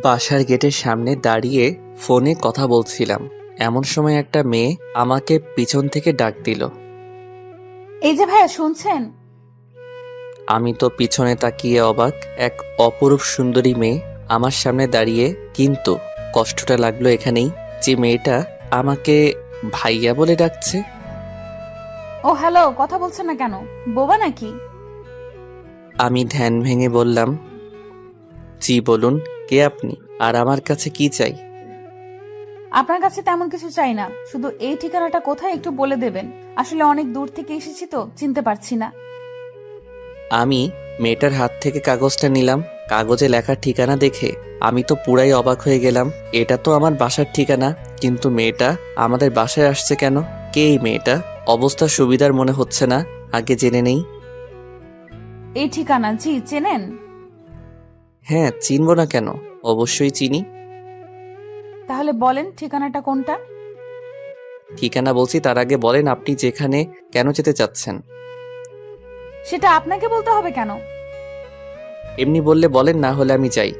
বাসার গেটের সামনে দাঁড়িয়ে ফোনে কথা বলছিলাম, এমন সময় একটা মেয়ে আমাকে পিছন থেকে ডাক দিল। এই যে ভাইয়া, শুনছেন? আমি তো পিছনে তাকিয়ে অবাক। এক অপরূপ সুন্দরী মেয়ে আমার সামনে দাঁড়িয়ে, কিন্তু কষ্টটা লাগলো এখানেই যে মেয়েটা আমাকে ভাইয়া বলে ডাকছে। ও হ্যালো, কথা বলছেন না কেন? বোবা নাকি? আমি ধ্যান ভেঙে বললাম, জি বলুন, কে আপনি আর আমার কাছে কি চাই? আপনার কাছে তেমন কিছু চাই না, শুধু এই ঠিকানাটা কোথায় একটু বলে দেবেন। আসলে অনেক দূর থেকে এসেছি তো চিনতে পারছি না। আমি মেয়েটার হাত থেকে কাগজটা নিলাম। কাগজে লেখা ঠিকানা দেখে আমি তো পুরাই অবাক হয়ে গেলাম। এটা তো আমার বাসার ঠিকানা, কিন্তু মেয়েটা আমাদের বাসায় আসছে কেন? কে এই মেয়েটা? অবস্থা সুবিধার মনে হচ্ছে না, আগে জেনে নেই। এই ঠিকানা জি চেনেন? হ্যাঁ, চিনব না কেন, অবশ্যই চিনি। তাহলে বলেন ঠিকানাটা কোনটা? ঠিকানা বলছি, তার আগে বলেন আপনি যেখানে কেন যেতে চাচ্ছেন। সেটা আপনাকে বলতে হবে কেন? এমনি বললে বলেন, না হলে আমি যাই।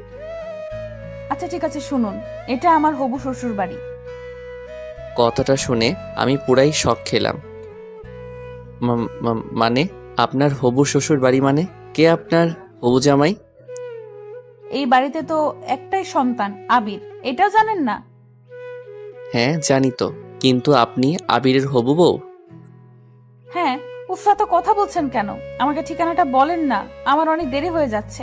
আচ্ছা ঠিক আছে, শুনুন। এটা আমার হবু শ্বশুর বাড়ি। কথাটা শুনে আমি পুরাই শক খেলাম। মানে আপনার হবু শ্বশুর বাড়ি মানে? কে আপনার হবু জামাই? এই বাড়িতে তো একটাই সন্তান, আবির। এটাও জানেন না? হ্যাঁ জানি তো, কিন্তু আপনি আবিরের হবু বউ? হ্যাঁ। উফরা, তো কথা বলছেন কেন? আমাকে ঠিকানাটা বলেন না, আমার অনেক দেরি হয়ে যাচ্ছে।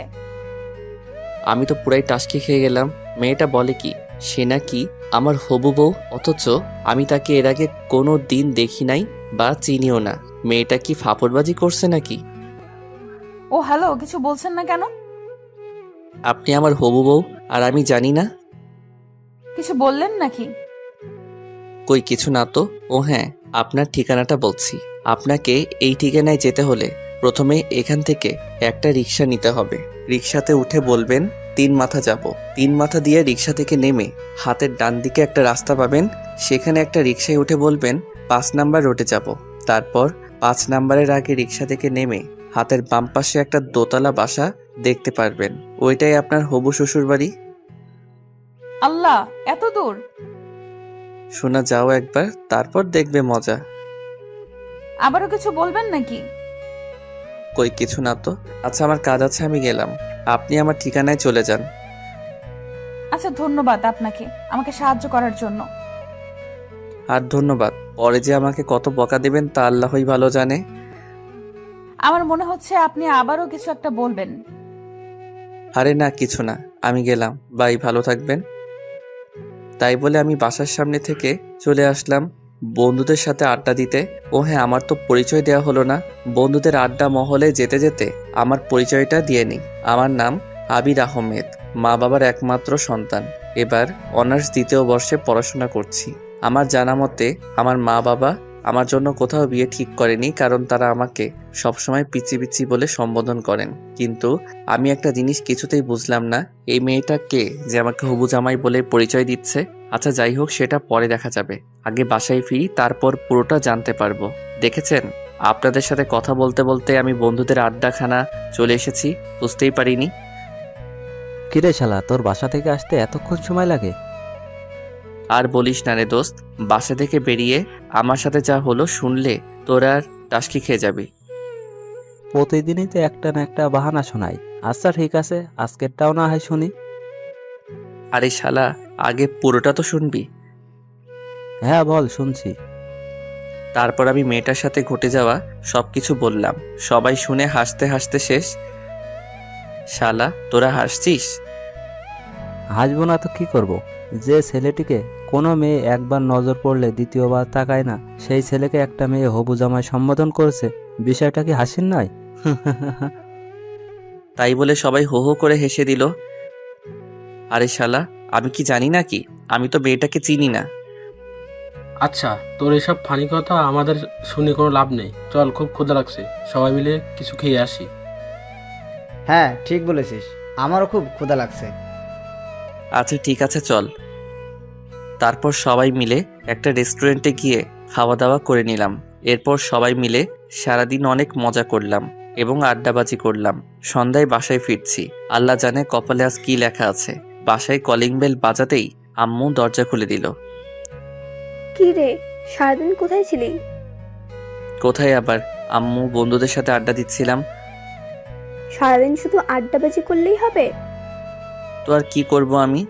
আমি তো পুরাই টাসকি খেয়ে গেলাম। মেয়েটা বলে কি সে নাকি আমার হবু বউ, অথচ আমি তাকে এর আগে কোনো দিন দেখি নাই বা চিনিও না। মেয়েটা কি ফাপড়বাজি করছে নাকি? ও হ্যালো, কিছু বলছেন না কেন? আপনি আমার হবু বউ আর আমি জানি না? কিছু বললেন নাকি? কই কিছু না তো। ও হ্যাঁ, আপনার ঠিকানাটা বলছি। আপনাকে এই ঠিকানায় যেতে হলে প্রথমে এখান থেকে একটা রিক্সা নিতে হবে। রিক্সাতে উঠে বলবেন 3 মাথা যাব। 3 মাথা দিয়ে রিক্সা থেকে নেমে হাতের ডান দিকে একটা রাস্তা পাবেন, সেখানে একটা রিক্সায় উঠে বলবেন 5 নাম্বার রোডে যাব। তারপর 5 নাম্বারের আগে রিক্সা থেকে নেমে হাতের বাম পাশে একটা দোতলা বাসা দেখতে পারবেন, ওইটাই আপনার হবু শ্বশুর বাড়ি। আল্লাহ, এত দূর! শোনা যাও একবার, তারপর দেখবে মজা। আবারও কিছু বলবেন নাকি? কই কিছু না তো। আচ্ছা আমার কাজ আছে, আমি গেলাম। আপনি আমার ঠিকানায় চলে যান। আচ্ছা, ধন্যবাদ আপনাকে আমাকে সাহায্য করার জন্য। আর ধন্যবাদ, পরে যে আমাকে কত বকা দেবেন তা আল্লাহই ভালো জানে। আমার মনে হচ্ছে আপনি আবারও কিছু একটা বলবেন। আরে না, কিছু না, আমি গেলাম, বাই, ভালো থাকবেন। তাই বলে আমি বাসার সামনে থেকে চলে আসলাম বন্ধুদের সাথে আড্ডা দিতে। ও হ্যাঁ, আমার তো পরিচয় দেওয়া হলো না। বন্ধুদের আড্ডা মহলে যেতে যেতে আমার পরিচয়টা দিয়ে নিই। আমার নাম আবির আহমেদ, মা বাবার একমাত্র সন্তান। এবার অনার্স 2য় বর্ষে পড়াশোনা করছি। আমার জানা মতে আমার মা বাবা আমার জন্য কোথাও বিয়ে ঠিক করেনি, কারণ তারা আমাকে সবসময় পিচি পিচি বলে সম্বোধন করেন। কিন্তু আমি একটা জিনিস কিছুতেই বুঝলাম না, এই মেয়েটা কে যে আমাকে হবু জামাই বলে পরিচয় দিচ্ছে। আচ্ছা যাই হোক, সেটা পরে দেখা যাবে। আগে বাসায় ফিরি, তারপর পুরোটা জানতে পারবো। দেখেছেন, আপনাদের সাথে কথা বলতে বলতে আমি বন্ধুদের আড্ডাখানা চলে এসেছি, বুঝতেই পারিনি। কিরে শালা, তোর বাসা থেকে আসতে এতক্ষণ সময় লাগে? আর বলিস না রে দোস্ত, বাসা থেকে বেরিয়ে আমার সাথে যা হলো শুনলে তোর আর টাসকি খেয়ে যাবি। প্রতিদিনই তো একটা না একটা বাহানা শোনাই। আচ্ছা ঠিক আছে, আজকেরটাও না হয় শুনি। আরে শালা, আগে পুরোটা তো শুনবি। হ্যাঁ বল, শুনছি। তারপর আমি মেয়েটার সাথে ঘটে যাওয়া সবকিছু বললাম। সবাই শুনে হাসতে হাসতে শেষ। শালা, তোরা হাসছিস? হাসবো না তো কি করব? যে ছেলেটিকে কোনো মেয়ে একবার নজর পড়লে দ্বিতীয়বার তাকায় না, সেই ছেলেকে একটা মেয়ে হবু জামাই সম্বোধন করেছে। বিষয়টা কি হাসির নয়? তাই বলে সবাই হো হো করে হেসে দিল। আরে শালা, আমি কি জানি নাকি? আমি তো মেয়েটাকে চিনি না। আচ্ছা, তোর এসব ফানি কথা আমাদের শুনে কোনো লাভ নেই। চল, খুব ক্ষুধা লাগছে, সবাই মিলে কিছু খেয়ে আসি। হ্যাঁ ঠিক বলেছিস, আমারও খুব ক্ষুধা লাগছে। আচ্ছা ঠিক আছে, চল। তারপর সবাই মিলে একটা রেস্টুরেন্টে গিয়ে খাওয়া দাওয়া করে নিলাম। এরপর সবাই মিলে সারাদিন অনেক মজা করলাম এবং আড্ডাবাজি করলাম। সন্ধ্যায় বাসায় ফিরছি, আল্লাহ জানে কপালে আজ কি লেখা আছে। বাসায় কলিং বেল বাজাতেই আম্মু দরজা খুলে দিল। কি রে, সারাদিন কোথায় ছিলি? কোথায় আবার, আম্মু, বন্ধুদের সাথে আড্ডা দিচ্ছিলাম। সারাদিন শুধু আড্ডাবাজি করলেই হবে? তো আর কি করব আমি?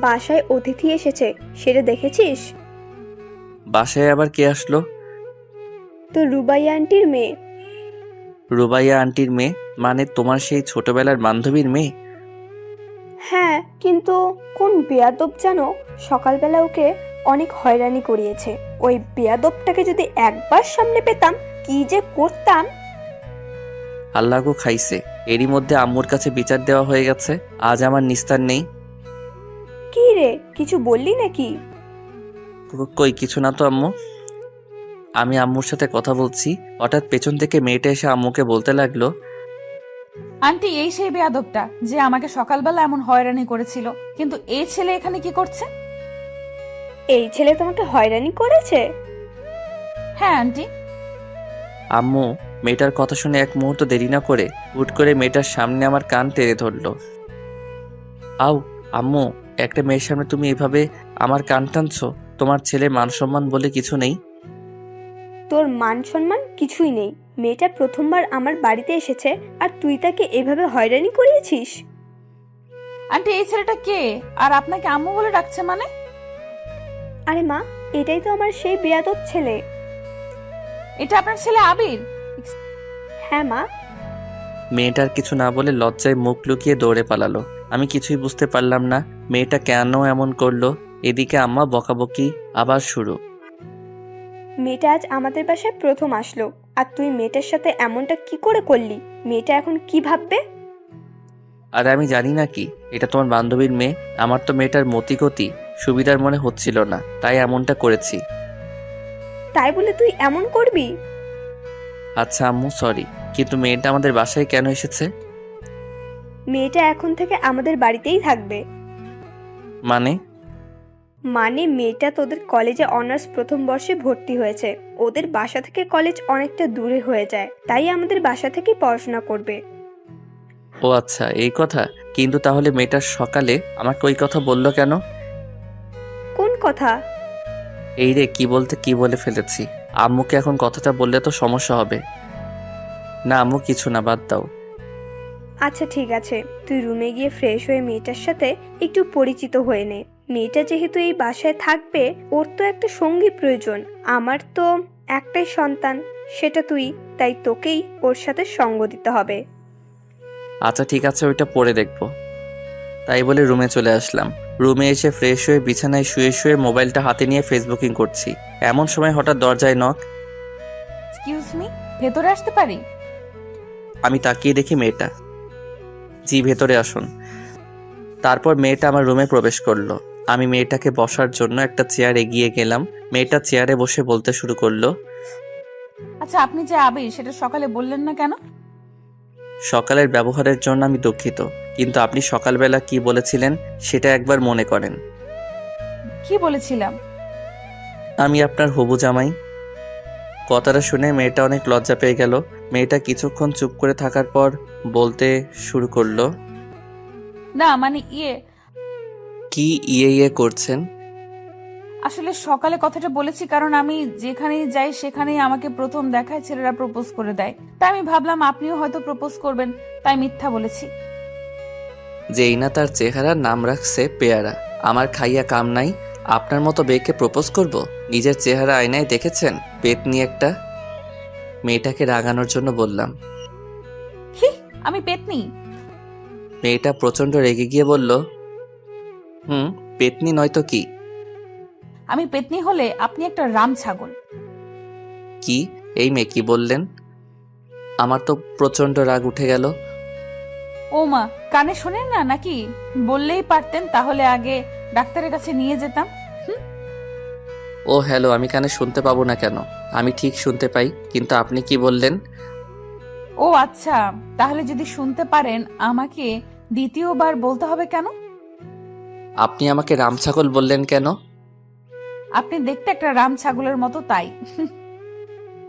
বাসায় অতিথি এসেছে, সেটা দেখেছিস? বাসায় আবার কে আসলো? তো রুবাইয়া আন্টির মেয়ে। রুবাইয়া আন্টির মেয়ে? মানে তোমার সেই ছোটবেলার বান্ধবীর মেয়ে? হ্যাঁ, কিন্তু কোন বেয়াদব যেন সকালবেলা ওকে অনেক হয়রানি করিয়েছে। ওই বেয়াদবটাকে যদি একবার সামনে পেতাম, কি যে করতাম। আল্লাহ গো খাইছে, এরই মধ্যে আম্মুর কাছে বিচার দেওয়া হয়ে গেছে। আজ আমার নিস্তার নেই। কি রে, কিছু বললি নাকি? কই কিছু না তো আম্মু। আমি আম্মুর সাথে কথা বলছি, হঠাৎ পেছন থেকে মেয়েটা এসে আম্মুকে বলতে লাগলো, আন্টি, এই সেই বেয়াদবটা যে আমাকে সকালবেলা এমন হয়রানি করেছিল, কিন্তু এই ছেলে এখানে কি করছে? এই ছেলে তোমাকে হয়রানি করেছে? হ্যাঁ আন্টি। আম্মু মেয়েটার কথা শুনে এক মুহূর্ত দেরি না করে হুট করে মেয়েটার সামনে আমার কান টেনে ধরলো। আউ আম্মু, একটা মেয়ের সামনে তুমি এভাবে আমার কান টানছো? তোমার ছেলে মান সম্মান বলে কিছু নেই? তোর মান সম্মান কিছুই নেই। মেয়েটা প্রথমবার আমার বাড়িতে এসেছে আর তুই তাকে এভাবে হয়রানি করিয়েছিস? আন্টি, এই ছেলেটা কে? আর আপনাকে আম্মু বলে ডাকছে মানে? আরে মা, এটাই তো আমার সেই বেয়াদব ছেলে। এটা আপনার ছেলে আবির? হ্যাঁ মা। মেয়েটার কিছু না বলে লজ্জায় মুখ লুকিয়ে দৌড়ে পালালো। আমি কিছুই বুঝতে পারলাম না মেয়েটা কেন এমন করলো। এদিকে আম্মা বকাবকি আবার শুরু। মেয়েটা আজ আমাদের বাসায় প্রথম আসলো, আর তুই মেয়েটার সাথে এমনটা কি করে করলি? মেয়েটা এখন কি ভাববে? আর আমি জানি না কি, এটা তোমার বান্ধবীর মেয়ে। আমার তো মেয়েটার মতিগতি সুবিধার মনে হচ্ছিল না, তাই এমনটা করেছি। তাই বলে তুই এমন করবি? আচ্ছা আম্মু, সরি, কিন্তু মেয়েটা আমাদের বাসায় কেন এসেছে? মেয়েটা এখন থেকে আমাদের বাড়িতেই থাকবে। মানে? মানে মেয়েটা তোদের কলেজে অনার্স প্রথম বর্ষে ভর্তি হয়েছে। ওদের বাসা থেকে কলেজ অনেকটা দূরে হয়ে যায়, তাই আমাদের বাসা থেকেই পড়াশোনা করবে। ও আচ্ছা, এই কথা। কিন্তু তাহলে মেয়েটা সকালে আমাকে ওই কথা বললো কেন? কোন কথা? এই রে, কি বলতে কি বলে ফেলেছি। আম্মুকে এখন কথাটা বললে তো সমস্যা হবে। না আম্মু, কিছু না, বাদ দাও। আচ্ছা ঠিক আছে, তুই রুমে গিয়ে ফ্রেশ হয়ে মেয়েটার সাথে একটু পরিচিত হয়ে নে। মেয়েটা যেহেতু এই বাসায় থাকবে, ওর তো একটা সঙ্গী প্রয়োজন। আমার তো একটাই সন্তান, সেটা তুই, তাই তোকেই ওর সাথে সঙ্গ দিতে হবে। আচ্ছা ঠিক আছে, ওইটা পরে দেখবো। তাই বলে রুমে চলে আসলাম। রুমে এসে ফ্রেশ হয়ে বিছানায় শুয়ে শুয়ে মোবাইলটা হাতে নিয়ে ফেসবুকিং করছি। এমন সময় হঠাৎ দরজায় নক। এক্সকিউজ মি, ভেতরে আসতে পারি? আমি তাকিয়ে দেখি মেয়েটা। জি, ভেতরে আসুন। তারপর মেয়েটা আমার রুমে প্রবেশ করলো। আমি মেয়েটাকে বসার জন্য একটা চেয়ার এগিয়ে গেলাম। মেয়েটা চেয়ারে বসে বলতে শুরু করলো, আচ্ছা, আপনি যে আবির, সেটা সকালে বললেন না কেন? সকালের ব্যবহারের জন্য আমি দুঃখিত, কিন্তু আপনি সকালবেলা কি বলেছিলেন সেটা একবার মনে করেন। কি বলেছিলাম? আমি আপনার হবু জামাই। কথাটা শুনে মেয়েটা অনেক লজ্জা পেয়ে গেল। মেয়েটা কিছুক্ষণ চুপ করে থাকার পর বলতে শুরু করলো, না মানে কি ইয়ে করছেন? আসলে সকালে কথাটা বলেছি কারণ আমি যেখানেই যাই সেখানেই আমাকে প্রথম দেখায় ছেলেরা প্রপোজ করে দেয়, তাই আমি ভাবলাম আপনিও হয়তো প্রপোজ করবেন, তাই মিথ্যা বলেছি। যেই না তার চেহারার নাম রাখছে পেয়ারা। আমার খাইয়া কাম নাই, আপনার মতো বেকে প্রপোজ করব? নিজের চেহারা আয়নায় দেখেছেন? পেতনি একটা। মেয়েটাকে রাগানোর জন্য বললাম। হি, আমি পেতনি? মেয়েটা প্রচন্ড রেগে গিয়ে বলল, পেতনি নয়তো কি? আমি পেতনি হলে আপনি একটা রাম ছাগল। কি? এই মেয়ে কি বললেন? আমার তো প্রচন্ড রাগ উঠে গেল। ও মা, কানে শোনেন না নাকি? বললেই পারতেন, তাহলে আগে ডাক্তারের কাছে নিয়ে যেতাম। ও হ্যালো, আমি কানে শুনতে পাবো না কেন? আমি ঠিক শুনতে পাই, কিন্তু আপনি কি বললেন? ও আচ্ছা, তাহলে যদি শুনতে পারেন আমাকে দ্বিতীয়বার বলতে হবে কেন? আপনি আমাকে রামছাগল বললেন কেন? আপনি দেখতে একটা রাম ছাগলের মতো, তাই।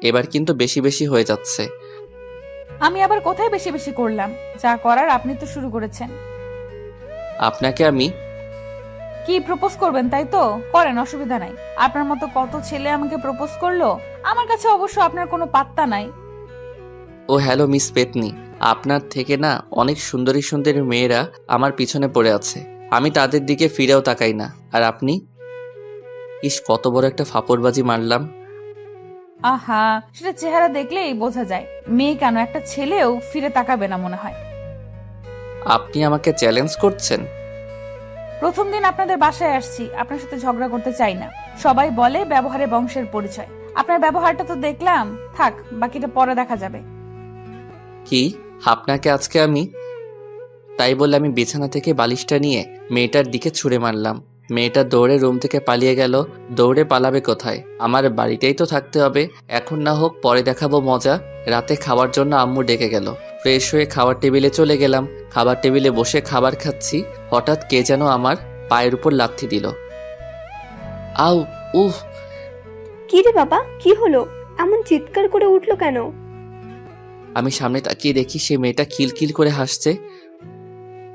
এবার কিন্তু বেশি বেশি হয়ে যাচ্ছে। আমি আবার কোথায় বেশি বেশি করলাম? যা করার আপনি তো শুরু করেছেন। আপনাকে আমি কি প্রপোজ করবেন তাই তো? করেন, অসুবিধা নাই। আপনার মতো কত ছেলে আমাকে প্রপোজ করলো, আমার কাছে অবশ্য আপনার কোনো পাত্তা নাই। ও হ্যালো মিস পেতনি, আপনার থেকে না অনেক সুন্দরী সুন্দরী মেয়েরা আমার পিছনে পড়ে আছে, আমি তাদের দিকে ফিরেও তাকাই না। আর আপনি? ইস, কত বড় একটা ফাপড়বাজি মারলাম। আহা, সেটা চেহারা দেখলেই বোঝা যায়। মেয়ে কেন, একটা ছেলেও ফিরে তাকাবে না মনে হয়। আপনি আমাকে চ্যালেঞ্জ করছেন? প্রথম দিন আপনাদের বাসায় আসছি, আপনার সাথে ঝগড়া করতে চাই না। সবাই বলে ব্যবহারে বংশের পরিচয়। আপনার ব্যবহারটা তো দেখলাম, থাক, বাকিটা পরে দেখা যাবে। কি আপনাকে আজকে আমি? তাই বলে আমি বিছানা থেকে বালিশটা নিয়ে মেয়েটার দিকে ছুঁড়ে মারলাম। মেয়েটা দৌড়ে রুম থেকে পালিয়ে গেল। দৌড়ে পালাবে কোথায়? আমার বাড়িতেই তো থাকতে হবে। এখন না হোক পরে দেখাবো মজা। রাতে খাওয়ার জন্য আম্মু ডেকে গেল। ফ্রেশ হয়ে খাবার টেবিলে চলে গেলাম। খাবার টেবিলে বসে খাবার খাচ্ছি, হঠাৎ কে যেন আমার পায়ের উপর লাথি দিল। আউ, উফ! কি রে বাবা, কি হলো? এমন চিৎকার করে উঠলো কেন? আমি সামনে তাকিয়ে দেখি সে মেয়েটা খিলখিল করে হাসছে।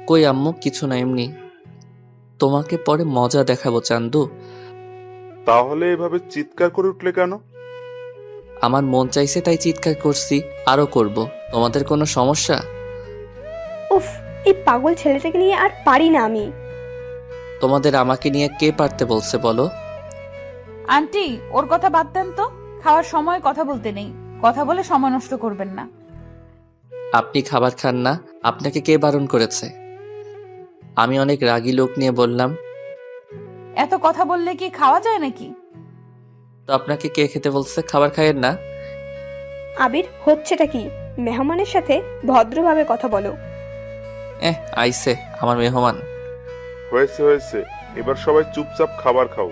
কই আম্মু, কিছু না, এমনি। তোমাকে পরে মজা দেখাবো চান্দু। তাহলে এভাবে চিৎকার করে উঠলে কেন? আমার মন চাইছে তাই চিৎকার করছি, আরো করব। তোমাদের কোনো সমস্যা? উফ, এই পাগল ছেলেটাকে নিয়ে আর পারি না আমি। তোমাদের আমাকে নিয়ে কে পারতে বলছে বলো? আন্টি, ওর কথা বাদ দেন তো। খাওয়ার সময় কথা বলতে নেই, কথা বলে সময় নষ্ট করবেন না। আপনি খাবার খান না? আপনাকে কে বারণ করেছে? আমি অনেক রাগী লোক নিয়ে বললাম। এত কথা বললে কি খাওয়া যায় নাকি? তো আপনাকে কে খেতে বলছে? খাবার খায়েন না? আবির, হচ্ছেটা কি? মেহমানের সাথে ভদ্রভাবে কথা বলো। আইসে আমার মেহমান। হয়েছে হয়েছে, এবার সবাই চুপচাপ খাবার খাও।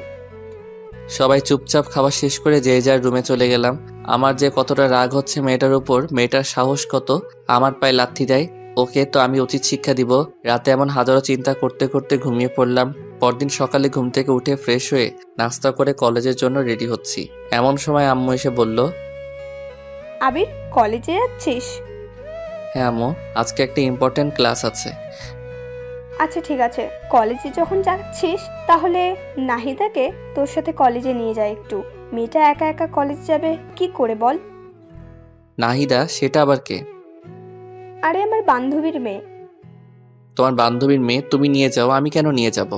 সবাই চুপচাপ খাওয়া শেষ করে যে যার রুমে চলে গেলাম। আমার যে কতটা রাগ হচ্ছে মেয়েটার উপর, মেয়েটার সাহস কত আমার পায়ে লাথি দেয়। ওকে তো আমি উচিত শিক্ষা দিব। রাতে এমন হাজারো চিন্তা করতে করতে ঘুমিয়ে পড়লাম। পরদিন সকালে ঘুম থেকে উঠে ফ্রেশ হয়ে নাস্তা করে কলেজের জন্য রেডি হচ্ছি। এমন সময় আম্মু এসে বলল, আবির, কলেজে যাচ্ছিস? হ্যাঁ আম্মু, আজকে একটা ইম্পর্টেন্ট ক্লাস আছে। আচ্ছা ঠিক আছে, কলেজে যখন যাচ্ছিস তাহলে নাহিদাকে তোর সাথে কলেজে নিয়ে যায় একটু। মেয়েটা একা একা কলেজ যাবে কি করে বল? নাহিদা? সেটা আবার কে? আরে আমার বান্ধবীর মেয়ে। তোমার বান্ধবীর মেয়ে? তুমি নিয়ে যাও, আমি কেন নিয়ে যাব?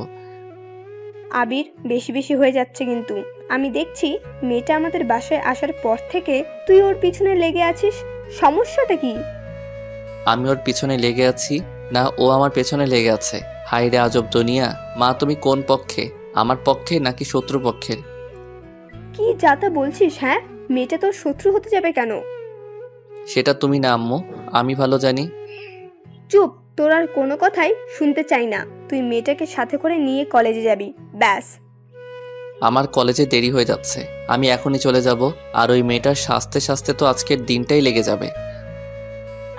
আবির, বেশি বেশি হয়ে যাচ্ছে কিন্তু। আমি দেখছি মেয়েটা আমাদের বাসায় আসার পর থেকে তুই ওর পিছনে লেগে আছিস। সমস্যাটা কি? আমি ওর পিছনে লেগে আছি না ও আমার পেছনে লেগে আছে? হাই রে আজব দুনিয়া। মা, তুমি কোন পক্ষে? আমার পক্ষে নাকি শত্রু পক্ষের? কি যাতা বলছিস? হ্যাঁ, মেয়েটা তোর শত্রু হতে যাবে কেন? সেটা তুমি না আম্মু, আমি ভালো জানি। চুপ, তোর আর কোনো কথাই শুনতে চাই না। তুই মেয়েটাকে সাথে করে নিয়ে কলেজে যাবি, ব্যাস। আমার কলেজে দেরি হয়ে যাচ্ছে, আমি এখনই চলে যাব। আর ওই মেয়েটার সাজতে সাজতে তো আজকের দিনটাই লেগে যাবে।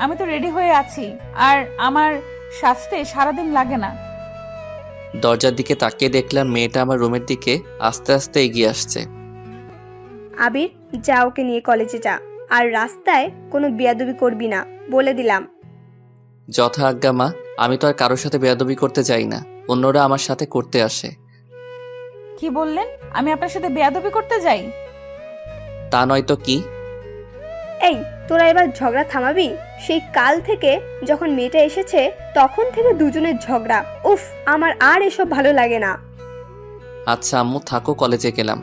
আমি তো রেডি হয়ে আছি, আর আমার সাজতে সারাদিন লাগে না। দরজার দিকে তাকিয়ে দেখলাম মেয়েটা আমার রুমের দিকে আস্তে আস্তে এগিয়ে আসছে। আবির, যা ওকে নিয়ে কলেজে যা। আর রাস্তায় কোনো বেয়াদবি করবি না, বলে দিলাম। যথা আজ্ঞা মা। আমি তো আর কারোর সাথে বেয়াদবি করতে যাই না, অন্যরা আমার সাথে করতে আসে। কি বললেন? আমি আপনার সাথে বেয়াদবি করতে যাই? তা নয় তো কি? এই, তোরা এবার ঝগড়া থামাবি? সেই কাল থেকে যখন মেয়েটা এসেছে তখন থেকে দুজনের ঝগড়া। উফ, আমার আর এসব ভালো লাগে না। আচ্ছা আম্মু থাকো, কলেজে গেলাম।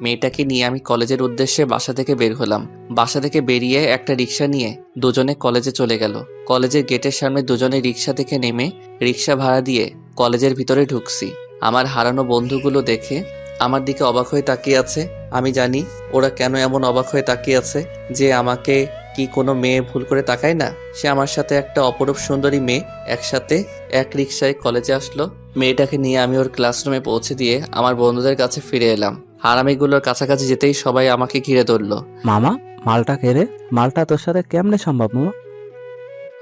মেয়েটাকে নিয়ে আমি কলেজের উদ্দেশ্যে বাসা থেকে বের হলাম। বাসা থেকে বেরিয়ে একটা রিক্সা নিয়ে দুজনে কলেজে চলে গেল। কলেজের গেটের সামনে দুজনে রিক্সা থেকে নেমে রিক্সা ভাড়া দিয়ে কলেজের ভিতরে ঢুকছি। আমার হারানো বন্ধুগুলো দেখে আমার দিকে অবাক হয়ে তাকিয়ে আছে। আমি জানি ওরা কেন এমন অবাক হয়ে তাকিয়ে আছে, যে আমাকে কি কোনো মেয়ে ভুল করে তাকায় না? সে আমার সাথে একটা অপরূপ সুন্দরী মেয়ে একসাথে এক রিক্সায় কলেজে আসলো। মেয়েটাকে নিয়ে আমি ওর ক্লাসরুমে পৌঁছে দিয়ে আমার বন্ধুদের কাছে ফিরে এলাম। হারামিগুলোর কাছাকাছি যেতেই সবাই আমাকে ঘিরে ধরলো। মামা, মালটা কে রে? মালটা তোর সাথে কেমনে সম্ভব মামা?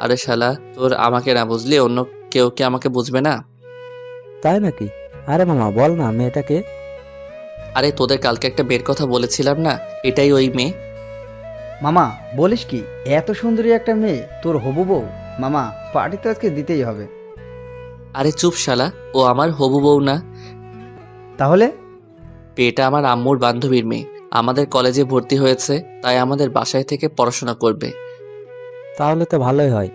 আরে শালা, তোর আমাকে না বুঝলি অন্য কেউ কি আমাকে বুঝবে না? তাই নাকি? আরে মামা বল না, মেয়েটাকে? আরে তোদের কালকে একটা বের কথা বলেছিলাম না, এটাই ওই মেয়ে। মামা, বলিস কি? এত সুন্দরী একটা মেয়ে তোর হবু বউ? মামা, পার্টি তো আজকে দিতেই হবে। আরে চুপ শালা, ও আমার হবু বউ না। তাহলে? এটা আমার আম্মুর বান্ধবীর মেয়ে, আমাদের কলেজে ভর্তি হয়েছে, তাই আমাদের বাসায় থেকে পড়াশোনা করবে। তাহলে তো ভালোই হয়।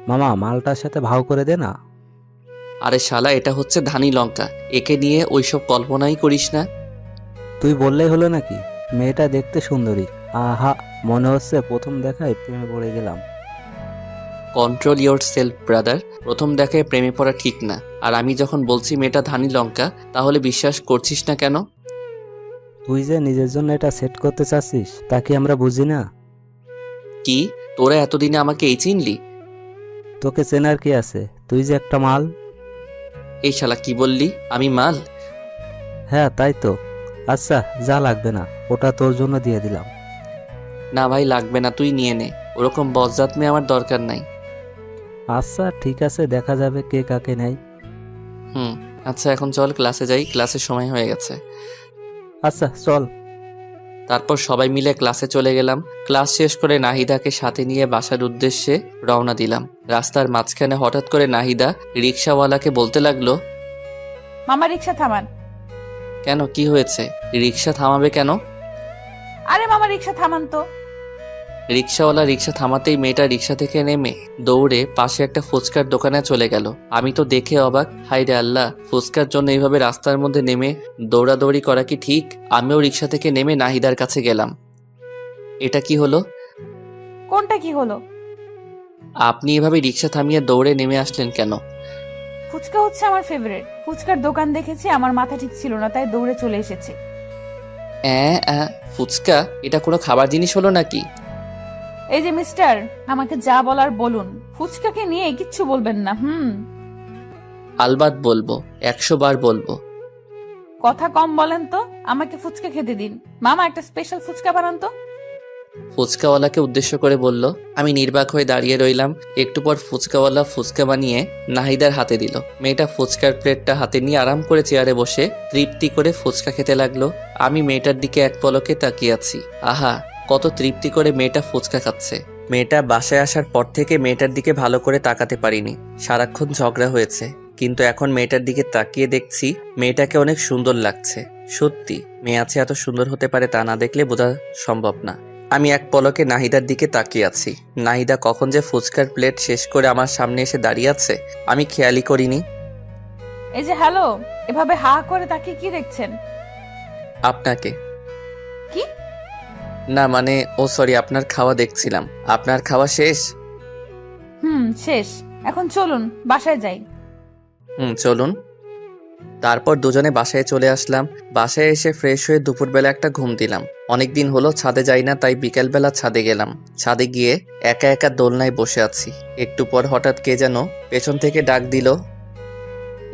মামা মালটার সাথে ভাও করে দে না। আরে শালা, এটা হচ্ছে ধানি লঙ্কা, একে নিয়ে ওইসব কল্পনাই করিস না। তুই বললেই হলো নাকি? মেয়েটা দেখতে সুন্দরী। আহা, মনে হচ্ছে প্রথম দেখায় প্রেমে পড়ে গেলাম। কন্ট্রোল ইয়োর সেলফ ব্রাদার, প্রথম দেখায় প্রেমে পড়া ঠিক না। আর আমি যখন বলছি মেয়েটা ধানি লঙ্কা, তাহলে বিশ্বাস করছিস না কেন? তুই যে নিজের জন্য এটা সেট করতে চাচ্ছিস তা কি আমরা বুঝি না? কি, তোরা এতদিনে আমাকে এই চিনলি? তোকে চেনার কি আছে? তুই যে একটা মাল। এই শালা কি বললি, আমি মাল? হ্যাঁ তাই তো। আচ্ছা, যা লাগবে না, ওটা তোর জন্য দিয়ে দিলাম। না ভাই, লাগবে না, তুই নিয়ে নে। ওরকম বজ্জাত মেয়ে আমার দরকার নাই। আচ্ছা ঠিক আছে, দেখা যাবে কে কাকে নেয়। আচ্ছা এখন চল ক্লাসে যাই, ক্লাসের সময় হয়ে গেছে। আচ্ছা চল। তারপর সবাই মিলে ক্লাসে চলে গেলাম। ক্লাস শেষ করে নাহিদাকে সাথে নিয়ে বাসার উদ্দেশ্যে রওনা দিলাম। রাস্তার মাঝখানে হঠাৎ করে নাহিদা রিক্সাওয়ালাকে বলতে লাগলো, মামা রিক্সা থামান। কেন, কি হয়েছে? রিক্সা থামাবে কেন? আরে মামা রিক্সা থামান তো। রিক্সাওয়ালা রিক্সা থামাতেই মেয়েটা রিক্সা থেকে নেমে দৌড়ে পাশে একটা ফুচকার দোকানে চলে গেল। আমি তো দেখে অবাক, হাই রে আল্লাহ, ফুচকার জন্য এইভাবে রাস্তার মধ্যে নেমে দৌড়াদৌড়ি করা কি ঠিক? আমিও রিক্সা থেকে নেমে নাহিদার কাছে গেলাম। এটা কি হলো? কোনটা কি হলো? আপনি এভাবে রিক্সা থামিয়ে দৌড়ে নেমে আসলেন কেন? ফুচকা হচ্ছে আমার ফেভারিট। ফুচকার দোকান দেখেছি, আমার মাথা ঠিক ছিল না, তাই দৌড়ে চলে এসেছি। ফুচকা এটা কোনো খাবার জিনিস হলো নাকি? এই যে মিস্টার, আমাকে যা বলার বলুন, ফুচকাকে নিয়ে কিচ্ছু বলবেন না। আলবাত বলবো, 100 বার বলবো। কথা কম বলেন তো, আমাকে ফুচকা খেতে দিন। মামা একটা স্পেশাল ফুচকা বানান তো। ফুচকাওয়ালাকে উদ্দেশ্য করে বলল। আমি নির্বাক হয়ে দাঁড়িয়ে রইলাম। একটু পর ফুচকাওয়ালা ফুচকা বানিয়ে নাহিদার হাতে দিল। মেয়েটা ফুচকার প্লেটটা হাতে নিয়ে আরাম করে চেয়ারে বসে তৃপ্তি করে ফুচকা খেতে লাগলো। আমি মেয়েটার দিকে এক পলকে তাকিয়ে আছি। আহা, কত তৃপ্তি করে মেয়েটা ফুচকা খাচ্ছে। মেয়েটা বাসায় আসার পর থেকে মেয়েটার দিকে ভালো করে তাকাতে পারিনি। সারাক্ষণ ঝগড়া হয়েছে, কিন্তু এখন মেয়েটার দিকে তাকিয়ে দেখছি মেয়েটাকে অনেক সুন্দর লাগছে। সত্যি মেয়ে আছে এত সুন্দর হতে পারে তা না দেখলে বোঝা সম্ভব না। আমি এক পলকে নাহিদার দিকে তাকিয়ে আছি। নাহিদা কখন যে ফুচকার প্লেট শেষ করে আমার সামনে এসে দাঁড়িয়ে আছে আমি খেয়ালই করিনি। এই যে হ্যালো, এভাবে হা করে তাকিয়ে কি দেখছেন? আপনাকে। কি? না মানে, ও সরি, আপনার খাওয়া দেখছিলাম। আপনার খাওয়া শেষ? শেষ। এখন চলুন বাসায় যাই। চলুন। তারপর দুজনে বাসায় চলে আসলাম। বাসায় এসে ফ্রেশ হয়ে দুপুরবেলা একটা ঘুম দিলাম। অনেকদিন হলো ছাদে যাই না, তাই বিকেলবেলা ছাদে গেলাম। ছাদে গিয়ে একা একা দোলনায় বসে আছি। একটু পর হঠাৎ কে যেন পেছন থেকে ডাক দিল।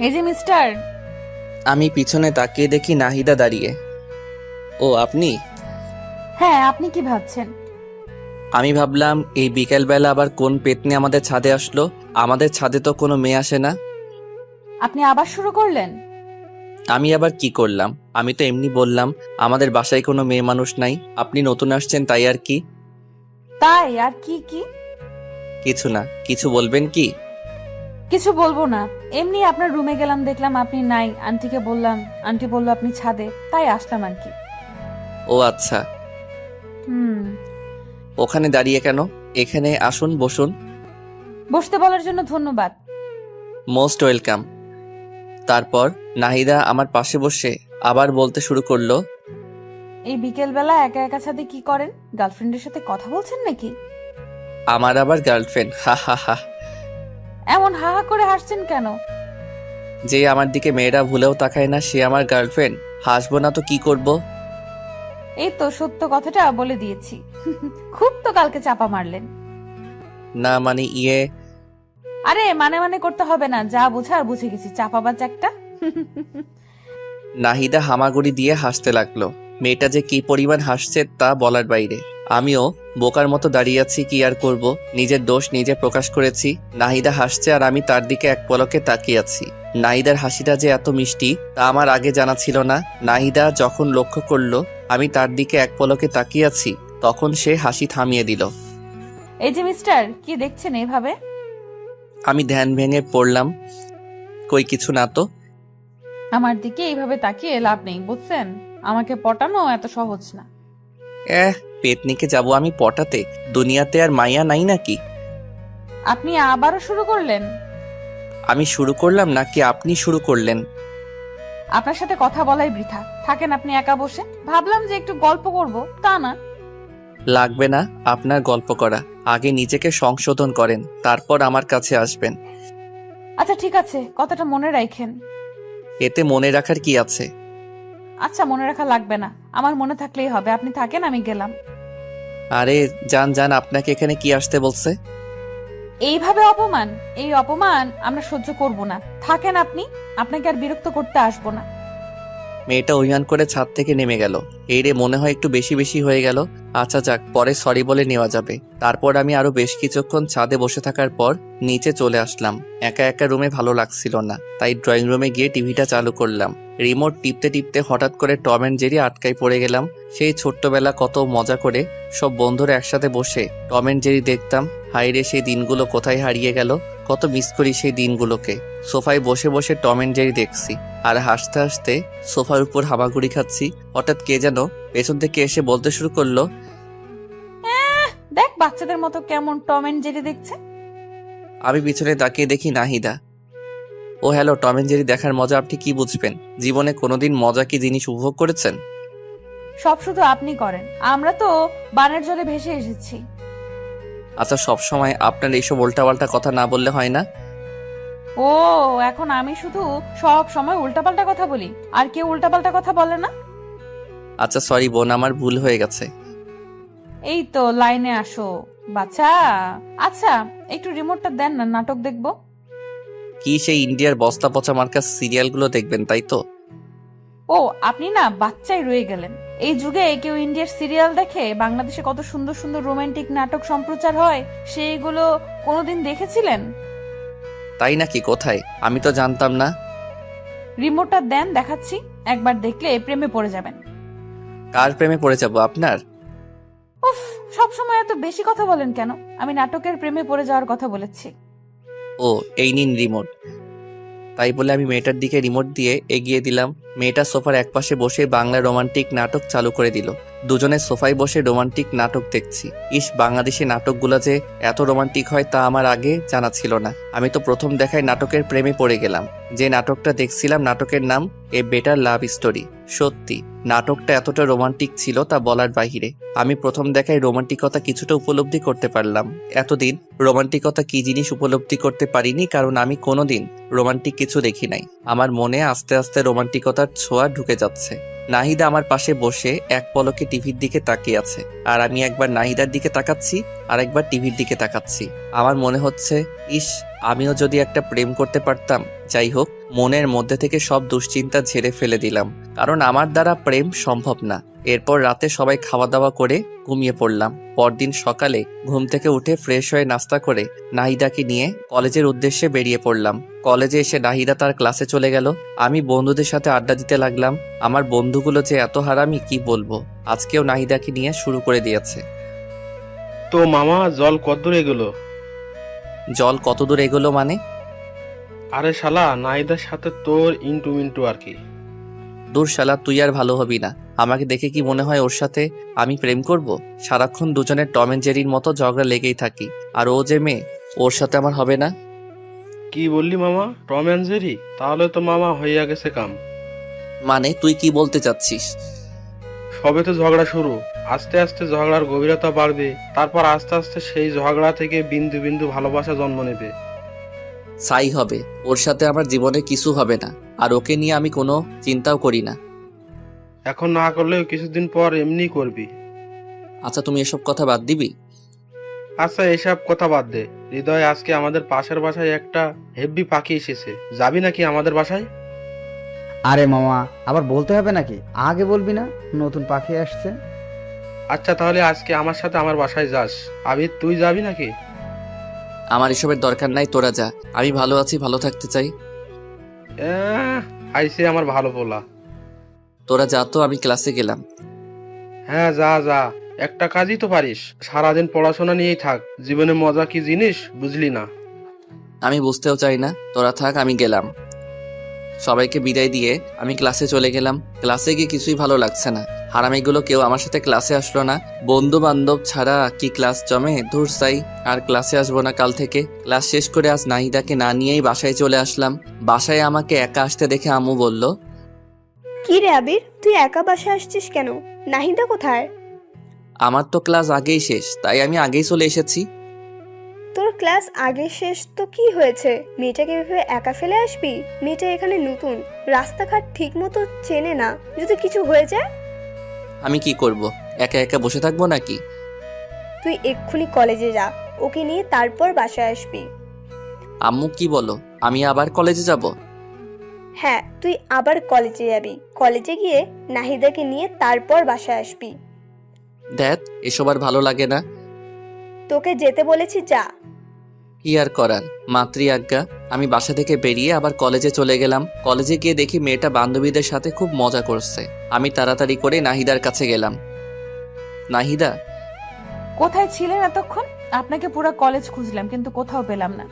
এই যে মিস্টার। আমি পিছনে তাকিয়ে দেখি নাহিদা দাঁড়িয়ে। ও আপনি? হ্যাঁ, আপনি কি ভাবছেন? আমি ভাবলাম এই বিকেলবেলা আবার কোন পেতনি আমাদের ছাদে আসলো। আমাদের ছাদে তো কোনো মেয়ে আসে না। আপনি আবার শুরু করলেন? আমি আবার কি করলাম? আমি তো এমনি বললাম আমাদের বাসায় কোনো মেয়ে মানুষ নাই, আপনি নতুন আসছেন তাই আর কি। তাই আর কি? কি কিছু না। কিছু বলবেন কি? কিছু বলবো না, এমনি আপনার রুমে গেলাম, দেখলাম আপনি নাই। আন্টিকে বললাম, আন্টি বলল আপনি ছাদে, তাই আসলাম আর কি। ও আচ্ছা। হুম। ওখানে দাঁড়িয়ে কেন? এখানে আসুন, বসুন। বসতে বলার জন্য ধন্যবাদ। Most welcome. তারপর নাহিদা আমার পাশে বসে আবার বলতে শুরু করলো। এই বিকেল বেলা একা একা ছাদে কি করেন? গার্লফ্রেন্ডের সাথে কথা বলছেন নাকি? আমার আবার গার্লফ্রেন্ড? হা হা হা। এমন হা হা করে হাসছেন কেন? যে আমার দিকে মেয়েরা ভুলেও তাকায় না সে আমার গার্লফ্রেন্ড? হাসবো না তো কি করব? এই তো সত্য কথাটা বলে দিয়েছি। খুব তো কালকে চাপা মারলেন। না মানে আরে মানে করতে হবে না, যা বোঝার বুঝে গেছি, চাপাবাজ একটা। নাহিদা হামাগুড়ি দিয়ে হাসতে লাগলো। মেয়েটা যে কি পরিমাণ হাসছে তা বলার বাইরে। আমিও বোকার মতো দাঁড়িয়ে আছি, কি আর করব, নিজের দোষ নিজে প্রকাশ করেছি। নাহিদা হাসছে আর আমি তার দিকে এক পলকে তাকিয়ে আছি। নাহিদার হাসিটা যে এত মিষ্টি তা আমার আগে জানা ছিল না। নাহিদা যখন লক্ষ্য করলো আমি তার দিকে এক পলকে তাকিয়ে আছি, তখন সে হাসি থামিয়ে দিল। এই যে মিস্টার, কি দেখছেন এভাবে? আমি ধ্যান ভেঙে পড়লাম। কই কিছু না তো। আমার দিকে এইভাবে তাকিয়ে লাভ নেই, বুঝছেন? আমাকে পটানো এত সহজ না। পেতনিকে যাব আমি পটাতে? দুনিয়াতে আর মাইয়া নাই নাকি? আপনি আবারও শুরু করলেন? আমি শুরু করলাম নাকি আপনি শুরু করলেন? আপনার সাথে কথা বলাই বৃথা, থাকেন আপনি একা বসে। ভাবলাম যে একটু গল্প করব, তা না। লাগবে না আপনার গল্প করা, আগে নিজেকে সংশোধন করেন, তারপর আমার কাছে আসবেন। আচ্ছা ঠিক আছে, কথাটা মনে রাখেন। এতে মনে রাখার কি আছে? আচ্ছা মনে রাখা লাগবে না, আমার মনে থাকলেই হবে। আপনি থাকেন, আমি গেলাম। আরে যান যান, আপনাকে এখানে কি আসতে বলছে? এইভাবে অপমান, এই অপমান আমরা সহ্য করব না। থাকেন আপনি, আপনাকে আর বিরক্ত করতে আসবো না। মেয়েটা অভিমান করে ছাদ থেকে নেমে গেল। এই রে, মনে হয় একটু বেশি বেশি হয়ে গেল। আচ্ছা যাক, পরে সরি বলে নেওয়া যাবে। তারপর আমি আরো বেশ কিছুক্ষণ ছাদে বসে থাকার পর নিচে চলে আসলাম। একা একা রুমে ভালো লাগছিল না, তাই ড্রয়িং রুমে গিয়ে টিভিটা চালু করলাম। রিমোট টিপতে টিপতে হঠাৎ করে টম অ্যান্ড জেরি আটকায় পড়ে গেলাম। সেই ছোট্টবেলা কত মজা করে সব বন্ধুরা একসাথে বসে টম অ্যান্ড জেরি দেখতাম। হাইরে, সেই দিনগুলো কোথায় হারিয়ে গেল! কত মিস করি সেই দিনগুলোকে। সোফায় বসে বসে টম অ্যান্ড জেরি দেখছি আর হাসতে হাসতে সোফার উপর হামাগুড়ি খাচ্ছি। হঠাৎ কে যেন পেছন থেকে এসে বলতে শুরু করলো, দেখ বাচ্চাদের মতো কেমন টম এন্ড জেরি দেখছে। আমি পিছনে তাকিয়ে দেখি নাহিদা। ও হ্যালো, টম অ্যান্ড জেরি দেখার মজা আপনি কি বুঝবেন? জীবনে কোনোদিন মজা কি জিনিস উপভোগ করেছেন? সব শুধু আপনি করেন, আমরা তো বানের জলে ভেসে এসেছি। আচ্ছা, সব সময় আপনার এইসব উল্টাপাল্টা কথা না বললে হয় না? ও, এখন আমি শুধু সব সময় উল্টাপাল্টা কথা বলি, আর কেউ উল্টাপাল্টা কথা বলে না? আচ্ছা সরি বোন, আমার ভুল হয়ে গেছে। এই তো লাইনে আসো বাচ্চা। আচ্ছা একটু রিমোটটা দেন না, নাটক দেখবো। কি সেই ইন্ডিয়ার বস্তা পচা মার্কা সিরিয়ালগুলো দেখবেন তাই তো? ও, আপনি না বাচ্চাই রয়ে গেলেন। এই যুগে কেউ ইন্ডিয়ার সিরিয়াল দেখে? বাংলাদেশে কত সুন্দর সুন্দর রোমান্টিক নাটক সম্প্রচার হয়, সেইগুলো কোনোদিন দেখেছিলেন? তাই নাকি? কোথায়? আমি তো জানতাম না। রিমোটটা দেন, দেখাচ্ছি। একবার দেখলে প্রেমে পড়ে যাবেন। কার প্রেমে পড়ে যাব, আপনার? উফ, সব সময় এত বেশি কথা বলেন কেন? আমি নাটকের প্রেমে পড়ে যাওয়ার কথা বলেছি। ও, এই নিন রিমোট। তাই বলে আমি মেয়েটার দিকে রিমোট দিয়ে এগিয়ে দিলাম। মেয়েটা সোফার একপাশে বসে বাংলা রোমান্টিক নাটক চালু করে দিল। দুজনে সোফায় বসে রোমান্টিক নাটক দেখছি। ইস, বাংলাদেশি নাটকগুলো যে এত রোমান্টিক হয় তা আমার আগে জানা ছিল না। আমি তো প্রথম দেখায় নাটকের প্রেমে পড়ে গেলাম। যে নাটকটা দেখছিলাম নাটকের নাম এ বেটার লাভ স্টোরি। সত্যি নাটকটা এতটা রোমান্টিক ছিল তা বলার বাহিরে। আমি প্রথম দেখায় রোমান্টিকতা কিছুটা উপলব্ধি করতে পারলাম। এতদিন রোমান্টিকতা কি জিনিস উপলব্ধি করতে পারিনি, কারণ আমি কোনোদিন রোমান্টিক কিছু দেখি নাই। আমার মনে আস্তে আস্তে রোমান্টিকতার ছোঁয়া ঢুকে যাচ্ছে। নাহিদা আমার পাশে বসে এক পলকে টিভির দিকে তাকিয়ে আছে, আর আমি একবার নাহিদার দিকে তাকাচ্ছি আর একবার টিভির দিকে তাকাচ্ছি। আমার মনে হচ্ছে, ইস, আমিও যদি একটা প্রেম করতে পারতাম। যাই হোক, মনের মধ্যে থেকে সব দুশ্চিন্তা ঝেড়ে ফেলে দিলাম, কারণ আমার দ্বারা প্রেম সম্ভব না। এরপর রাতে সবাই খাওয়া দাওয়া করে ঘুমিয়ে পড়লাম। পরদিন সকালে ঘুম থেকে উঠে ফ্রেশ হয়ে নাস্তা করে নাহিদাকে নিয়ে কলেজের উদ্দেশ্যে বেরিয়ে পড়লাম। কলেজে এসে নাহিদা তার ক্লাসে চলে গেল। আমি বন্ধুদের সাথে আড্ডা দিতে লাগলাম। আমার বন্ধুগুলো যে এত হারামি কি বলবো। আজকেও নাহিদাকে নিয়ে শুরু করে দিয়েছে। তো মামা, জল কতদূর এগুলো? জল কতদূর এগোলো মানে? আরে শালা, নাইদার সাথে তোর ইন্টু মিন্টু আর কি। দূর শালা, তুই আর ভালো হবি না। আমাকে দেখে কি মনে হয় ওর সাথে আমি প্রেম করব? সারাক্ষণ দুজনের টম এন্ড জেরির মতো ঝগড়া লেগেই থাকি। আর ও যে মেয়ে, ওর সাথে আমার হবে না। কি বললি মামা? Tom and Jerry? তাহলে তো মামা হইয়া গেছে কাম। মানে তুই কি বলতে চাচ্ছিস? সবে তো ঝগড়া শুরু, আস্তে আস্তে ঝগড়ার গভীরতা বাড়বে, তারপর আস্তে আস্তে সেই ঝগড়া থেকে বিন্দু বিন্দু ভালোবাসা জন্ম নেবে। সাই হবে, ওর সাথে আমার জীবনে কিছু হবে না। আর ওকে নিয়ে আমি কোনো চিন্তাও করি না। এখন না করলেও কিছুদিন পর এমনি করবি। আচ্ছা, তুমি এসব কথা বাদ দিবি? আচ্ছা এসব কথা বাদ দে। হৃদয়, আজকে আমাদের পাশের বাসায় একটা হেব্বি পাখি এসেছে, যাবি নাকি আমাদের বাসায়? আরে মামা, আবার বলতে হবে নাকি? আগে বলবি না নতুন পাখি আসছে? আচ্ছা তাহলে আজকে আমার সাথে আমার বাসায় যাস। আবির, তুই যাবি নাকি? আমার এসবের দরকার নাই, তোরা যা। আমি ভালো আছি, ভালো থাকতে চাই। আইসে আমার ভালো পোলা। তোরা যা তো, আমি ক্লাসে গেলাম। হ্যাঁ যা যা, একটা কাজই তো পারিস, সারাদিন পড়াশোনা নিয়েই থাক। জীবনে মজা কি জিনিস বুঝলি না? আমি বুঝতেও চাই না, তোরা থাক, আমি গেলাম। সবাইকে বিদায় দিয়ে আমি ক্লাসে চলে গেলাম। ক্লাসে গিয়ে কিছুই ভালো লাগছে না। হারামিগুলো কেউ আমার সাথে ক্লাসে আসলো না। বন্ধু বান্ধব ছাড়া কি ক্লাস জমে? ধুর সাই, আর ক্লাসে আসবো না কাল থেকে। ক্লাস শেষ করে আজ নাহিদাকে না নিয়েই বাসায় চলে আসলাম। বাসায় আমাকে একা আসতে দেখে আম্মু বলল, কি রে আবির, তুই একা বাসায় আসছিস কেন? নাহিদা কোথায়? আমার তো ক্লাস আগেই শেষ, তাই আমি আগেই চলে এসেছি। তোর ক্লাস আগে শেষ তো কি হয়েছে? মেয়েটাকে এভাবে একা ফেলে আসবি? মেয়েটা এখানে নতুন, রাস্তাঘাট ঠিক মতো চেনে না, যদি কিছু হয়ে যায়? আমি কি করব? একা একা বসে থাকবো নাকি? তুই এক্ষুনি কলেজে যা, ওকে নিয়ে তারপর বাসায় আসবি। আম্মু কি বলো, আমি আবার কলেজে যাব? হ্যাঁ, তুই আবার কলেজে যাবি। কলেজে গিয়ে নাহিদাকে নিয়ে তারপর বাসায় আসবি। দেখ, এসব আর ভালো লাগে না। তোকে যেতে বলেছি, যা। কি আর করার, মাতৃ আজ্ঞা। আমি বাসা থেকে বেরিয়ে আবার কলেজে চলে গেলাম। কলেজে গিয়ে দেখি মেয়েটা বান্ধবীদের সাথে খুব মজা করছে। আমি তাড়াতাড়ি করে নাহিদার কাছে গেলাম। নাহিদা, কোথায় ছিলেন এতক্ষণ? আপনাকে পুরো কলেজ খুঁজলাম কিন্তু কোথাও পেলাম না।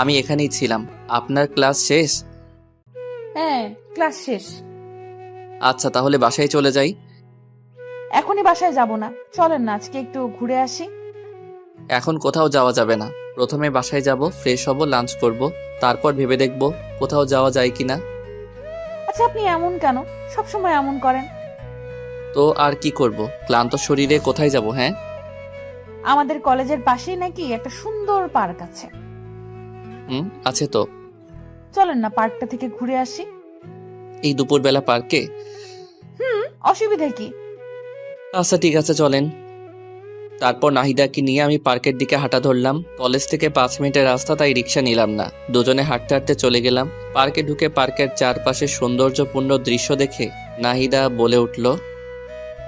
আমি এখানেই ছিলাম। আপনার ক্লাস শেষ? হ্যাঁ, ক্লাস শেষ। আচ্ছা, তাহলে বাসায় চলে যাই। এখনই বাসায় যাব না, চলেন না আজকে একটু ঘুরে আসি। এখন কোথাও যাওয়া যাবে না। প্রথমে বাসায় যাব, ফ্রেশ হব, লাঞ্চ করব, তারপর ভেবে দেখব কোথাও যাওয়া যায় কিনা। আচ্ছা, আপনি এমন কেন? সবসময় এমন করেন। তো আর কি করব, ক্লান্ত শরীরে কোথায় যাব? হ্যাঁ, আমাদের কলেজের পাশেই নাকি একটা সুন্দর পার্ক আছে। আছে তো। চলেন না পার্কটা থেকে ঘুরে আসি। এই দুপুরবেলা পার্কে? অসুবিধা কি? আচ্ছা ঠিক আছে, চলেন। তারপর নাহিদাকে নিয়ে আমি পার্কের দিকে হাঁটা ধরলাম। কলেজ থেকে 5 মিনিটের রাস্তা, তাই রিক্সা নিলাম না। দুজনে হাঁটতে হাঁটতে চলে গেলাম। পার্কে ঢুকে পার্কের চারপাশে সৌন্দর্যপূর্ণ দৃশ্য দেখে নাহিদা বলে উঠল,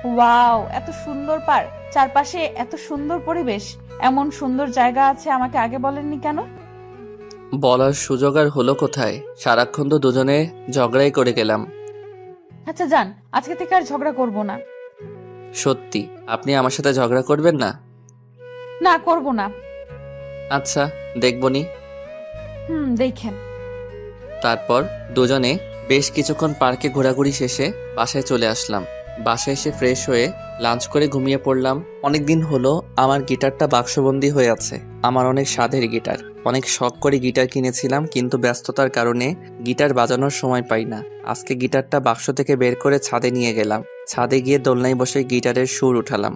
ওয়াও, এত সুন্দর পার্ক, চারপাশে এত সুন্দর পরিবেশ, এমন সুন্দর জায়গা আছে, আমাকে আগে বলেননি কেন? বলার সুযোগ আর হলো কোথায়? সারাক্ষণ তো দুজনে ঝগড়াই করে গেলাম। আচ্ছা যান, আজকে থেকে আর ঝগড়া করব না। সত্যি আপনি আমার সাথে ঝগড়া করবেন না? না, করব না। আচ্ছা, দেখবনি। দেখেন। তারপর দুজনে বেশ কিছুক্ষণ পার্কে ঘোরাঘুরি শেষে বাসায় চলে আসলাম। বাসায় এসে ফ্রেশ হয়ে লাঞ্চ করে ঘুমিয়ে পড়লাম। অনেকদিন হলো আমার গিটারটা বাক্সবন্দি হয়ে আছে। আমার অনেক স্বাদের গিটার, অনেক শখ করে গিটার কিনেছিলাম, কিন্তু ব্যস্ততার কারণে গিটার বাজানোর সময় পাই না। আজকে গিটারটা বাক্স থেকে বের করে ছাদে নিয়ে গেলাম। ছাদে গিয়ে দোলনায় বসে গিটারের সুর উঠালাম।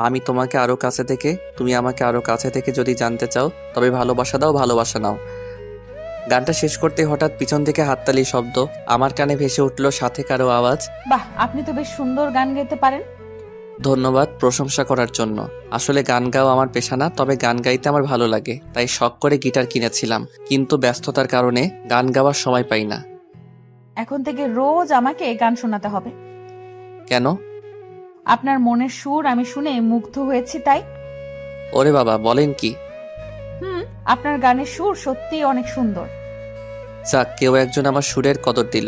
আমি তোমাকে আরো কাছে থেকে, তুমি আমাকে আরো কাছে থেকে যদি জানতে চাও, তবে ভালোবাসা দাও, ভালোবাসা নাও। গানটা শেষ করতে হঠাৎ পিছন থেকে হাততালি শব্দ আমার কানে ভেসে উঠল, সাথে কারো আওয়াজ। বাহ, আপনি তো বেশ সুন্দর গান গাইতে পারেন। ধন্যবাদ প্রশংসা করার জন্য। আসলে গান গাওয়া আমার পেশা না, তবে গান গাইতে আমার ভালো লাগে, তাই শখ করে গিটার কিনেছিলাম, কিন্তু ব্যস্ততার কারণে গান গাওয়ার সময় পাই না। এখন থেকে রোজ আমাকে গান শোনাতে হবে। কেন? আপনার মনের সুর আমি শুনে মুগ্ধ হয়েছি তাই। ওরে বাবা, বলেন কি? আপনার গানের সুর সত্যি অনেক সুন্দর। যাক, কেউ একজন আমার সুরের কদর দিল।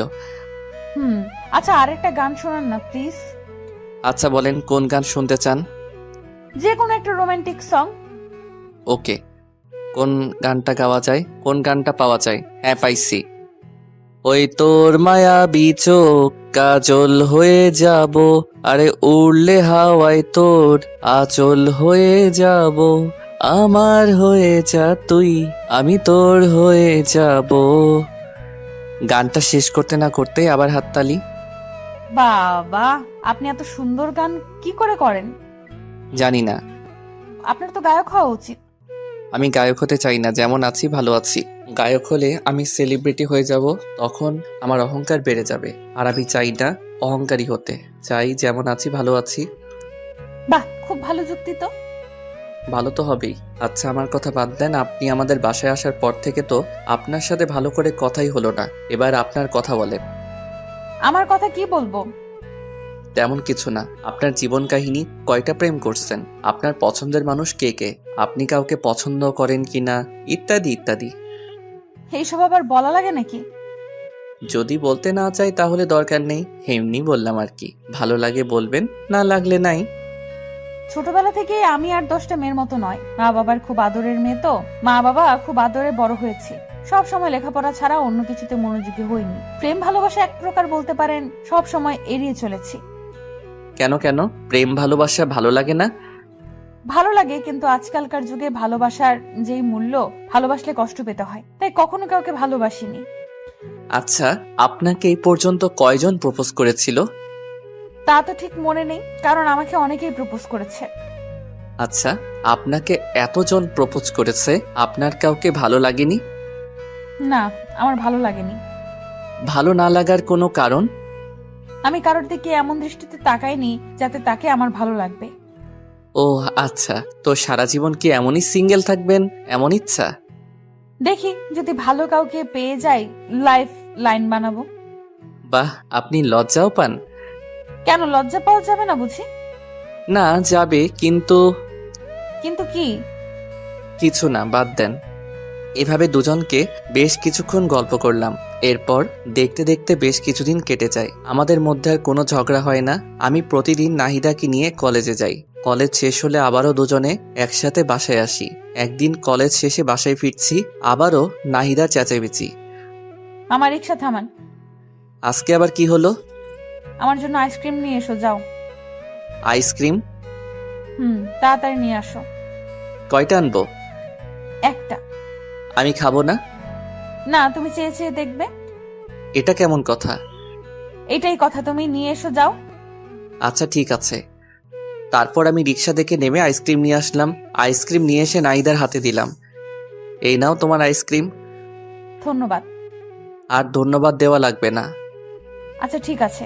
আচ্ছা, আরেকটা গান শোনান না প্লিজ। আচ্ছা বলেন, কোন গান শুনতে চান? যে কোনো একটা রোমান্টিক সং। ওকে, কোন গানটা গাওয়া যায়, কোন গানটা পাওয়া যায়? হ্যাঁ, পাইছি। ওই তোর মায়াবী চোখ কাজল হয়ে যাব, আরে উড়লে হাওয়ায় তোর আচল হয়ে যাব, আমার হয়ে যা তুই, আমি তোর হয়ে যাব। গানটা শেষ করতে না করতে আবার হাততালি। বাবা, আপনি এত সুন্দর গান কি করে করেন? জানি না। আপনার তো গায়ক হওয়া উচিত। আমি গায়ক হতে চাই না, যেমন আছি ভালো আছি। গায়ক হলে আমি সেলিব্রিটি হয়ে যাব, তখন আমার অহংকার বেড়ে যাবে। আর আমি চাই না অহংকারী হতে, চাই যেমন আছি ভালো আছি। বাহ, খুব ভালো যুক্তি তো। ভালো তো হবেই। আচ্ছা, আমার কথা বাদ দেন। আপনি আমাদের বাসায় আসার পর থেকে তো আপনার সাথে ভালো করে কথাই হলো না। এবার আপনার কথা বলেন। আমার কথা কি বলবো? তেমন কিছু না। আপনার জীবন কাহিনী, কয়টা প্রেম করছেন, আপনার পছন্দের মানুষ কে কে, আপনি কাউকে পছন্দ করেন কিনা, ইত্যাদি ইত্যাদি। এইসব আবার বলা লাগে নাকি? যদি বলতে না চাই তাহলে দরকার নেই, এমনি বললাম আর কি। ভালো লাগে বলবেন, না লাগলে নাই। ছোটবেলা থেকে আমি আর 10টা মেয়ের মতো নয়। মা বাবার খুব আদরের মেয়ে তো, মা বাবা খুব আদরে বড় হয়েছি। সব সময় লেখাপড়া ছাড়া অন্য কিছুতে মনোযোগী হইনি। প্রেম ভালোবাসা এক প্রকার বলতে পারেন সব সময় এড়িয়ে চলেছি। কেন কেন প্রেম ভালোবাসা ভালো লাগে না? ভালো লাগে, কিন্তু আজকালকার যুগে ভালোবাসার যেই মূল্য, ভালোবাসলে কষ্ট পেতে হয়, তাই কখনো কাউকে ভালোবাসিনি। আচ্ছা, আপনাকে এই পর্যন্ত কয়জন প্রপোজ করেছিল? তা তো ঠিক মনে নেই, কারণ আমাকে অনেকেই প্রপোজ করেছে। আচ্ছা, আপনাকে এতজন প্রপোজ করেছে, আপনার কাউকে ভালো লাগেনি? না, আমার ভালো লাগেনি। ভালো না লাগার কোনো কারণ? আমি কারোর দিকে এমন দৃষ্টিতে তাকাইনি যাতে তাকে আমার ভালো লাগবে। ও আচ্ছা, তো সারা জীবন কি এমনই সিঙ্গেল থাকবেন, এমন ইচ্ছা? দেখি যদি ভালো কাউকে পেয়ে যাই, লাইফ লাইন বানাবো। বাহ, আপনি লজ্জাও পান? কেন, লজ্জা পাওয়া যাবে না বুঝি? না, যাবে, কিন্তু কিন্তু কি? কিছু না, বাদ দেন। এভাবে দুজনকে বেশ কিছুক্ষণ গল্প করলাম। এরপর দেখতে দেখতে বেশ কিছুদিন কেটে যায়। আমাদের মধ্যে আর কোনো ঝগড়া হয় না। আমি প্রতিদিন নাহিদাকে নিয়ে কলেজে যাই। কলেজ শেষ হলে আবারও দুজনে একসাথে বাসায় আসি। একদিন কলেজ শেষে বাসায় ফিরছি, আবারও নাহিদা চেঁচামেচি। আমার রিক্সা থামান। আজকে আবার কি হলো? আমার জন্য আইসক্রিম নিয়ে এসো, যাও। আইসক্রিম? তাড়াতাড়ি নিয়ে আসো। কয়টা আনবো? একটা। আমি খাবো না। না, তুমি চেয়ে চেয়ে দেখবে। এটা কেমন কথা? এটাই কথা, তুমি নিয়ে এসো, যাও। আচ্ছা ঠিক আছে। তারপর আমি রিক্সা দেখে নেমে আইসক্রিম নিয়ে আসলাম। আইসক্রিম নিয়ে এসে নাহিদার হাতে দিলাম। এই নাও তোমার আইসক্রিম। ধন্যবাদ। আর ধন্যবাদ দেওয়া লাগবে না। আচ্ছা ঠিক আছে।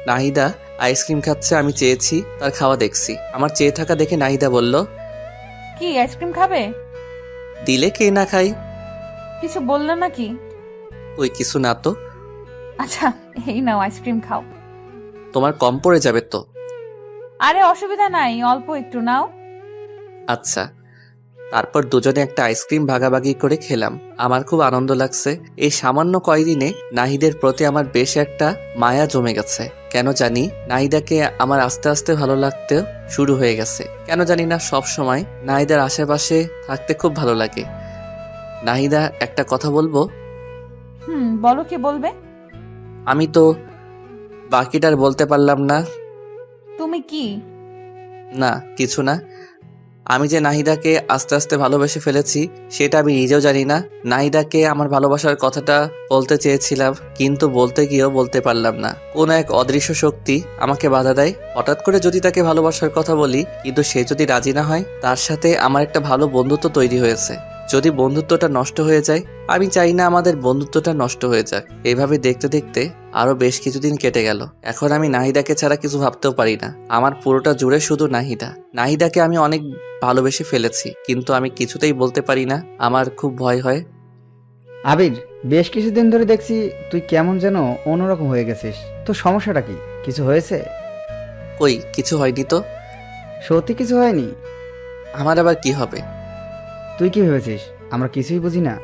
নাহিদা আইসক্রিম খাচ্ছে, আমি চেয়েছি, তার খাওয়া দেখছি। আমার চেয়ে থাকা দেখে নাহিদা বলল, কি আইসক্রিম খাবে? দিলে কে না খাই। কিছু বললে নাকি? ওই কিছু না তো। আচ্ছা, এই নাও আইসক্রিম খাও। তোমার কম পড়ে যাবে তো। আরে অসুবিধা নাই, অল্প একটু নাও। আচ্ছা। তারপর দুজনে একটা আইসক্রিম ভাগাভাগি করে খেলাম। আমার খুব আনন্দ লাগছে। এই সামান্য কয়দিনে নাহিদের প্রতি আমার বেশ একটা মায়া জমে গেছে। কেন জানি নাহিদাকে আমার আস্তে আস্তে ভালো লাগতে শুরু হয়ে গেছে। কেন জানি না, সব সময় নাহিদার আশেপাশে থাকতে খুব ভালো লাগে। নাহিদা, একটা কথা বলবো? বলো, কি বলবে? আমি তো বাকিটার বলতে পারলাম না। তুমি কি? না, কিছু না। আমি যে নাহিদাকে আস্তে আস্তে ভালোবেসে ফেলেছি সেটা আমি নিজেও জানি না। নাহিদাকে আমার ভালোবাসার কথাটা বলতে চেয়েছিলাম, কিন্তু বলতে গিয়েও বলতে পারলাম না। কোন এক অদৃশ্য শক্তি আমাকে বাধা দেয়। হঠাৎ করে যদি তাকে ভালোবাসার কথা বলি, কিন্তু সে যদি রাজি না হয়, তার সাথে আমার একটা ভালো বন্ধুত্ব তৈরি হয়েছে। যদি বন্ধুত্বটা নষ্ট হয়ে যায়, আমি চাই না আমাদের বন্ধুত্বটা নষ্ট হয়ে যাক। এইভাবে দেখতে দেখতে আরো বেশ কিছুদিন কেটে গেল। এখন আমি নাহিদাকে ছাড়া কিছু ভাবতেও পারি না। আমার পুরোটা জুড়ে শুধু নাহিদা। নাহিদাকে আমি অনেক ভালোবেসে ফেলেছি, কিন্তু আমি কিছুতেই বলতে পারি না। আমার খুব ভয় হয়। আবির, বেশ কিছুদিন ধরে দেখছি তুই কেমন যেন অন্যরকম হয়ে গেছিস। তো সমস্যাটা কি? কিছু হয়েছে? কই, কিছু হয়নি তো। সত্যি কিছু হয়নি? আমার আবার কি হবে? তুই কি ভেবেছিস আমরা কিছুই বুঝি না?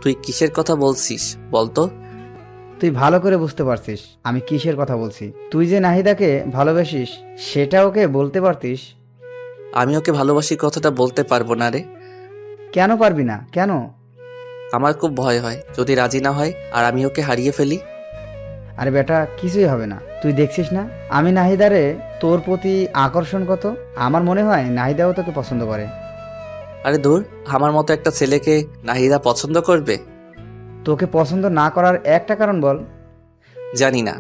তুই কিসের কথা বলছিস বলতো? তুই ভালো করে বুঝতে পারছিস আমি কিসের কথা বলছি। তুই যে নাহিদাকে ভালোবাসিস সেটা ওকে বলতে পারতিস। আমি ওকে ভালোবাসি কথাটা বলতে পারবো না রে। কেন পারবি না? কেন? আমার খুব ভয় হয় যদি রাজি না হয় আর আমি ওকে হারিয়ে ফেলি। আরে বেটা, কিছুই হবে না। তুই দেখছিস না আমি নাহিদারে তোর প্রতি আকর্ষণ কত। আমার মনে হয় নাহিদাও তোকে পছন্দ করে। আরে দূর, আমার মতো একটা ছেলেকে নাহিদা পছন্দ করবে? তোকে পছন্দ না করার একটা কারণ বল। জানি না।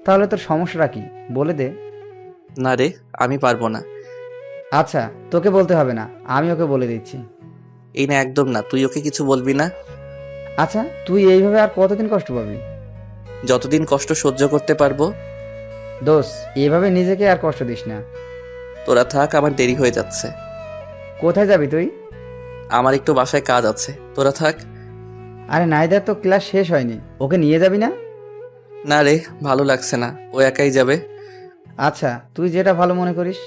তাহলে তোর সমস্যাটা কি বলে দে। না রে, আমি পারবো না। আচ্ছা, তোকে বলতে হবে না, আমি ওকে বলে দিচ্ছি। এই না, একদম না, তুই ওকে কিছু বলবি না। আচ্ছা, তুই এইভাবে আর কতদিন কষ্ট পাবি? যতদিন কষ্ট সহ্য করতে পারবো। দোষ, এইভাবে নিজেকে আর কষ্ট দিস না। তোরা থাক, আমার দেরি হয়ে যাচ্ছে। কোথায় যাবি তুই? আমার একটু বাসায় কাজ আছে, তোরা থাক। আরে নাহিদার তো ক্লাস শেষ হয়নি, ওকে নিয়ে যাবি না? না রে, ভালো লাগছে না, ও একাই যাবে। আচ্ছা, তুই যেটা ভালো মনে করিস।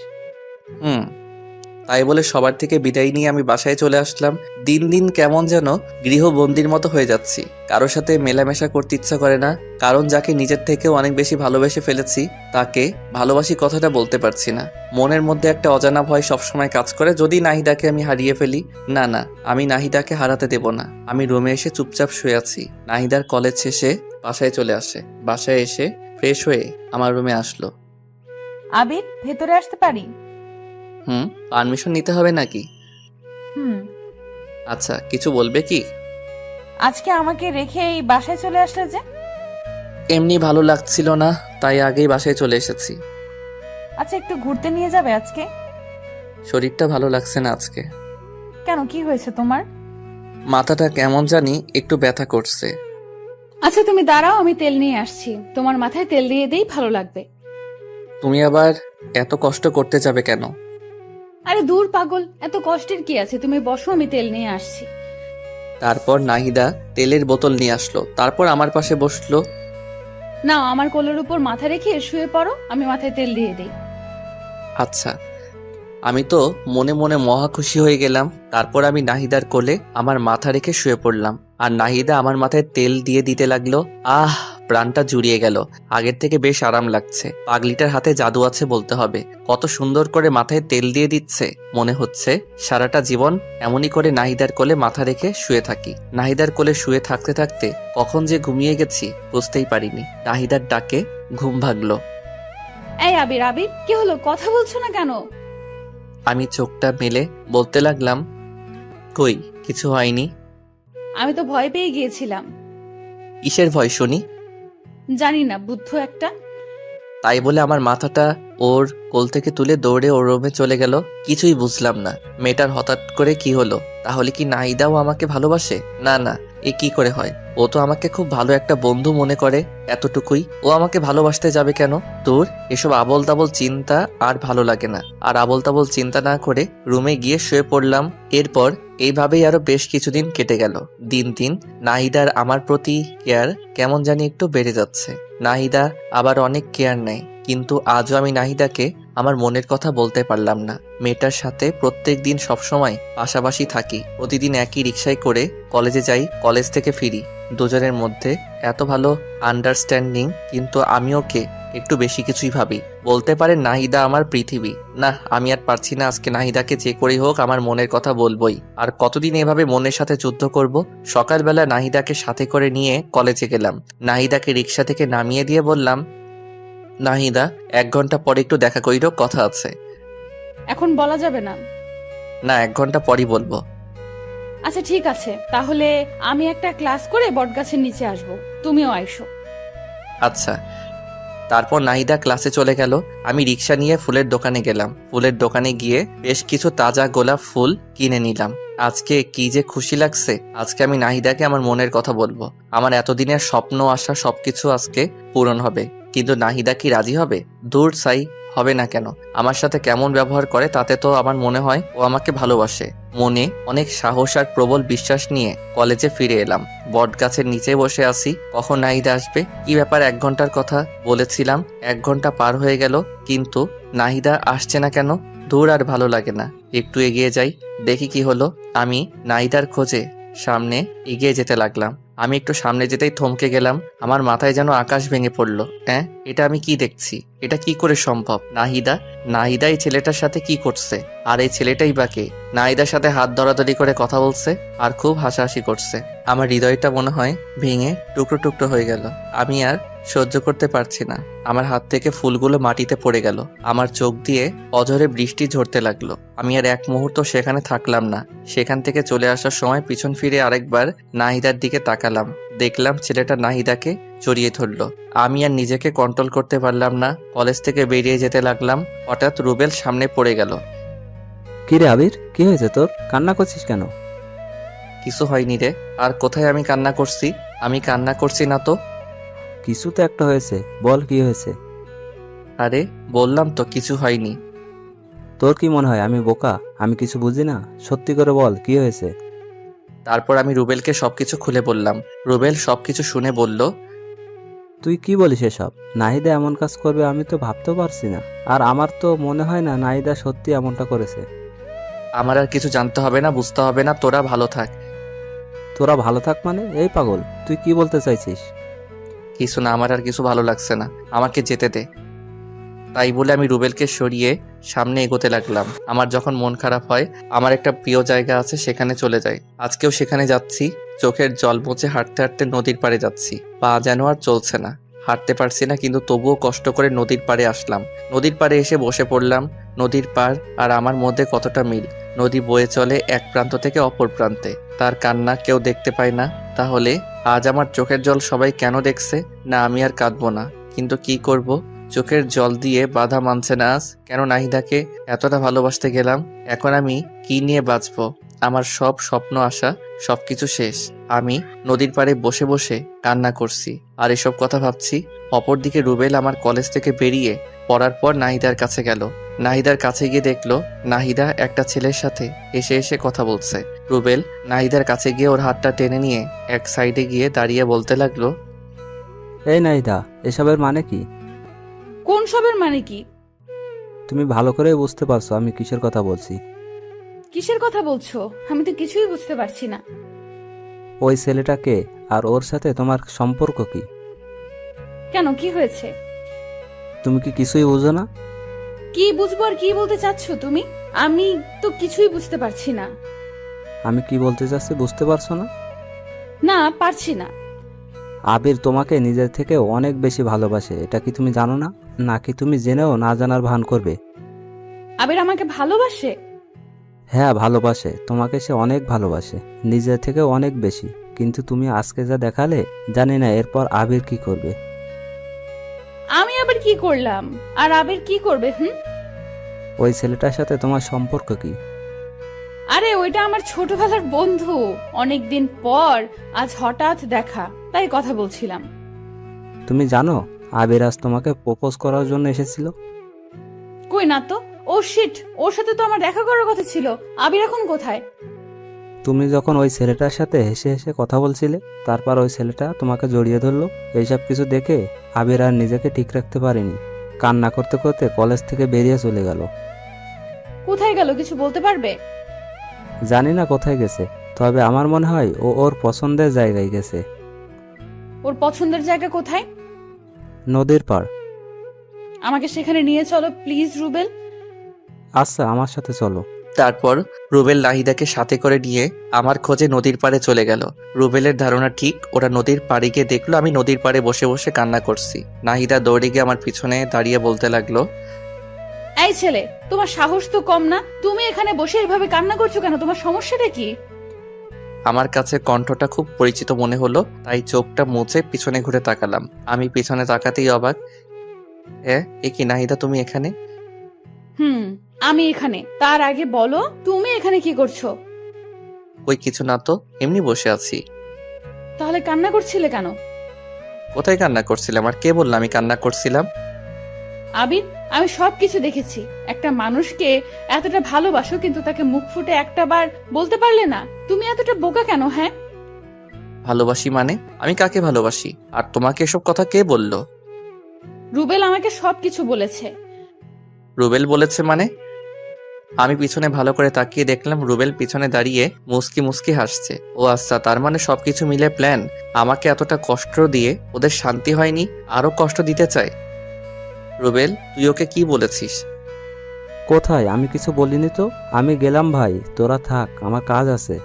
তাই বলে সবার থেকে বিদায় নিয়ে আমি বাসায় চলে আসলাম। দিন দিন কেমন যেন গৃহবন্দির মতো হয়ে যাচ্ছি। কারোর সাথে মেলামেশা করতে ইচ্ছা করে না, কারণ যাকে নিজের থেকেও অনেক বেশি ভালোবেসে ফেলেছি তাকে ভালোবাসি কথাটা বলতে পারছি না। মনের মধ্যে একটা অজানা ভয় সবসময় কাজ করে, যদি নাহিদাকে আমি হারিয়ে ফেলি। না না, আমি নাহিদাকে হারাতে দেব না। আমি রুমে এসে চুপচাপ শুয়ে আছি। নাহিদার কলেজ শেষে বাসায় চলে আসে। বাসায় এসে ফ্রেশ হয়ে আমার রুমে আসলো। আবির, ভেতরে আসতে পারি? পারমিশন নিতে হবে নাকি? হুম। আচ্ছা, কিছু বলবে কি? আজকে আমাকে রেখে এই বাসায় চলে আসলে যে? এমনি ভালো লাগছিল না, তাই আগেই বাসায় চলে এসেছি। আচ্ছা, একটু ঘুরতে নিয়ে যাবে আজকে? শরীরটা ভালো লাগছে না আজকে। কেন, কি হয়েছে তোমার? মাথাটা কেমন জানি একটু ব্যথা করছে। আচ্ছা তুমি দাঁড়াও, আমি তেল নিয়ে আসছি। তোমার মাথায় তেল দিয়ে দেই, ভালো লাগবে। তুমি আবার এত কষ্ট করতে যাবে কেন? আরে দূর পাগল, এত কষ্টের কি আছে? তুমি বসো, আমি তেল নিয়ে আসছি। তারপর নাহিদা তেলের বোতল নিয়ে আসলো, তারপর আমার পাশে বসলো। নাও, আমার কোলের উপর মাথা রেখে শুয়ে পড়ো, আমি মাথায় তেল দিয়ে দেই। আচ্ছা। আমি তো মনে মনে মহা খুশি হয়ে গেলাম। তারপর আমি নাহিদার কোলে আমার মাথা রেখে শুয়ে পড়লাম, আর নাহিদা আমার মাথায় তেল দিয়ে দিতে লাগলো। আহ, প্রাণটা জুড়িয়ে গেল। আগের থেকে বেশ আরাম লাগছে। পাগলিটার হাতে জাদু আছে বলতে হবে। কত সুন্দর করে মাথায় তেল দিয়ে দিচ্ছে। মনে হচ্ছে সারাটা জীবন এমনই করে নাহিদার কোলে মাথা রেখে শুয়ে থাকি। নাহিদার কোলে শুয়ে থাকতে থাকতে কখন যে ঘুমিয়ে গেছি বুঝতেই পারিনি। নাহিদার ডাকে ঘুম ভাগলো। এই আবির, আবির কি হলো? কথা বলছো না কেন? আমি চোখটা মেলে বলতে লাগলাম, কই কিছু হয়নি। আমি তো ভয় পেয়ে গিয়েছিলাম। কিসের ভয় শুনি? জানি না, বুদ্ধ একটা। তাই বলে আমার মাথাটা ওর কোল থেকে তুলে দৌড়ে ওর রুমে চলে গেল। কিছুই বুঝলাম না মেয়েটার হঠাৎ করে কি হলো। তাহলে কি নাহিদাও আমাকে ভালোবাসে? না না, এ কি করে হয়? ও তো আমাকে খুব ভালো একটা বন্ধু মনে করে, এতটুকুই। ও আমাকে ভালোবাসতে যাবে কেন? তোর এসব আবল তাবল চিন্তা আর ভালো লাগে না। আর আবল তাবল চিন্তা না করে রুমে গিয়ে শুয়ে পড়লাম। এরপর এইভাবেই আরো বেশ কিছুদিন কেটে গেল। দিন দিন নাহিদার আমার প্রতি কেয়ার কেমন জানি একটু বেড়ে যাচ্ছে। নাহিদা আবার অনেক কেয়ার নেয়, কিন্তু আজও আমি নাহিদাকে আমার মনের কথা বলতে পারলাম না। মেয়েটার সাথে প্রত্যেক দিন সবসময় পাশাপাশি থাকি। প্রতিদিন একই রিক্সায় করে কলেজে যাই, কলেজ থেকে ফিরি। দুজনের মধ্যে এত ভালো আন্ডারস্ট্যান্ডিং, কিন্তু আমি ওকে একটু বেশি কিছুই ভাবি। বলতে পারে নাহিদা আমার পৃথিবী। না, আমি আর পারছি না। আজকে নাহিদাকে যে করেই হোক আমার মনের কথা বলবোই। আর কতদিন এভাবে মনের সাথে যুদ্ধ করব? সকালবেলা নাহিদাকে সাথে করে নিয়ে কলেজে গেলাম। নাহিদাকে রিক্সা থেকে নামিয়ে দিয়ে বললাম, নাহিদা 1 ঘন্টা পরে একটু দেখা কইরো, কথা আছে। এখন বলা যাবে না। না, 1 ঘন্টা পরই বলবো। আচ্ছা ঠিক আছে, তাহলে আমি একটা ক্লাস করে বটগাছের নিচে আসবো, তুমিও আইসো। আচ্ছা। তারপর নাহিদা ক্লাসে চলে গেল। আমি রিক্সা নিয়ে ফুলের দোকানে গেলাম। ফুলের দোকানে গিয়ে বেশ কিছু তাজা গোলাপ ফুল কিনে নিলাম। আজকে কি যে খুশি লাগছে। আজকে আমি নাহিদাকে আমার মনের কথা বলবো। আমার এতদিনের স্বপ্ন আশা সবকিছু আজকে পূরণ হবে। কিন্তু নাহিদা কি রাজি হবে? দূর সাই, হবে না কেন? আমার সাথে কেমন ব্যবহার করে তাতে তো আমার মনে হয় ও আমাকে ভালোবাসে। মনে অনেক সাহস আর প্রবল বিশ্বাস নিয়ে কলেজে ফিরে এলাম। বট গাছের নিচে বসে আছি, কখন নাহিদা আসবে। কি ব্যাপার, 1 ঘন্টার কথা বলেছিলাম, 1 ঘন্টা পার হয়ে গেল, কিন্তু নাহিদা আসছে না কেন? দূর, আর ভালো লাগে না। একটু এগিয়ে যাই, দেখি কি হলো। আমি নাহিদার খোঁজে সামনে এগিয়ে যেতে লাগলাম। আমি একটু সামনে যেতেই থমকে গেলাম। আমার মাথায় যেন আকাশ ভেঙে পড়লো। এটা আমি কি দেখছি? এটা কি করে সম্ভব? নাহিদা এই ছেলেটার সাথে কি করছে? আর এই ছেলেটাই বা কে? নাহিদার সাথে হাত ধরাধরি করে কথা বলছে আর খুব হাসাহাসি করছে। আমার হৃদয়টা মনে হয় ভেঙে টুকরো টুকরো হয়ে গেল। আমি আর সহ্য করতে পারছি না। আমার হাত থেকে ফুলগুলো মাটিতে পড়ে গেল। আমার চোখ দিয়ে অঝরে বৃষ্টি ঝরতে লাগলো। আমি আর 1 মুহূর্ত সেখানে থাকলাম না। সেখান থেকে চলে আসার সময় পিছন ফিরে আরেকবার নাহিদার দিকে তাকালাম। দেখলাম ছেলেটা নাহিদাকে জড়িয়ে ধরলো। আমি আর নিজেকে কন্ট্রোল করতে পারলাম না। কলেজ থেকে বেরিয়ে যেতে লাগলাম। হঠাৎ রুবেল সামনে পড়ে গেল। কি রে আবির, কি হয়েছে তোর? কান্না করছিস কেন? কিছু হয়নি রে। আর কোথায় আমি কান্না করছি? আমি কান্না করছি না তো। কিছু তো একটা হয়েছে, বল কি হয়েছে? আরে বললাম তো কিছু হয়নি। তোর কি মনে হয় আমি বোকা? আমি কিছু বুঝি না? সত্যি করে বল কি হয়েছে? তারপর আমি রুবেলকে সবকিছু খুলে বললাম। রুবেল সবকিছু শুনে বলল, তুই কি বলিস এসব? নাহিদা এমন কাজ করবে আমি তো ভাবতেও পারছি না। আর আমার তো মনে হয় না নাহিদা সত্যি এমনটা করেছে। আমার আর কিছু জানতে হবে না, বুঝতে হবে না, তোরা ভালো থাক। তোরা ভালো থাক মানে? এই পাগল, তুই কি বলতে চাইছিস? কিছু না, আমার আর কিছু ভালো লাগছে না, আমাকে যেতে দে। তাই বলে আমি রুবেলকে সরিয়ে সামনে এগোতে লাগলাম। আমার যখন মন খারাপ হয়, আমার একটা প্রিয় জায়গা আছে, সেখানে চলে যাই। আজকেও সেখানে যাচ্ছি। চোখের জল মুছে হাঁটতে হাঁটতে নদীর পাড়ে যাচ্ছি। পা যেন আর চলছে না, হাঁটতে পারছি না, কিন্তু তবুও কষ্ট করে নদীর পাড়ে আসলাম। নদীর পাড়ে এসে বসে পড়লাম। নদীর পাড় আর আমার মধ্যে কতটা মিল। নদী বয়ে চলে এক প্রান্ত থেকে অপর প্রান্তে। তার কান্না কেউ দেখতে পায় না। তাহলে আজ আমার চোখের জল সবাই কেন দেখছে? না, আমি আর কাঁদবো না, কিন্তু কি করব? চোখের জল দিয়ে বাধা মানছে না আজ। কেন নাহিদাকে এতটা ভালোবাসতে গেলাম? এখন আমি কি নিয়ে বাঁচবো? আমার সব স্বপ্ন আশা সবকিছু শেষ। আমি নদীর পাড়ে বসে বসে কান্না করছি আর এসব কথা ভাবছি। অপরদিকে রুবেল আমার কলেজ থেকে বেরিয়ে পড়ার পর নাহিদার কাছে গেল। নাহিদার কাছে গিয়ে দেখলো নাহিদা একটা ছেলের সাথে এসে এসে কথা বলছে। রুবেল নাহিদার কাছে গিয়ে ওর হাতটা টেনে নিয়ে এক সাইডে গিয়ে দাঁড়িয়ে বলতে লাগলো, এই নাইদা, এসবের মানে কি? কোন সবের মানে কি? তুমি ভালো করে বুঝতে পারছো আমি কিসের কথা বলছি? কিসের কথা বলছো? আমি তো কিছুই বুঝতে পারছি না। ওই ছেলেটাকে আর ওর সাথে তোমার সম্পর্ক কি? কেন, কি হয়েছে? তুমি কি কিছুই বুঝো না? কি বুঝবো আর কি বলতে চাচ্ছ তুমি? আমি তো কিছুই বুঝতে পারছি না। আমি কি বলতে চাচ্ছি বুঝতে পারছো না? না, পারছি না। আবির তোমাকে নিজের থেকে অনেক বেশি ভালোবাসে, এটা কি তুমি জানো না? নাকি তুমি জেনেও না জানার ভান করবে? আবির আমাকে ভালোবাসে? হ্যাঁ, ভালোবাসে। তোমাকে সে অনেক ভালোবাসে, নিজের থেকে অনেক বেশি। কিন্তু তুমি আজকে যা দেখালে, জানি না এরপর আবির কি করবে। আমি আবার কি করলাম? আর আবির কি করবে? ওই ছেলেটার সাথে তোমার সম্পর্ক কি? আরে ওইটা আমার ছোটবেলার বন্ধু। অনেকদিন পর আজ হঠাৎ দেখা, তাই কথা বলছিলাম। তুমি জানো আবির আজ তোমাকে প্রপোজ করার জন্য এসেছিল? কই না তো। ও শিট, ওর সাথে তো আমার দেখা করার কথা ছিল। আবির এখন কোথায়? তুমি যখন ওই ছেলেটার সাথে হেসে হেসে কথা বলছিলে, তারপর ওই ছেলেটা তোমাকে জড়িয়ে ধরলো। এইসব কিছু দেখে আবির আর নিজেকে ঠিক রাখতে পারেনি, কান্না করতে করতে কলেজ থেকে বেরিয়ে চলে গেল। কোথায় গেল কিছু বলতে পারবে? জানি না কোথায় গেছে, তবে আমার মনে হয় ও ওর পছন্দের জায়গায় গেছে। ওর পছন্দের জায়গা কোথায়? নদীর পাড়। আমাকে সেখানে নিয়ে চলো প্লিজ রুবেল। আচ্ছা, আমার সাথে চলো। তারপর রুবেল নাহিদাকে সাথে করে নিয়ে আমার খোঁজে নদীর পাড়ে চলে গেল। রুবেলের ধারণা ঠিক, ওরা নদীর পাড়ে গিয়ে দেখলো আমি নদীর পাড়ে বসে বসে কান্না করছি। নাহিদা দৌড়ে গিয়ে আমার পিছনে দাঁড়িয়ে বলতে লাগলো, এই ছেলে, তোমার সাহস তো কম না? তুমি এখানে বসে এভাবে কান্না করছো কেন? তোমার সমস্যাটা কি? আমার কাছে কণ্ঠটা খুব পরিচিত মনে হলো, তাই চোখটা মুছে পিছনে ঘুরে তাকালাম। আমি পিছনে তাকাতেই অবাক। এ কি নাহিদা, তুমি এখানে? আমি এখানে। তার আগে বলো তুমি এখানে কি করছো? ওই কিছু না তো, এমনি বসে আছি। তাহলে কান্না করছিলে কেন? কোথায় কান্না করছিলাম? আর কে বললাম আমি কান্না করছিলাম? আবির, আমি সবকিছু দেখেছি। একটা মানুষকে এতটা ভালোবাসো, কিন্তু তাকে মুখ ফুটে একটা বার বলতে পারলে না। তুমি এতটা বোকা কেন? হ্যাঁ, ভালোবাসি মানে? আমি কাকে ভালোবাসি? আর তোমাকে এসব কথা কে বললো? রুবেল আমাকে সবকিছু বলেছে। রুবেল বলেছে মানে? আমি পিছনে ভালো করে তাকিয়ে দেখলাম রুবেল পিছনে দাঁড়িয়ে মুস্কি মুস্কি হাসছে। ও আচ্ছা, তার মানে সবকিছু মিলে প্ল্যান। আমাকে এতটা কষ্ট দিয়ে ওদের শান্তি হয়নি, আরো কষ্ট দিতে চায়। রুবেল, তুই ওকে কি বলেছিস? কোথায়? আমি কিছু বলিনি তো। আমি গেলাম ভাই, তোরা থাক, আমার কাজ আছে।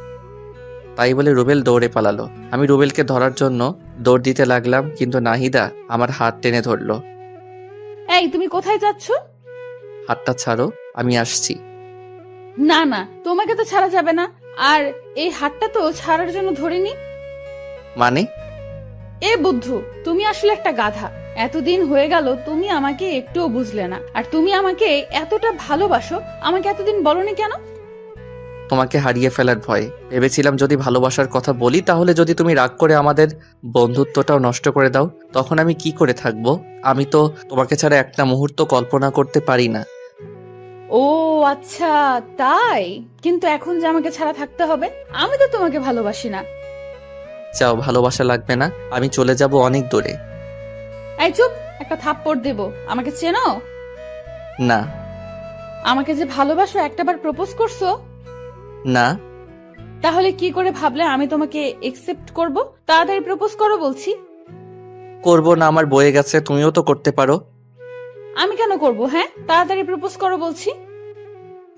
তাই বলে রুবেল দৌড়ে পালালো। আমি রুবেলকে ধরার জন্য দৌড় দিতে লাগলাম, কিন্তু নাহিদা আমার হাত টেনে ধরলো। এই, তুমি কোথায় যাচ্ছ? হাতটা ছাড়ো, আমি আসছি। না না, তোমাকে তো ছাড়া যাবে না। আর এই হাতটা তো ছাড়ার জন্য ধরিনি। মানে? এ বুদ্ধু, তুমি আসলে একটা গাধা। এতদিন হয়ে গেল তুমি আমাকে একটুও বুঝলে না। আর তুমি আমাকে এতটা ভালোবাসো, আমাকে এতদিন বলনি কেন? তোমাকে হারিয়ে ফেলার ভয়ে। ভেবেছিলাম যদি ভালোবাসার কথা বলি, তাহলে যদি তুমি রাগ করে আমাদের বন্ধুত্বটাও নষ্ট করে দাও, তখন আমি কি করে থাকবো? আমি তো তোমাকে ছাড়া একটা মুহূর্ত কল্পনা করতে পারি না। ও আচ্ছা, তাই? কিন্তু এখন যে আমাকে ছাড়া থাকতে হবে, আমি তো তোমাকে ভালোবাসি না। চাও, ভালোবাসা লাগবে না, আমি চলে যাব অনেক দূরে। এই চুপ, একটা থাপ্পড় দেব। আমাকে চেনো? না। আমাকে যে ভালোবাসো, একটাবার প্রপোজ করছো? না। তাহলে কি করে ভাবলে আমি তোমাকে একসেপ্ট করব? তাড়াতাড়ি প্রপোজ করো বলছি। করবো না, আমার বয়ে গেছে, তুমিও তো করতে পারো। আমি কেন করব? হ্যাঁ, তাড়াতাড়ি প্রপোজ করো বলছি।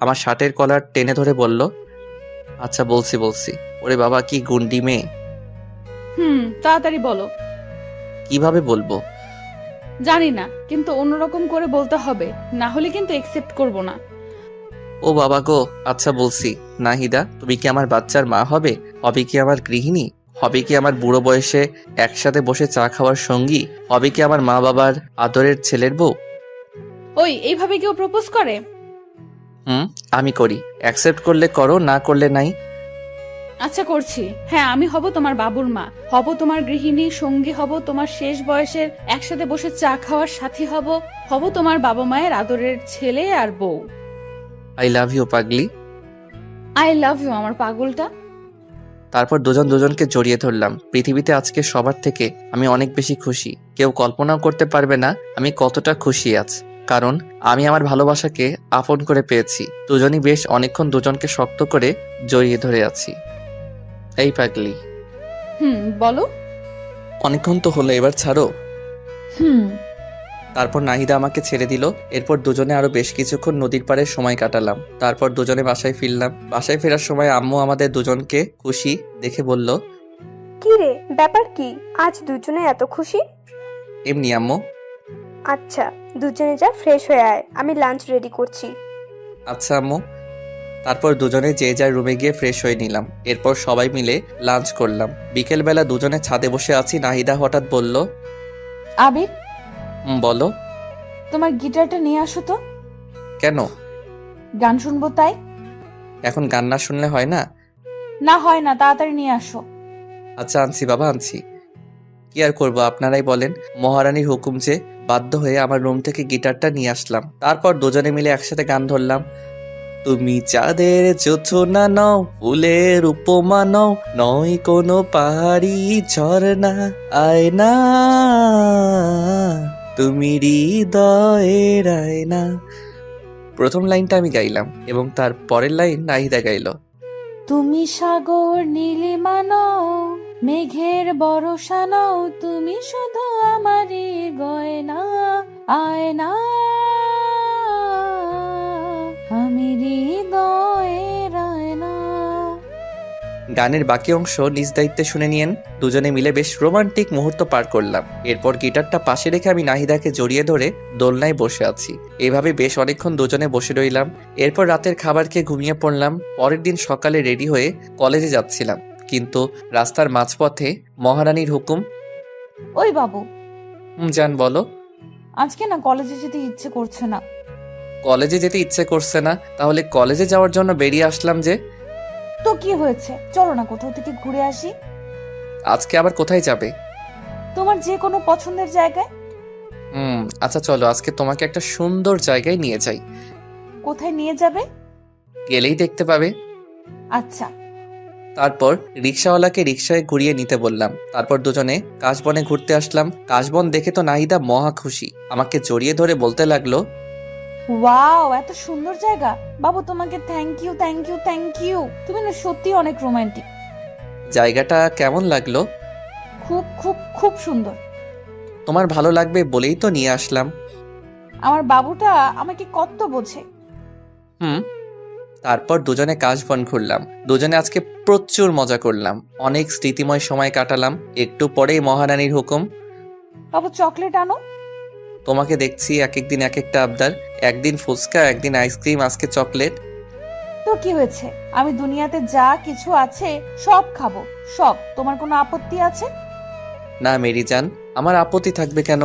আমার শার্টের কলার টেনে ধরে বলল, আচ্ছা বলছি। ওরে বাবা, কি গুন্ডি মেয়ে। তাড়াতাড়ি বলো। কিভাবে বলবো? জানি না, কিন্তু অন্যরকম করে বলতে হবে, না হলে কিন্তু একসেপ্ট করব না। ও বাবা গো, আচ্ছা বলছি। নাহিদা, তুমি কি আমার বাচ্চার মা হবে? হবে কি আমার গৃহিণী? হবে কি আমার বুড়ো বয়সে একসাথে বসে চা খাওয়ার সঙ্গী? হবে কি আমার মা বাবার আদরের ছেলের বউ? ওই এইভাবে কেউ প্রপোজ করে? আমি করি। অ্যাকসেপ্ট করলে করো, না করলে নাই। আচ্ছা করছি। হ্যাঁ, আমি হব তোমার বাবুর মা, হব তোমার গৃহিণী, সঙ্গী হব তোমার শেষ বয়সের, একসাথে বসে চা খাওয়ার সাথী হব তোমার বাবা মায়ের আদরের ছেলে আর বউ। আই লাভ ইউ পাগলি। আই লাভ ইউ আমার পাগলটা। তারপর দুজন দুজনকে জড়িয়ে ধরলাম। পৃথিবীতে আজকে সবার থেকে আমি অনেক বেশি খুশি। কেউ কল্পনাও করতে পারবে না আমি কতটা খুশি আজ, কারণ আমি আমার ভালোবাসাকে আপন করে পেয়েছি। দুজনই বেশ অনেকক্ষণ দুজনকে শক্ত করে জড়িয়ে ধরে আছি। এই পাগলি, বলো। অনেকক্ষণ তো হলো, এবার ছাড়ো। হুম। তারপর নাহিদা আমাকে ছেড়ে দিল। এরপর দুজনে আরো বেশ কিছুক্ষণ নদীর পাড়ে সময় কাটালাম। তারপর দুজনে বাসায় ফিরলাম। বাসায় ফেরার সময় আম্মু আমাদের দুজনকে খুশি দেখে বলল, কি রে, ব্যাপার কি? আজ দুজনে এত খুশি? এমনি আম্মু। আচ্ছা, দুজনে যা ফ্রেশ হয়ে আয়, আমি লাঞ্চ রেডি করছি। আচ্ছা আম্মু। তারপর দুজনে যে যার রুমে গিয়ে ফ্রেশ হয়ে নিলাম। এরপর সবাই মিলে লাঞ্চ করলাম। বিকেলবেলা দুজনে ছাদে বসে আছি। নাহিদা হঠাৎ বলল, আবির, বলো। তোমার গিটারটা নিয়ে আসো তো। কেন? গান শুনবো তাই। এখন গান না শুনলে হয় না? না হয় না, তাড়াতাড়ি নিয়ে আসো। আচ্ছা আনছি বাবা, আনছি। কি আর করবো, আপনারাই বলেন। মহারানীর হুকুম যে, বাধ্য হয়ে আমার রুম থেকে গিটারটা নিয়ে আসলাম। তারপর দুজনে মিলে একসাথে গান ধরলাম। তুমি চাঁদের জোছনা নও, ফুলের উপমা নও, নয় কোনো পাহাড়ি ঝর্ণা, আয়না তুমি হৃদয়ের আয়না। প্রথম লাইনটা আমি গাইলাম এবং তার পরের লাইন নাহিদা গাইল। তুমি সাগর নীলিমা নও, মেঘের বরষা নও, তুমি শুধু আমারই গয়না, আয়না আমি হৃদয়ের আয়না। গানের বাকি অংশ নিজ দায়িত্বে শুনে নিয়েন। দুজনে মিলে বেশ রোমান্টিক মুহূর্ত পার করলাম। এরপর গিটারটা পাশে রেখে আমি নাহিদাকে জড়িয়ে ধরে দোলনায় বসে আছি। এভাবে বেশ অনেকক্ষণ দুজনে বসে রইলাম। এরপর রাতের খাবার খেয়ে ঘুমিয়ে পড়লাম। পরের দিন সকালে রেডি হয়ে কলেজে যাচ্ছিলাম, কিন্তু রাস্তার মাঝপথে মহারানীর হুকুম। ওই বাবু, জান বলো। আজকে না কলেজে যেতে ইচ্ছে করছে না। কলেজে যেতে ইচ্ছে করছে না? তাহলে কলেজে যাওয়ার জন্য বেরিয়ে আসলাম যে। তো কি হয়েছে, চলো না কোথাও থেকে ঘুরে আসি। আজকে আবার কোথায় যাবে? তোমার যে কোনো পছন্দের জায়গায়। আচ্ছা চলো, আজকে তোমাকে একটা সুন্দর জায়গায় নিয়ে যাই। কোথায় নিয়ে যাবে? গেলেই দেখতে পাবে। আচ্ছা। তারপর রিক্সাওয়ালাকে রিক্সায় ঘুরিয়ে নিতে বললাম। তারপর দুজনে কাশবনে ঘুরতে আসলাম। কাশবন দেখে তো নাহিদা মহা খুশি। আমাকে জড়িয়ে ধরে বলতে লাগলো, ওয়াও, এত সুন্দর জায়গা। বাবু তোমাকে thank you thank you thank you, তুমি না সত্যি অনেক রোমান্টিক। জায়গাটা কেমন লাগলো? খুব খুব খুব সুন্দর। তোমার ভালো লাগবে বলেই তো নিয়ে আসলাম। আমার বাবুটা আমাকে কত বোঝে। তারপর দুজনে কাশবন ঘুরলাম। দুজনে আজকে প্রচুর মজা করলাম, অনেক স্মৃতিময় সময় কাটালাম। একটু পরেই মহারানীর হুকুম। বাবু চকলেট আনো। তোমাকে দেখছি এক একদিন এক একটা আবদার। একদিন ফুচকা, একদিন আইসক্রিম, আজকে চকলেট। তো কি হয়েছে, আমি দুনিয়াতে যা কিছু আছে সব খাবো, সব। তোমার কোনো আপত্তি আছে? না মেরি জান, আমার আপত্তি থাকবে কেন?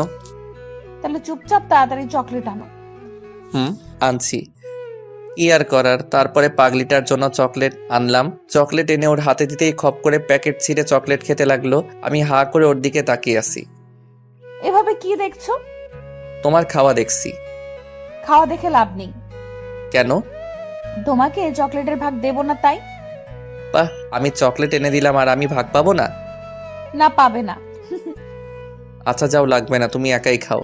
তাহলে চুপচাপ তাড়াতাড়ি চকলেট আনো। আনছি। কি আর করার। তারপরে পাগলিটার জন্য চকলেট আনলাম। চকলেট এনে ওর হাতে দিতেই খপ করে প্যাকেট ছিঁড়ে চকলেট খেতে লাগলো। আমি হা করে ওর দিকে তাকিয়ে আছি। এভাবে কি দেখছো? তোমার খাওয়া দেখছি। খাওয়া দেখে লাভ নেই। কেন? তোমাকে চকলেটের ভাগ দেব না তাই। বাহ, আমি চকলেট এনে দিলাম আর আমি ভাগ পাবো না? না, পাবে না। আচ্ছা যাও, লাগবে না, তুমি একাই খাও।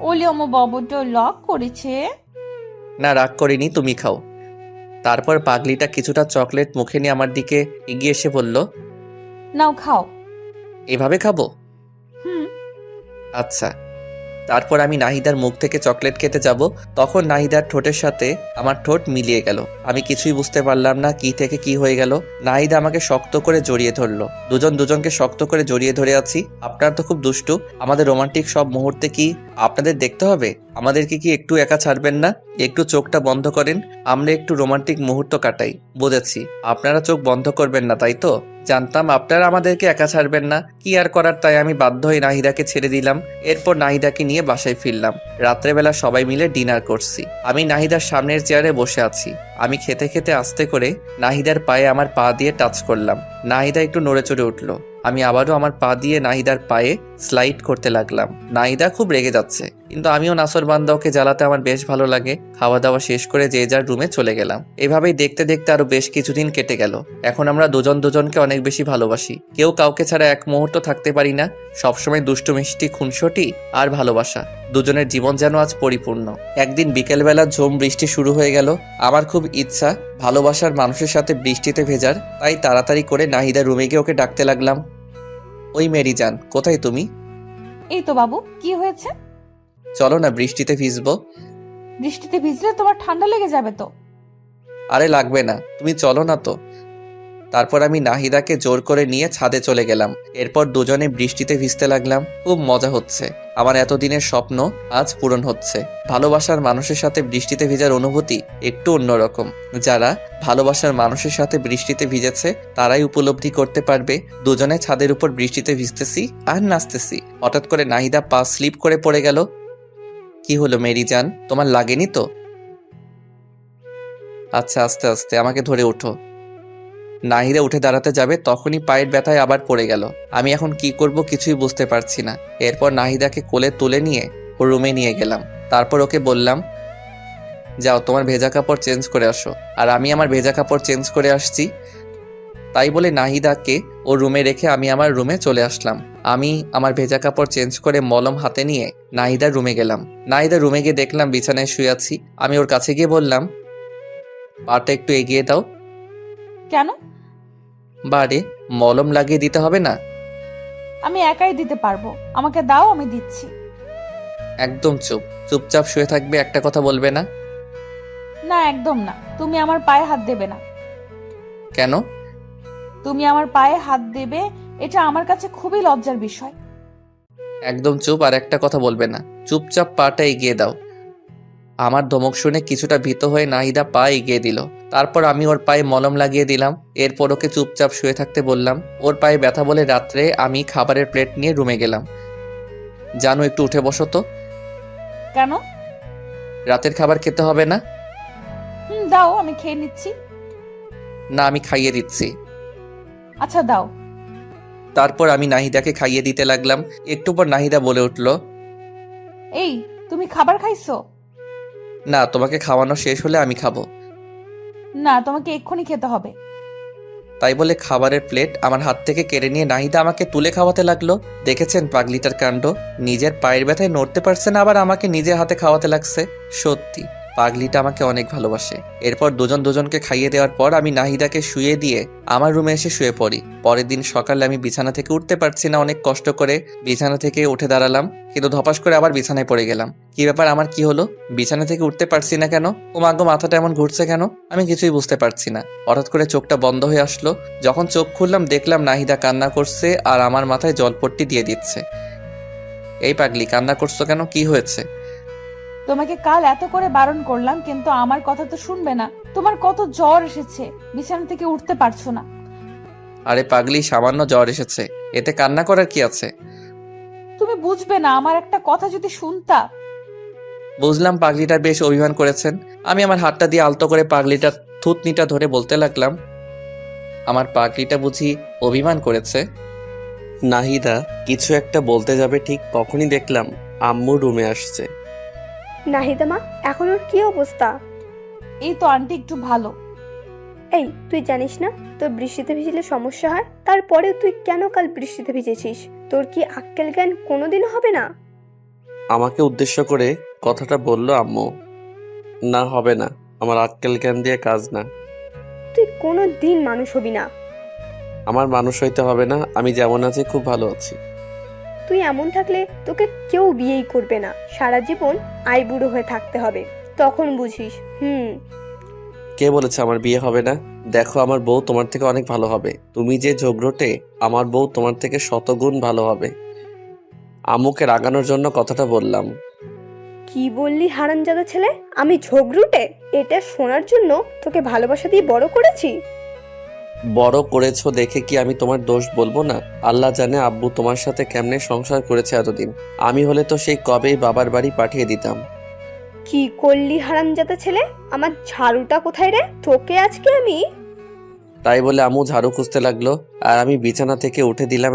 ওলি আমার বাবুটা লক করেছে। না রাগ করিনি, তুমি খাও। তারপর পাগলিটা কিছুটা চকলেট মুখে নিয়ে আমার দিকে এগিয়ে এসে বলল, নাও খাও। এভাবে খাবো? হুম। আচ্ছা। তারপর আমি নাহিদার মুখ থেকে চকলেট খেতে যাব, তখন নাহিদার ঠোঁটের সাথে আমার ঠোঁট মিলিয়ে গেল। আমি কিছুই বুঝতে পারলাম না কি থেকে কি হয়ে গেল। নাহিদা আমাকে শক্ত করে জড়িয়ে ধরলো। দুজন দুজনকে শক্ত করে জড়িয়ে ধরে আছি। আপনারা তো খুব দুষ্টু। আমাদের রোমান্টিক সব মুহূর্তে কি আপনাদের দেখতে হবে? আমাদেরকে কি একটু একা ছাড়বেন না? একটু চোখটা বন্ধ করেন, আমরা একটু রোমান্টিক মুহূর্ত কাটাই। বুঝেছি, আপনারা চোখ বন্ধ করবেন না, তাই তো? জানতাম আপনারা আমাদেরকে একা ছাড়বেন না। কি আর করার, তাই আমি বাধ্য হয়ে নাহিদাকে ছেড়ে দিলাম। এরপর নাহিদাকে নিয়ে বাসায় ফিরলাম। রাত্রেবেলা সবাই মিলে ডিনার করছি। আমি নাহিদার সামনের চেয়ারে বসে আছি। আমি খেতে খেতে আস্তে করে নাহিদার পায়ে আমার পা দিয়ে টাচ করলাম। নাহিদা একটু নড়ে চড়ে উঠলো। আমি আবারও আমার পা দিয়ে নাহিদার পায়ে স্লাইড করতে লাগলাম। নাহিদা খুব রেগে যাচ্ছে, কিন্তু আমিও নাসরবান্দা, ওকে জ্বালাতে আমার বেশ ভালো লাগে। খাওয়া দাওয়া শেষ করে যে যার রুমে চলে গেলাম। এভাবেই দেখতে দেখতে আরো বেশ কিছুদিন কেটে গেল। এখন আমরা দুজন দুজনকে অনেক বেশি ভালোবাসি। কেউ কাউকে ছাড়া এক মুহূর্ত থাকতে পারি না। সবসময় দুষ্টু মিষ্টি খুনসুটি আর ভালোবাসা, দুজনের জীবন যেন আজ পরিপূর্ণ। একদিন বিকেলবেলা ঝুম বৃষ্টি শুরু হয়ে গেল। আমার খুব ইচ্ছা ভালোবাসার মানুষের সাথে বৃষ্টিতে ভেজার, তাই তাড়াতাড়ি করে নাহিদা রুমে গিয়ে ওকে ডাকতে লাগলাম, ওই মেরি জান, কোথায় তুমি? এই তো বাবু, কি হয়েছে? চলো না বৃষ্টিতে ভিজবো। বৃষ্টিতে ভিজলে তোমার ঠান্ডা লেগে যাবে তো। আরে লাগবে না, তুমি চলো না তো। তারপর আমি নাহিদাকে জোর করে নিয়ে ছাদে চলে গেলাম। এরপর দুজনে বৃষ্টিতে ভিজতে লাগলাম। খুব মজা হচ্ছে। আমার এতদিনের স্বপ্ন আজ পূরণ হচ্ছে। ভালোবাসার মানুষের সাথে বৃষ্টিতে ভিজার অনুভূতি একটু অন্যরকম। যারা ভালোবাসার মানুষের সাথে বৃষ্টিতে ভিজেছে তারাই উপলব্ধি করতে পারবে। দুজনে ছাদের উপর বৃষ্টিতে ভিজতেছি আর নাচতেছি। হঠাৎ করে নাহিদা পা স্লিপ করে পড়ে গেল। কি হলো মেরি জান, তোমার লাগেনি তো? আচ্ছা, আস্তে আস্তে, আমাকে ধরে ওঠো। নাহিদা উঠে দাঁড়াতে যাবে, তখনই পায়ের ব্যথায় আবার পড়ে গেল। আমি এখন কি করব কিছুই বুঝতে পারছি না। এরপর নাহিদাকে কোলে তুলে নিয়ে ওর রুমে নিয়ে গেলাম। তারপর ওকে বললাম, যাও তোমার ভেজা কাপড় চেঞ্জ করে আসো। আর আমি আমার ভেজা কাপড় চেঞ্জ করে আসছি। তাই বলে নাহিদাকে ওর রুমে রেখে আমি আমার রুমে চলে আসলাম। আমি আমার ভেজা কাপড় চেঞ্জ করে মলম হাতে নিয়ে নাহিদার রুমে গেলাম। নাহিদার রুমে গিয়ে দেখলাম বিছানায় শুয়ে আছি। আমি ওর কাছে গিয়ে বললাম, পাটা একটু এগিয়ে দাও। কেন? বারে, মলম লাগিয়ে দিতে হবে না? আমি একাই দিতে পারবো, আমাকে দাও, আমি দিচ্ছি। একদম চুপ, চুপচাপ শুয়ে থাকবে, একটা কথা বলবে না। না, একদম না। তুমি আমার পায়ে হাত দেবে না। কেন? তুমি আমার পায়ে হাত দেবে, এটা আমার কাছে খুবই লজ্জার বিষয়। একদম চুপ, আর একটা কথা বলবে না। চুপচাপ পাটা এগিয়ে দাও। আমার ধমক শুনে কিছুটা ভীত হয়ে নাহিদা পা এগিয়ে দিল। তারপর আমি ওর পায়ে মলম লাগিয়ে দিলাম। এরপর ওকে চুপচাপ শুয়ে থাকতে বললাম। ওর পায়ে ব্যথা বলে রাত্রে আমি খাবারের প্লেট নিয়ে রুমে গেলাম। জানো, একটু উঠে বসো তো। কেন? রাতের খাবার খেতে হবে না? দাও, আমি খেয়ে নিচ্ছি। না, আমি খাইয়ে দিচ্ছি। আচ্ছা দাও। তারপর আমি নাহিদাকে খাইয়ে দিতে লাগলাম। একটু পর নাহিদা বলে উঠল, এই, তুমি খাবার খাইছো? না, তোমাকে খাওয়ানো শেষ হলে আমি খাবো। না, তোমাকে এক্ষুনি খেতে হবে। তাই বলে খাবারের প্লেট আমার হাত থেকে কেড়ে নিয়ে নাহিদা আমাকে তুলে খাওয়াতে লাগলো। দেখেছেন পাগলিটার কাণ্ড, নিজের পায়ের ব্যথায় নড়তে পারছে না, আবার আমাকে নিজের হাতে খাওয়াতে লাগছে। সত্যি পাগলিটা আমাকে অনেক ভালোবাসে। এরপর দুজন দুজনকে খাইয়ে দেওয়ার পর আমি নাহিদাকে শুয়ে দিয়ে আমার রুমে এসে শুয়ে পড়ি। পরের দিন সকালে আমি বিছানা থেকে উঠতে পারছি না, অনেক কষ্ট করে বিছানা থেকে উঠে দাঁড়ালাম, কিন্তু ধপাস করে আবার বিছানায় পড়ে গেলাম। কি ব্যাপার, আমার কি হলো? বিছানা থেকে উঠতে পারছি না কেন? ও মাগো, মাথাটা এমন ঘুরছে কেন? আমি কিছুই বুঝতে পারছি না। হঠাৎ করে চোখটা বন্ধ হয়ে আসলো। যখন চোখ খুললাম দেখলাম নাহিদা কান্না করছে আর আমার মাথায় জলপট্টি দিয়ে দিচ্ছে। এই পাগলি, কান্না করছো কেন? কি হয়েছে? তোমাকে কাল এত করে বারণ করলাম, কিন্তু আমার কথা তো শুনবে না। তোমার কত জ্বর এসেছে, বিছানা থেকে উঠতে পারছো না। আরে পাগলি, সামান্য জ্বর এসেছে, এতে কান্না করার কি আছে? তুমি বুঝবে না, আমার একটা কথা যদি শুনতা। বুঝলাম পাগলিটা বেশ অভিমান করেছেন। আমি আমার হাতটা দিয়ে আলতো করে পাগলিটার থুতনিটা ধরে বলতে লাগলাম, আমার পাগলিটা বুঝি অভিমান করেছে? নাহিদা কিছু একটা বলতে যাবে, ঠিক তখনই দেখলাম আম্মু রুমে আসছে। নাহিদা মা, এখন ওর কি অবস্থা? এই তো আন্টি একটু ভালো। এই, তুই জানিস না তোর বৃষ্টিতে ভিজলে সমস্যা হয়? তারপরেও তুই কেন কাল বৃষ্টিতে ভিজেছিস? তোর কি আক্কেল জ্ঞান কোনোদিনও হবে না? আমাকে উদ্দেশ্য করে কথাটা বলল আম্মু। না, হবে না। আমার আক্কেল জ্ঞান দিয়ে কাজ না। তুই কোনো দিন মানুষ হবি না। আমার মানুষ হইতে হবে না, আমি যেমন আছি খুব ভালো আছি। তুই এমন থাকলে তোকে কেউ বিয়েই করবে না, সারা জীবন আইবুড়ো হয়ে থাকতে হবে, তখন বুঝিস। কে বলেছে আমার বিয়ে হবে না? দেখো, আমার বউ তোমার থেকে অনেক ভালো হবে। তুমি যে ঝগড়টে, আমার বউ তোমার থেকে শতগুণ ভালো হবে। আম্মুকে রাগানোর জন্য কথাটা বললাম। কি বললি হারামজাদা ছেলে? আমি ঝগড়ুটে? এটা শোনার জন্য তোকে ভালোবাসা দিয়ে বড় করেছি। বড় করেছো দেখে কি আমি তোমার দোষ বলবো না? আল্লাহ জানে আব্বু তোমার সাথে কেমনে সংসার করেছে এতদিন। আমি হলে তো সেই কবেই বাবার বাড়ি পাঠিয়ে দিতাম। কি করলি হারামজাদা ছেলে? আমার ঝাড়ুটা কোথায় রে? তোকে আজকে আমি। তাই বলে আম্মু ঝাড়ু খুঁজতে লাগলো, আর আমি বিছানা থেকে উঠে দিলাম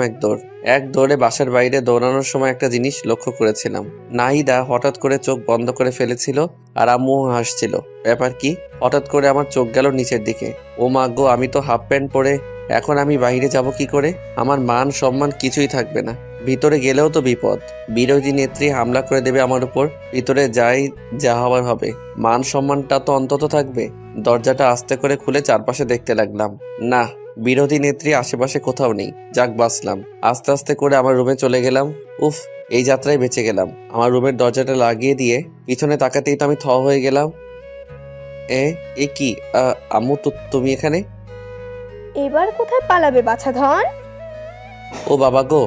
এক দৌড়ে বাসার বাইরে দৌড়ানোর সময় একটা জিনিস লক্ষ্য করেছিলাম। নাহিদা হঠাৎ করে চোখ বন্ধ করে ফেলেছিল, আর আম্মু হাসছিল। ব্যাপার কি? হঠাৎ করে আমার চোখ গেল নিচের দিকে। ও মা গো, আমি তো হাফ প্যান্ট পরে, এখন আমি বাইরে যাব কি করে? আমার মান সম্মান কিছুই থাকবে না। ভিতরে গেলেও তো বিপদ, বিরোধী নেত্রী হামলা করে দেবে আমার উপর। ভিতরে যাই, যা হবার হবে, মান সম্মানটা তো অন্তত থাকবে। দরজাটা আস্তে করে খুলে চারপাশে দেখতে লাগলাম। না, বিরোধী নেত্রী আশেপাশে কোথাও নেই। যাক, বাঁচলাম। আস্তে আস্তে করে আমার রুমে চলে গেলাম। উফ, এই যাত্রায় বেঁচে গেলাম। আমার রুমের দরজাটা লাগিয়ে দিয়ে পিছনে তাকাতেই তো আমি থ হয়ে গেলাম। এ কি? আম্মু, তুমি এখানে? এবার কোথায় পালাবে বাছাধন? ও বাবা গো!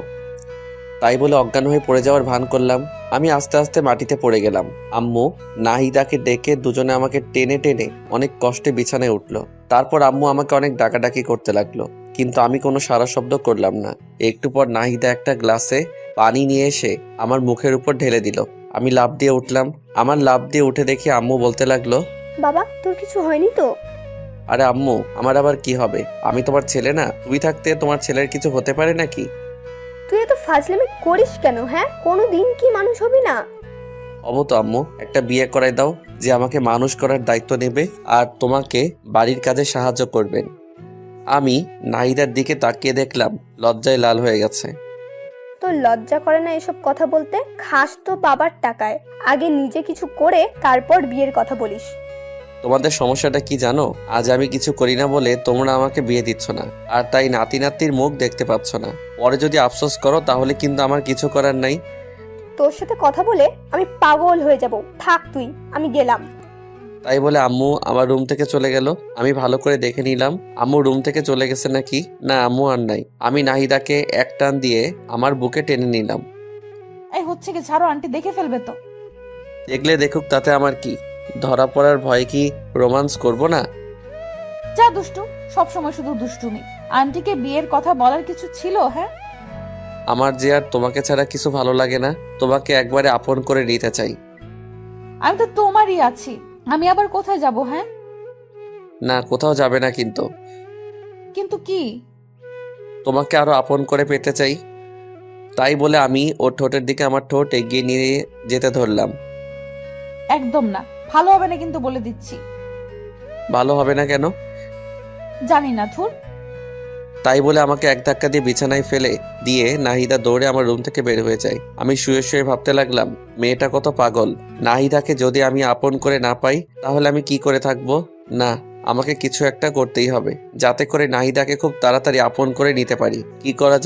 তাই বলে অজ্ঞান হয়ে পড়ে যাওয়ার ভান করলাম। আমি আস্তে আস্তে মাটিতে পড়ে গেলাম। আম্মু নাহিদাকে ডেকে দুজনে আমাকে টেনে টেনে অনেক কষ্টে বিছানায় উঠলো। তারপর আম্মু আমাকে অনেক ডাকাডাকি করতে লাগলো, কিন্তু আমি কোনো সারা শব্দ করলাম না। একটু পর নাহিদা একটা গ্লাসে পানি নিয়ে এসে আমার মুখের উপর ঢেলে দিল। আমি লাফ দিয়ে উঠলাম। আমার লাফ দিয়ে উঠে দেখি আম্মু বলতে লাগলো, বাবা, তোর কিছু হয়নি তো? আরে আম্মু, আমার আবার কি হবে? আমি তোমার ছেলে না? তুমি থাকতে তোমার ছেলের কিছু হতে পারে নাকি? তুই এত ফাজলামি করিস কেন? হ্যাঁ, কোনোদিন কি মানুষ হবি না? হবো তো আম্মু। একটা বিয়ে করাই দাও, যে আমাকে মানুষ করার দায়িত্ব নেবে আর তোমাকে বাড়ির কাজে সাহায্য করবেন। আমি নাহিদার দিকে তাকিয়ে দেখলাম লজ্জায় লাল হয়ে গেছে। তোর লজ্জা করে না এসব কথা বলতে? খাস তো বাবার টাকায়, আগে নিজে কিছু করে তারপর বিয়ের কথা বলিস। তোমাদের সমস্যাটা কি জানো? আজ আমি কিছু করি না বলে তোমরা আমাকে বিয়ে দিচ্ছ না, আর তাই নাতি নাতির মুখ দেখতে পাচ্ছ না। পরে যদি আফসোস করো তাহলে কিন্তু আমার কিছু করার নাই। তোর সাথে কথা বলে আমি পাগল হয়ে যাব। থাক তুই, আমি গেলাম। তাই বলে আম্মু আমার রুম থেকে চলে গেল। আমি ভালো করে দেখে নিলাম আম্মু রুম থেকে চলে গেছে নাকি। না, আম্মু আর নাই। আমি নাহিদাকে এক টান দিয়ে আমার বুকে টেনে নিলাম। এই হচ্ছে কি, ছাড়ো, আন্টি দেখে ফেলবে তো। দেখলে দেখুক, তাতে আমার কি? ধরা পড়ার ভয়ে কি রোমান্স করব না? যা দুষ্টু, সব সময় শুধু দুষ্টুমি। আন্টিকে বিয়ের কথা বলার কিছু ছিল? হ্যাঁ, আমার যে আর তোমাকে ছাড়া কিছু ভালো লাগে না। তোমাকে একবারে আপন করে নিতে চাই। আমি তো তোমারই আছি, আমি আবার কোথায় যাব? হ্যাঁ, না, কোথাও যাবে না, কিন্তু কিন্তু কি? তোমাকে আরো আপন করে পেতে চাই। তাই বলে আমি ওর ঠোঁটের দিকে আমার ঠোঁট এগিয়ে নিয়ে যেতে ধরলাম। একদম না, ভালো হবে না কিন্তু, বলে দিচ্ছি। ভালো হবে না কেন? জানি না, ধুর। তাই বলে আমাকে এক ধাক্কা দিয়ে বিছানায় ফেলে দিয়ে নাহিদা দৌড়ে আমার রুম থেকে বের হয়ে যায়। আমি শুয়ে শুয়ে ভাবতে লাগলাম, মেয়েটা কত পাগল। নাহিদাকে যদি আমি আপন করে না পাই তাহলে আমি কি করে থাকবো? না, আমাকে কিছু একটা করতেই হবে, যাতে করে নাহিদাকে খুব তাড়াতাড়ি আপন করে নিতে পারি। কি করা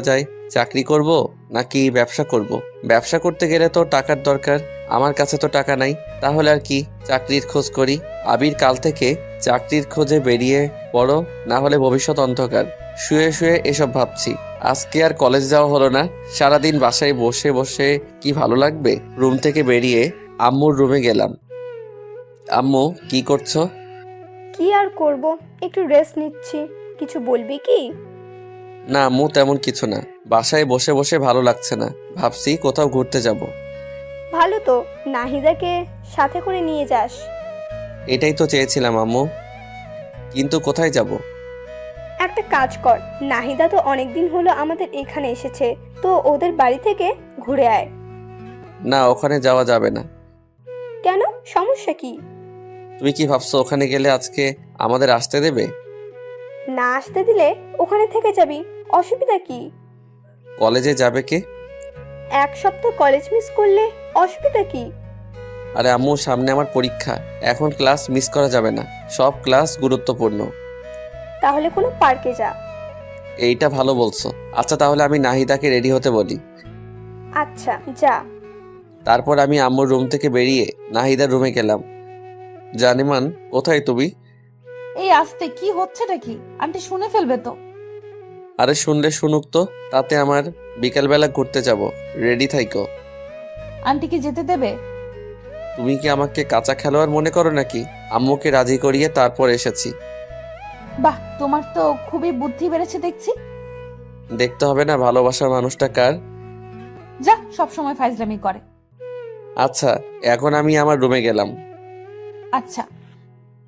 যায়? চাকরি করব নাকি ব্যবসা করব? ব্যবসা করতে গেলে তো টাকার দরকার। আমার কাছে তো টাকা নাই। তাহলে আর কি, চাকরির খোঁজ করি। আবির কাল থেকে চাকরির খোঁজে বেরিয়ে পড়ো, না হলে ভবিষ্যৎ অন্ধকার। শুয়ে শুয়ে এসব ভাবছি। আজকে আর কলেজ যাওয়া হলো না। সারাদিন বাসায় বসে বসে কি ভালো লাগবে। রুম থেকে বেরিয়ে আম্মুর রুমে গেলাম। আম্মু, কি করছো? কি আর করব, একটু রেস্ট নিচ্ছি। কিছু বলবি কি? না আম্মু, তেমন কিছু না। বাসায় বসে বসে ভালো লাগছে না, ভাবছি কোথাও ঘুরতে যাব। ভালো তো, নাহিদাকে সাথে করে নিয়ে যাস। এটাই তো চেয়েছিলাম আম্মু, কিন্তু কোথায় যাব? একটা কাজ কর, নাহিদা তো অনেকদিন হলো আমাদের এখানে এসেছে, তো ওদের বাড়ি থেকে ঘুরে আয়। না, ওখানে যাওয়া যাবে না। কেন, সমস্যা কি? তুমি কি ভাবছো ওখানে গেলে আজকে আমাদের আসতে দেবে? না আসতে দিলে ওখানে থেকে যাবি, অসুবিধা কি? কলেজে যাবে কে? এক সপ্তাহ কলেজ মিস করলে অসুবিধা কি? আরে আম্মু, সামনে আমার পরীক্ষা, এখন ক্লাস মিস করা যাবে না, সব ক্লাস গুরুত্বপূর্ণ। তাহলে কোনো পার্কে যা। এইটা ভালো বলছো। আচ্ছা তাহলে আমি নাহিদাকে রেডি হতে বলি। আচ্ছা যা। তারপর আমি আম্মুর রুম থেকে বেরিয়ে নাহিদার রুমে গেলাম। জানিমান, কোথায় তুমি? এই আসতে কি হচ্ছেটা কি? আন্টি শুনে ফেলবে তো। আরে শুনলে শুনুক তো, তাতে আমার বিকালবেলা ঘুরতে যাব, রেডি থাইকো। আন্টি কি যেতে দেবে? তুমি কি আমাকে কাঁচা খেলোয়াড় মনে করো নাকি? আম্মুকে রাজি করিয়ে তারপর এসেছি। বাহ, তোমার তো খুবই বুদ্ধি বেড়েছে দেখছি। দেখতে হবে না ভালোবাসার মানুষটা কার? যা, সব সময় ফাইজলামি করে। আচ্ছা, এখন আমি আমার রুমে গেলাম। আচ্ছা।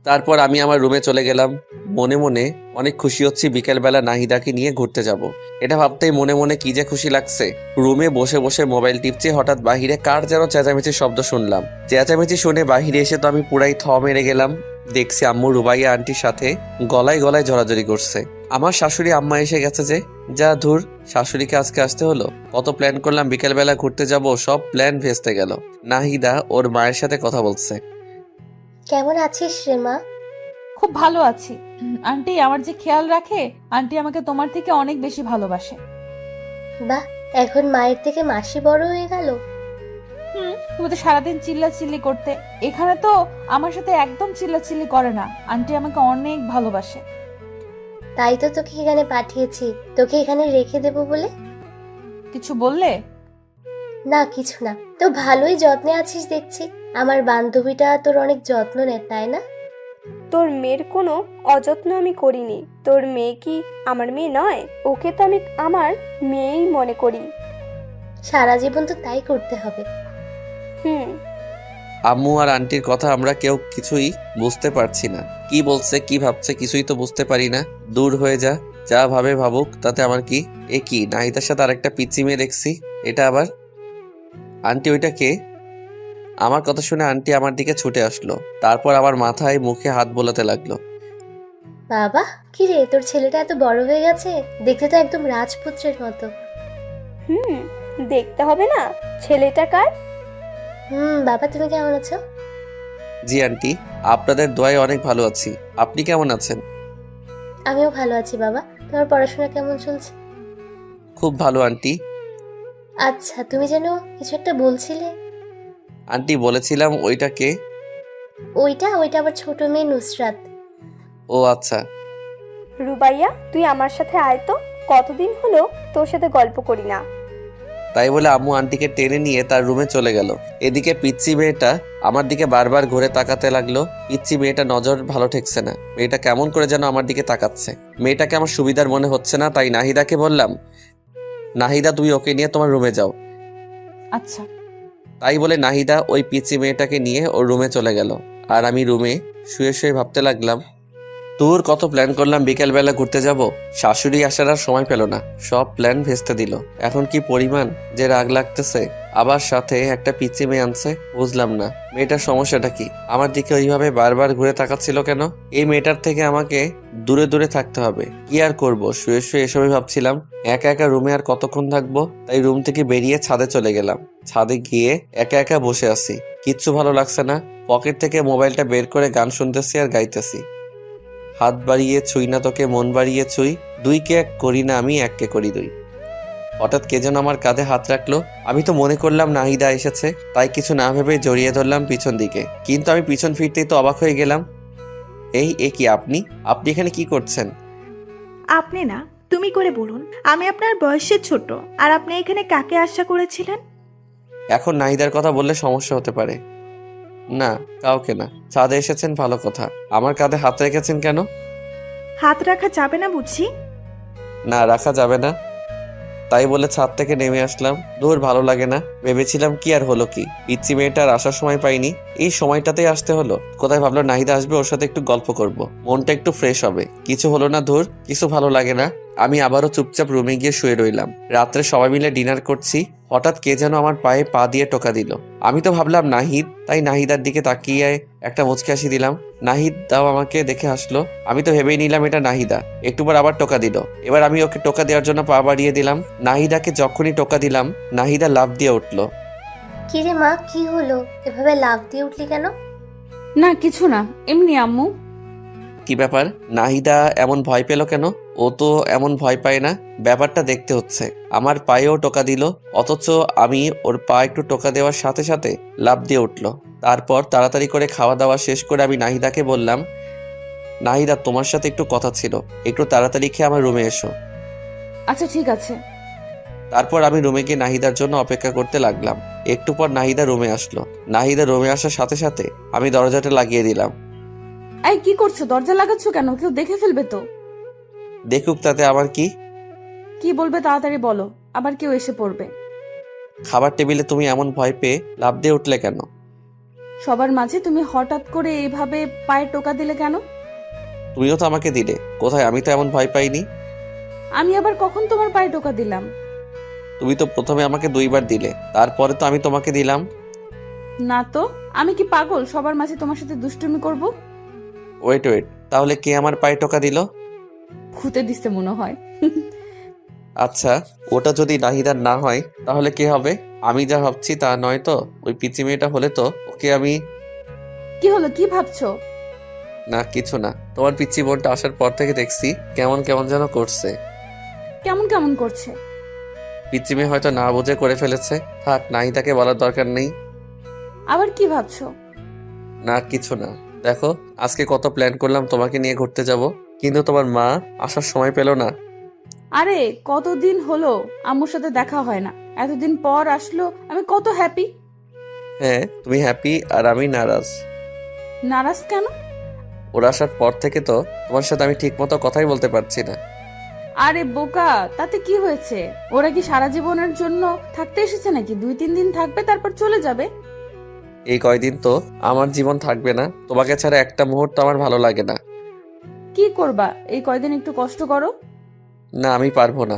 তারপর আমি আমার রুমে চলে গেলাম। মনে মনে অনেক খুশি হচ্ছি বিকেলবেলা নাহিদাকে নিয়ে ঘুরতে যাব। এটা ভাবতেই মনে মনে কি যে খুশি লাগছে। রুমে বসে বসে মোবাইল টিপছি, হঠাৎ বাহিরে কার যেন চেঁচামেচির শব্দ শুনলাম। চেঁচামেচি শুনে বাহিরে এসে তো আমি পুরাই থ মেরে গেলাম। দেখছি আম্মু রুবাইয়া আন্টির সাথে গলায় গলায় জড়াজড়ি করছে। আমার শাশুড়ি আম্মা এসে গেছে যে, যা ধুর, শাশুড়িকে আজকে আসতে হলো। কত প্ল্যান করলাম বিকেলবেলা ঘুরতে যাব, সব প্ল্যান ভেস্তে গেল। নাহিদা ওর মায়ের সাথে কথা বলছে। কেমন আছিস রে মা? খুব ভালো আছি। আন্টি আমার যে খেয়াল রাখে, আন্টি আমাকে তোমার থেকে অনেক বেশি ভালোবাসে। বাহ, এখন মায়ের থেকে মাসি বড় হয়ে গেল। তুমি তো সারাদিন চিল্লাচিল্লি করতে, এখানে তো আমার সাথে একদম চিল্লাচিল্লি করে না। আন্টি আমাকে অনেক ভালোবাসে। তাই তো তোকে এখানে পাঠিয়েছি, তোকে এখানে রেখে দেব বলে। কিছু বললে? না কিছু না, তো ভালোই যত্নে আছিস দেখছি। আমার বান্ধবীটা তোর অনেক যত্ন নেয় তাই না? তোর মেয়ের কোনো অযত্ন আমি করিনি। তোর মেয়ে কি আমার মেয়ে নয়? ওকে তো আমি আমার মেয়েই মনে করি। সারা জীবন তো তাই করতে হবে। হুম। আম্মু আর আন্টির কথা আমরা কেউ কিছুই বুঝতে পারছি না। কি বলছে কি ভাবছে কিছুই তো বুঝতে পারি না। দূর হয়ে যা, যা ভাবে ভাবুক, তাতে আমার কি। এ কি, নাহিদার সাথে আরেকটা পিচ্চি মেয়ে দেখছি। এটা আবার আন্টি? ওইটা কে? আমার কথা শুনে আন্টি আমার দিকে ছুটে আসলো। তারপর আমার মাথায় মুখে হাত বোলাতে লাগলো। বাবা, কি রে, তোর ছেলেটা এত বড় হয়ে গেছে, দেখতে তো একদম রাজপুত্রের মতো। হুম, দেখতে হবে না? ছেলেটা কার? বাবা তুমি কেমন আছো? জি আন্টি, আপনাদের দোয়ায় অনেক ভালো আছি। আপনি কেমন আছেন? আমিও ভালো আছি বাবা। তোমার পড়াশোনা কেমন চলছে? খুব ভালো আন্টি। আচ্ছা, তুমি যেন কিছু একটা বলছিলে। আন্টি বলেছিলাম ওইটা কে? ওইটা আবার ছোট মেয়ে নুসরাত। ও আচ্ছা। রুবাইয়া, তুই আমার সাথে আয় তো। কতদিন হলো তোর সাথে গল্প করি না। তাই বলে আম্মু আন্টিকে টেনে নিয়ে তার রুমে চলে গেল। এদিকে পিচ্চি মেয়েটা আমার দিকে বারবার ঘুরে তাকাতে লাগলো। পিচ্চি মেয়েটা নজর ভালো ঠেকছে না। মেয়েটা কেমন করে যেন আমার দিকে তাকাচ্ছে। মেয়েটাকে আমার সুবিধার মনে হচ্ছে না, তাই নাহিদাকে বললাম, নাহিদা তুই ওকে নিয়ে তোমার রুমে যাও। আচ্ছা। তাই বলে নাহিদা ওই পিচ্চি মেয়েটাকে নিয়ে ওর রুমে চলে গেল। আর আমি রুমে শুয়ে শুয়ে ভাবতে লাগলাম, তোর কত প্ল্যান করলাম বিকেলবেলা ঘুরতে যাব, শাশুড়ি আসার আর সময় পেল না, সব প্ল্যান ভেস্তে দিল। এখন কি পরিমাণ যে রাগ লাগতেছে। আবার সাথে একটা পিচ্চি মেয়ে আনছে, বুঝলাম না মেয়েটার সমস্যাটা কি। আমার দিকে ওইভাবে বারবার ঘুরে তাকাচ্ছিল কেন? এই মেয়েটার থেকে আমাকে দূরে দূরে থাকতে হবে। কি আর করব, শুয়ে শুয়ে এসবই ভাবছিলাম। একা একা রুমে আর কতক্ষণ থাকবো, তাই রুম থেকে বেরিয়ে ছাদে চলে গেলাম। ছাদে গিয়ে একা একা বসে আছি, কিচ্ছু ভালো লাগছে না। পকেট থেকে মোবাইলটা বের করে গান শুনতেছি আর গাইতেছি। হাত বাড়িয়ে ছুঁই না তোকে, মন বাড়িয়ে ছুঁই, দুইকে এক করি না আমি, এককে করি দুই। হঠাৎ কে যেন আমার কাঁধে হাত রাখলো। আমি তো মনে করলাম নাহিদা এসেছে, তাই কিছু না ভেবে জড়িয়ে ধরলাম পিছন দিকে। কিন্তু আমি পিছন ফিরতেই তো অবাক হয়ে গেলাম। এ কি আপনি? আপনি এখানে কি করছেন? আপনি না, তুমি করে বলুন। আমি আপনার বয়সে ছোট, আর আপনি এখানে কাকে আশা করেছিলেন? এখন নাহিদার কথা বললে সমস্যা হতে পারে। না, কাউকে না। ছাদে এসেছেন ভালো কথা, আমার কাঁধে হাত রেখেছেন কেন? হাত রাখা যাবে না বুঝি? না, রাখা যাবে না। তাই বলে ছাদ থেকে নেমে আসলাম। দূর, ভালো লাগে না। ভেবেছিলাম কি আর হলো কি, পিচ্চি মেয়েটার আসার সময় পাইনি, এই সময়টাতেই আসতে হলো। কোথায় ভাবলো নাহিদা আসবে, ওর সাথে একটু গল্প করব, মনটা একটু ফ্রেশ হবে। কিছু হলো না, ধুর, কিছু ভালো লাগে না। আমি আবারও চুপচাপ রুমে গিয়ে শুয়ে রইলাম। রাত্রে সবাই মিলে ডিনার করছি, হঠাৎ কে যেন আমার পায়ে পা দিয়ে টোকা দিল। আমি তো ভাবলাম নাহিদ, তাই নাহিদার দিকে তাকিয়ে একটা মুচকি হাসি দিলাম। নাহিদ দাও আমাকে দেখে হাসলো। আমি তো ভেবেই নিলাম এটা নাহিদা। একটু পর আবার টোকা দিল। এবার আমি ওকে টোকা দেওয়ার জন্য পা বাড়িয়ে দিলাম। নাহিদাকে যখনই টোকা দিলাম, নাহিদা লাফ দিয়ে উঠলো। কিরে মা, কি হলো? এভাবে লাফ দিয়ে উঠলি কেন? না কিছু না, এমনি আম্মু। কি ব্যাপার, নাহিদা এমন ভয় পেল কেন? ও তো এমন ভয় পায় না। ব্যাপারটা দেখতে হচ্ছে। আমার পায়েও টোকা দিল, অথচ আমি ওর পা একটু টোকা দেওয়ার সাথে সাথে লাফ দিয়ে উঠল। তারপর তাড়াতাড়ি করে খাওয়া দাওয়া শেষ করে আমি নাহিদাকে বললাম, নাহিদা তোমার সাথে একটু কথা ছিল, একটু তাড়াতাড়ি খেয়ে আমার রুমে এসো। আচ্ছা ঠিক আছে। তারপর আমি রুমে গিয়ে নাহিদার জন্য অপেক্ষা করতে লাগলাম। একটু পর নাহিদা রুমে আসলো। নাহিদা রুমে আসার সাথে সাথে আমি দরজাটা লাগিয়ে দিলাম। এই কি করছো? দরজা লাগাচ্ছ কেন? কেউ দেখে ফেলবে তো। দেখুক, তাতে আমার কি? কি বলবে তাড়াতাড়ি বলো, আবার কেউ এসে পড়বে। খাবার টেবিলে তুমি এমন ভয় পেয়ে লাফ দিয়ে উঠলে কেন? সবার মাঝে তুমি হঠাৎ করে এইভাবে পায়ে টোকা দিলে কেন? তুমিও তো আমাকে দিলে। কোথায়? আমি তো এমন ভয় পাইনি। আমি আবার কখন তোমার পায়ে টোকা দিলাম? তুমি তো প্রথমে আমাকে 2বার দিলে, তারপরে তো আমি তোমাকে দিলাম। না তো, আমি কি পাগল সবার মাঝে তোমার সাথে দুষ্টুমি করব? ওয়েট ওয়েট, তাহলে কে আমার পায়ে টোকা দিল? খুঁতে দিচ্ছে মনে হয়। আচ্ছা, ওটা যদি নাহিদার না হয় তাহলে কে হবে? আমি যা ভাবছি তা নয় তো? ওই পিচি মেয়েটা হলে তো ওকে আমি। কি হলো, কি ভাবছো? না কিছু না, তোমার পিচ্চি বোনটা আসার পর থেকে দেখছি কেমন কেমন যেন করছে। কেমন কেমন করছে? পিচ্চি মেয়ে হয়তো না বুঝে করে ফেলেছে। থাক, নাহিদাকে বলার দরকার নেই। আবার কি ভাবছো? না কিছু না। দেখো, আজকে কত প্ল্যান করলাম তোমাকে নিয়ে ঘুরতে যাব, কিন্তু তোমার মা আসার সময় পেল না। আরে কতদিন হলো আম্মুর সাথে দেখা হয় না, এতদিন পর আসলো, আমি কত হ্যাপি। হ্যাঁ, তুমি হ্যাপি আর আমি নারাজ। নারাজ কেন? ওরা আসার পর থেকে তো তোমার সাথে আমি ঠিক মতো কথাই বলতে পারছি না। আরে বোকা, তাতে কি হয়েছে? ওরা কি সারা জীবনের জন্য থাকতে এসেছে নাকি? 2-3 দিন থাকবে তারপর চলে যাবে। এই কয়দিন তো আমার জীবন থাকবে না। তোমাকে ছাড়া একটা মুহূর্ত আমার ভালো লাগে না। কি করবা এই কয়দিন? একটু কষ্ট করো। না, আমি পারবো না।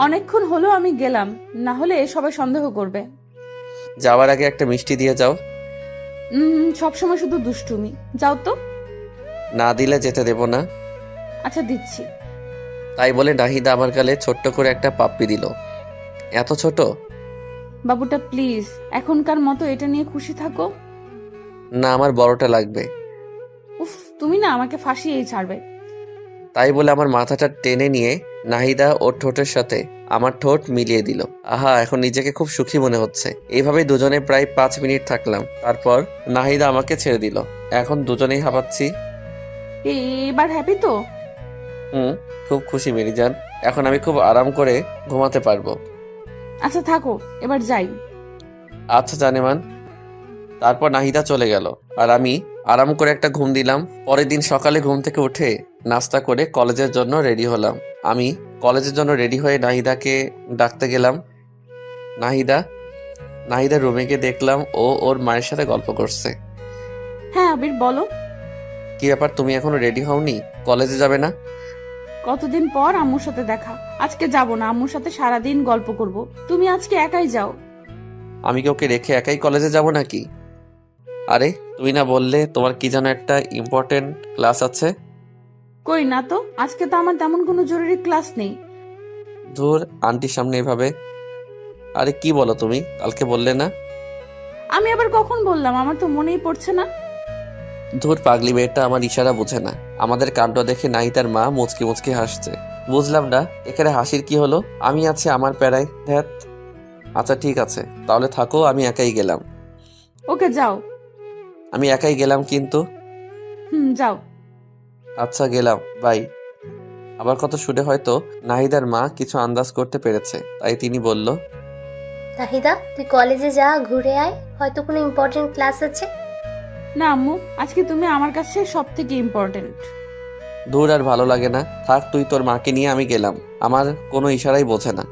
অনেকক্ষণ হলো আমি গেলাম, না হলে সবাই সন্দেহ করবে। যাওয়ার আগে একটা মিষ্টি দিয়ে যাও। সবসময় শুধু দুষ্টুমি। যাও তো। না দিলে যেতে দেব না। আচ্ছা দিচ্ছি। তাই বলে নাহিদা আমার গালে ছোট্ট করে একটা পাপ্পি দিল। এত ছোট? বাবুটা প্লিজ এখনকার মতো এটা নিয়ে খুশি থাকো। না, আমার বড়টা লাগবে। উফ, তুমি না আমাকে ফাঁসিয়েই ছাড়বে। তাই বলে আমার মাথাটা টেনে নিয়ে নাহিদা ওর ঠোঁটের সাথে আমার ঠোঁট মিলিয়ে দিল। আহা, এখন নিজেকে খুব সুখী মনে হচ্ছে। এইভাবে দুজনে প্রায় 5 মিনিট থাকলাম। তারপর নাহিদা আমাকে ছেড়ে দিল। এখন দুজনেই হাঁপাচ্ছি। এবার হ্যাপি তো? খুব খুশি মেরিজান। এখন আমি খুব আরাম করে ঘুমাতে পারবো। আচ্ছা থাকো, এবার যাই। আচ্ছা জানেমান। তারপর নাহিদা চলে গেল আর আমি আরাম করে একটা ঘুম দিলাম। পরের দিন সকালে ঘুম থেকে উঠে নাস্তা করে কলেজের জন্য রেডি হলাম। আমি কলেজের জন্য রেডি হয়ে নাহিদাকে ডাকতে গেলাম। নাহিদা। নাহিদার রুমে গিয়ে দেখলাম ও ওর মায়ের সাথে গল্প করছে। হ্যাঁ আবির বলো। কি ব্যাপার, তুমি এখনো রেডি হওনি? কলেজে যাবে না? কতদিন পর আম্মুর সাথে দেখা, আজকে যাব না। আম্মুর সাথে সারাদিন গল্প করব। তুমি আজকে একাই যাও। আমি কি ওকে রেখে একাই কলেজে যাব নাকি? আরে তুমি না বললে তোমার কি যেন একটা ইম্পর্টেন্ট ক্লাস আছে? কই না তো, আজকে তো আমার তেমন কোনো জরুরি ক্লাস নেই। ধুর, আন্টির সামনে এভাবে। আরে কি বলো তুমি, কালকে বললে না? আমি আবার কখন বললাম? আমার তো মনেই পড়ছে না। ধুর, পাগলি মেয়েটা আমার ইশারা বোঝে না। আমাদের কাণ্ড দেখে নাহিদার মা মুচকি মুচকি হাসছে। বুঝলাম না এখানে হাসির কি হলো। আমি আছি আমার প্যারায়। ধ্যাত। আচ্ছা ঠিক আছে, তাহলে থাকো, আমি একাই গেলাম। ওকে যাও। আমি একাই গেলাম কিন্তু। যাও। আচ্ছা গেলাম, বাই। আবার কত শুনে হয়তো নাহিদার মা কিছু আন্দাজ করতে পেরেছে, তাই তিনি বলল, নাহিদা, তুই কলেজে যা, ঘুরে আয়, হয়তো কোনো ইম্পর্টেন্ট ক্লাস আছে। না আম্মু, আজকে তুমি আমার কাছে সব থেকে ইম্পর্টেন্ট। ধুর, আর ভালো লাগে না। থাক, তুই তোর মাকে নিয়ে আমি গেলাম। আমার কোনো ইশারাই বোঝে না।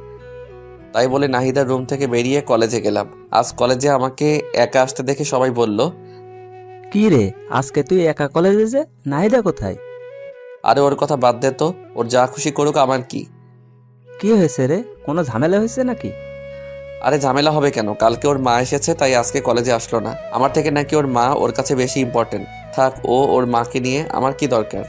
তাই বলে নাহিদার রুম থেকে বেরিয়ে কলেজে গেলাম। আজ কলেজে আমাকে একা আসতে দেখে সবাই বলল, কি রে, আজকে তুই একা কলেজে যে? নাহিদা কোথায়? আরে ওর কথা বাদ দে তো, ওর যা খুশি করুক, আমার কি। কি হয়েছে রে? কোনো ঝামেলা হয়েছে নাকি? আরে ঝামেলা হবে কেন? কালকে ওর মা এসেছে, তাই আজকে কলেজে আসলো না। আমার থেকে নাকি ওর মা ওর কাছে বেশি ইম্পর্টেন্ট। থাক, ও ওর মাকে নিয়ে আমার কি দরকার।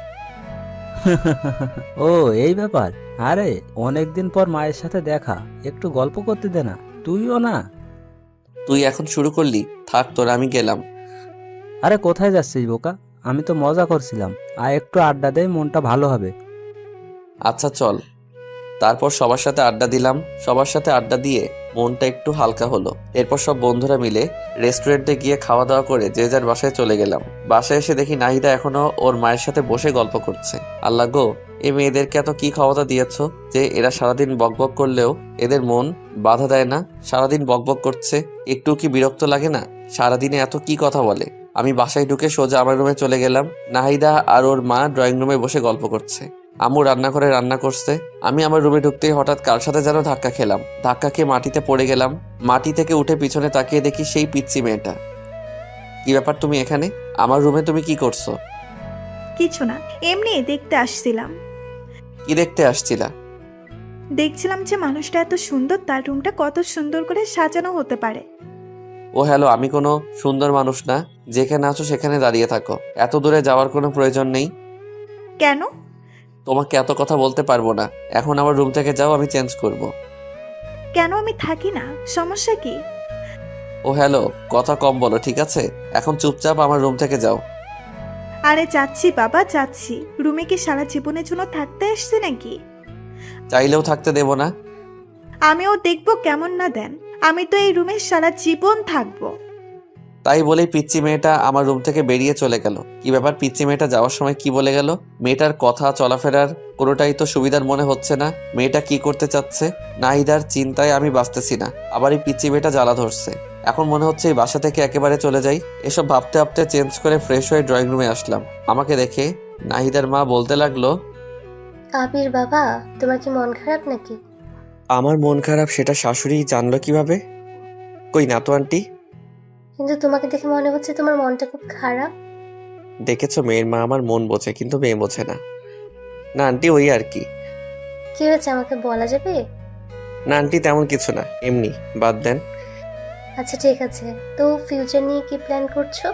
ও এই ব্যাপার। আরে অনেকদিন পর মায়ের সাথে দেখা, একটু গল্প করতে দে না, তুইও না। তুই এখন শুরু করলি? থাক তোর, আমি গেলাম। আরে কোথায় যাচ্ছিস বোকা? আমি তো মজা করছিলাম। আর একটু আড্ডা দেয়, মনটা ভালো হবে। আচ্ছা চল। তারপর সবার সাথে আড্ডা দিলাম। সবার সাথে আড্ডা দিয়ে মনটা একটু হালকা হলো। এরপর সব বন্ধুরা মিলে রেস্টুরেন্টে গিয়ে খাওয়া দাওয়া করে যে যার বাসায় চলে গেলাম। বাসায় এসে দেখি নাহিদা এখনো ওর মায়ের সাথে বসে গল্প করছে। আল্লাহ গো, এই মেয়েদেরকে এত কি ক্ষমতা দিয়েছো যে এরা সারাদিন বকবক করলেও এদের মন বাধা দেয় না? সারাদিন বকবক করছে, একটু কি বিরক্ত লাগে না? সারাদিনে এত কি কথা বলে। আমি বাসায় ঢুকে সোজা আমার রুমে চলে গেলাম। নাহিদা আর ওর মা ড্রয়িং রুমে বসে গল্প করছে। আম্মু রান্নাঘরে রান্না করছে। আমি আমার রুমে ঢুকতেই হঠাৎ কার সাথে যেন ধাক্কা খেলাম। ধাক্কা খেয়ে মাটিতে পড়ে গেলাম। মাটি থেকে উঠে পিছনে তাকিয়ে দেখি সেই পিচ্চি মেয়েটা। কি ব্যাপার, তুমি এখানে? আমার রুমে তুমি কি করছো? কিছু না, এমনি দেখতে আসছিলাম। কি দেখতে আসছিলা? দেখছিলাম যে মানুষটা এত সুন্দর, তার রুমটা কত সুন্দর করে সাজানো হতে পারে। ও হ্যালো, আমি কোনো সুন্দর মানুষ না। যেখানে আছো সেখানে দাঁড়িয়ে থাকো, এত দূরে যাওয়ার কোনো প্রয়োজন নেই। কেন? তোমাকে এত কথা বলতে পারবো না। এখন আমার রুম থেকে যাও, আমি চেঞ্জ করব। কেন? আমি থাকি না, সমস্যা কি? ও হ্যালো, কথা কম বলো ঠিক আছে? এখন চুপচাপ আমার রুম থেকে যাও। আরে যাচ্ছি বাবা, যাচ্ছি। রুমে কি সারা জীবনের জন্য থাকতে আসছে নাকি? চাইলেও থাকতে দেব না। আমিও দেখবো কেমন না দেন। আমি তো এই রুমে সারা জীবন থাকবো। তাই বলেই পিচ্চি মেয়েটা আমার রুম থেকে বেরিয়ে চলে গেল। কি ব্যাপার, পিচ্চি মেয়েটা যাওয়ার সময় কি বলে গেল? মেয়েটার কথা চলাফেরার কোনোটাই তো সুবিধার মনে হচ্ছে না। মেয়েটা কি করতে চাচ্ছে? নাহিদার চিন্তায় আমি বাঁচতেছি না। আবার এই পিচ্চি মেয়েটা জ্বালা ধরছে। এখন মনে হচ্ছে এই বাসা থেকে একেবারে চলে যাই। এসব ভাবতে ভাবতে চেঞ্জ করে ফ্রেশ হয়ে ড্রয়িং রুমে আসলাম। আমাকে দেখে নাহিদার মা বলতে লাগলো, আবির বাবা, তোমার কি মন খারাপ নাকি? আমার মন খারাপ সেটা শাশুড়ি জানলো কিভাবে? কই না তো আন্টি। কিন্তু তোমাকে দেখে মনে হচ্ছে তোমার মনটা খুব খারাপ। দেখেছো, মেয়ের মা আমার মন বোঝে কিন্তু মেয়ে বোঝে না। না আন্টি, ওই আর কি। কি হয়েছে আমাকে বলা যাবে? না আন্টি, তেমন কিছু না, এমনি, বাদ দেন। আচ্ছা ঠিক আছে, তো ফিউচার নিয়ে কি প্ল্যান করছো?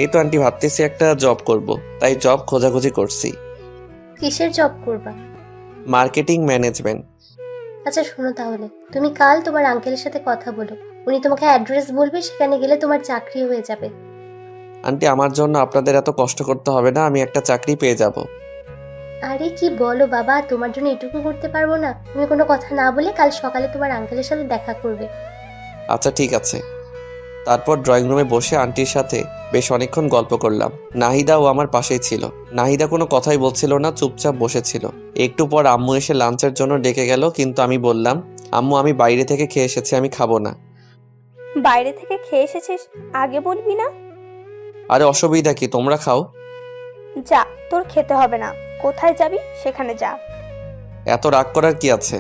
এই তো আন্টি, ভাবতেছি একটা জব করব, তাই জব খোঁজাখুঁজি করছি। কিসের জব করবা? Marketing management. আচ্ছা শোনো তাহলে, তুমি কাল তোমার আঙ্কেলের সাথে কথা বলো। উনি তোমাকে অ্যাড্রেস বলবে, সেখানে গেলে তোমার চাকরি হয়ে যাবে। আন্টি, আমার জন্য আপনাদের এত কষ্ট করতে হবে না, আমি একটা চাকরি পেয়ে যাব। আরে কি বলো বাবা, তোমার জন্য এটুকু করতে পারবো না? তুমি কোনো কথা না বলে কাল সকালে তোমার আঙ্কেলের সাথে দেখা করবে। আচ্ছা ঠিক আছে। তারপর ড্রয়িং রুমে বসে আন্টির সাথে বেশ অনেকক্ষণ গল্প করলাম। নাহিদাও আমার পাশেই ছিল। নাহিদা কোনো কথাই বলছিল না, চুপচাপ বসেছিল। একটু পর আম্মু এসে লাঞ্চের জন্য ডেকে গেল, কিন্তু আমি বললাম, আম্মু আমি বাইরে থেকে খেয়ে এসেছি, আমি খাবো না। বাইরে থেকে খেয়ে এসেছিস, আগে বলবি না? আরে অসুবিধা কি, তোমরা খাও। যা, তোর খেতে হবে না। কোথায় যাবি সেখানে যা। এত রাগ করার কি আছে?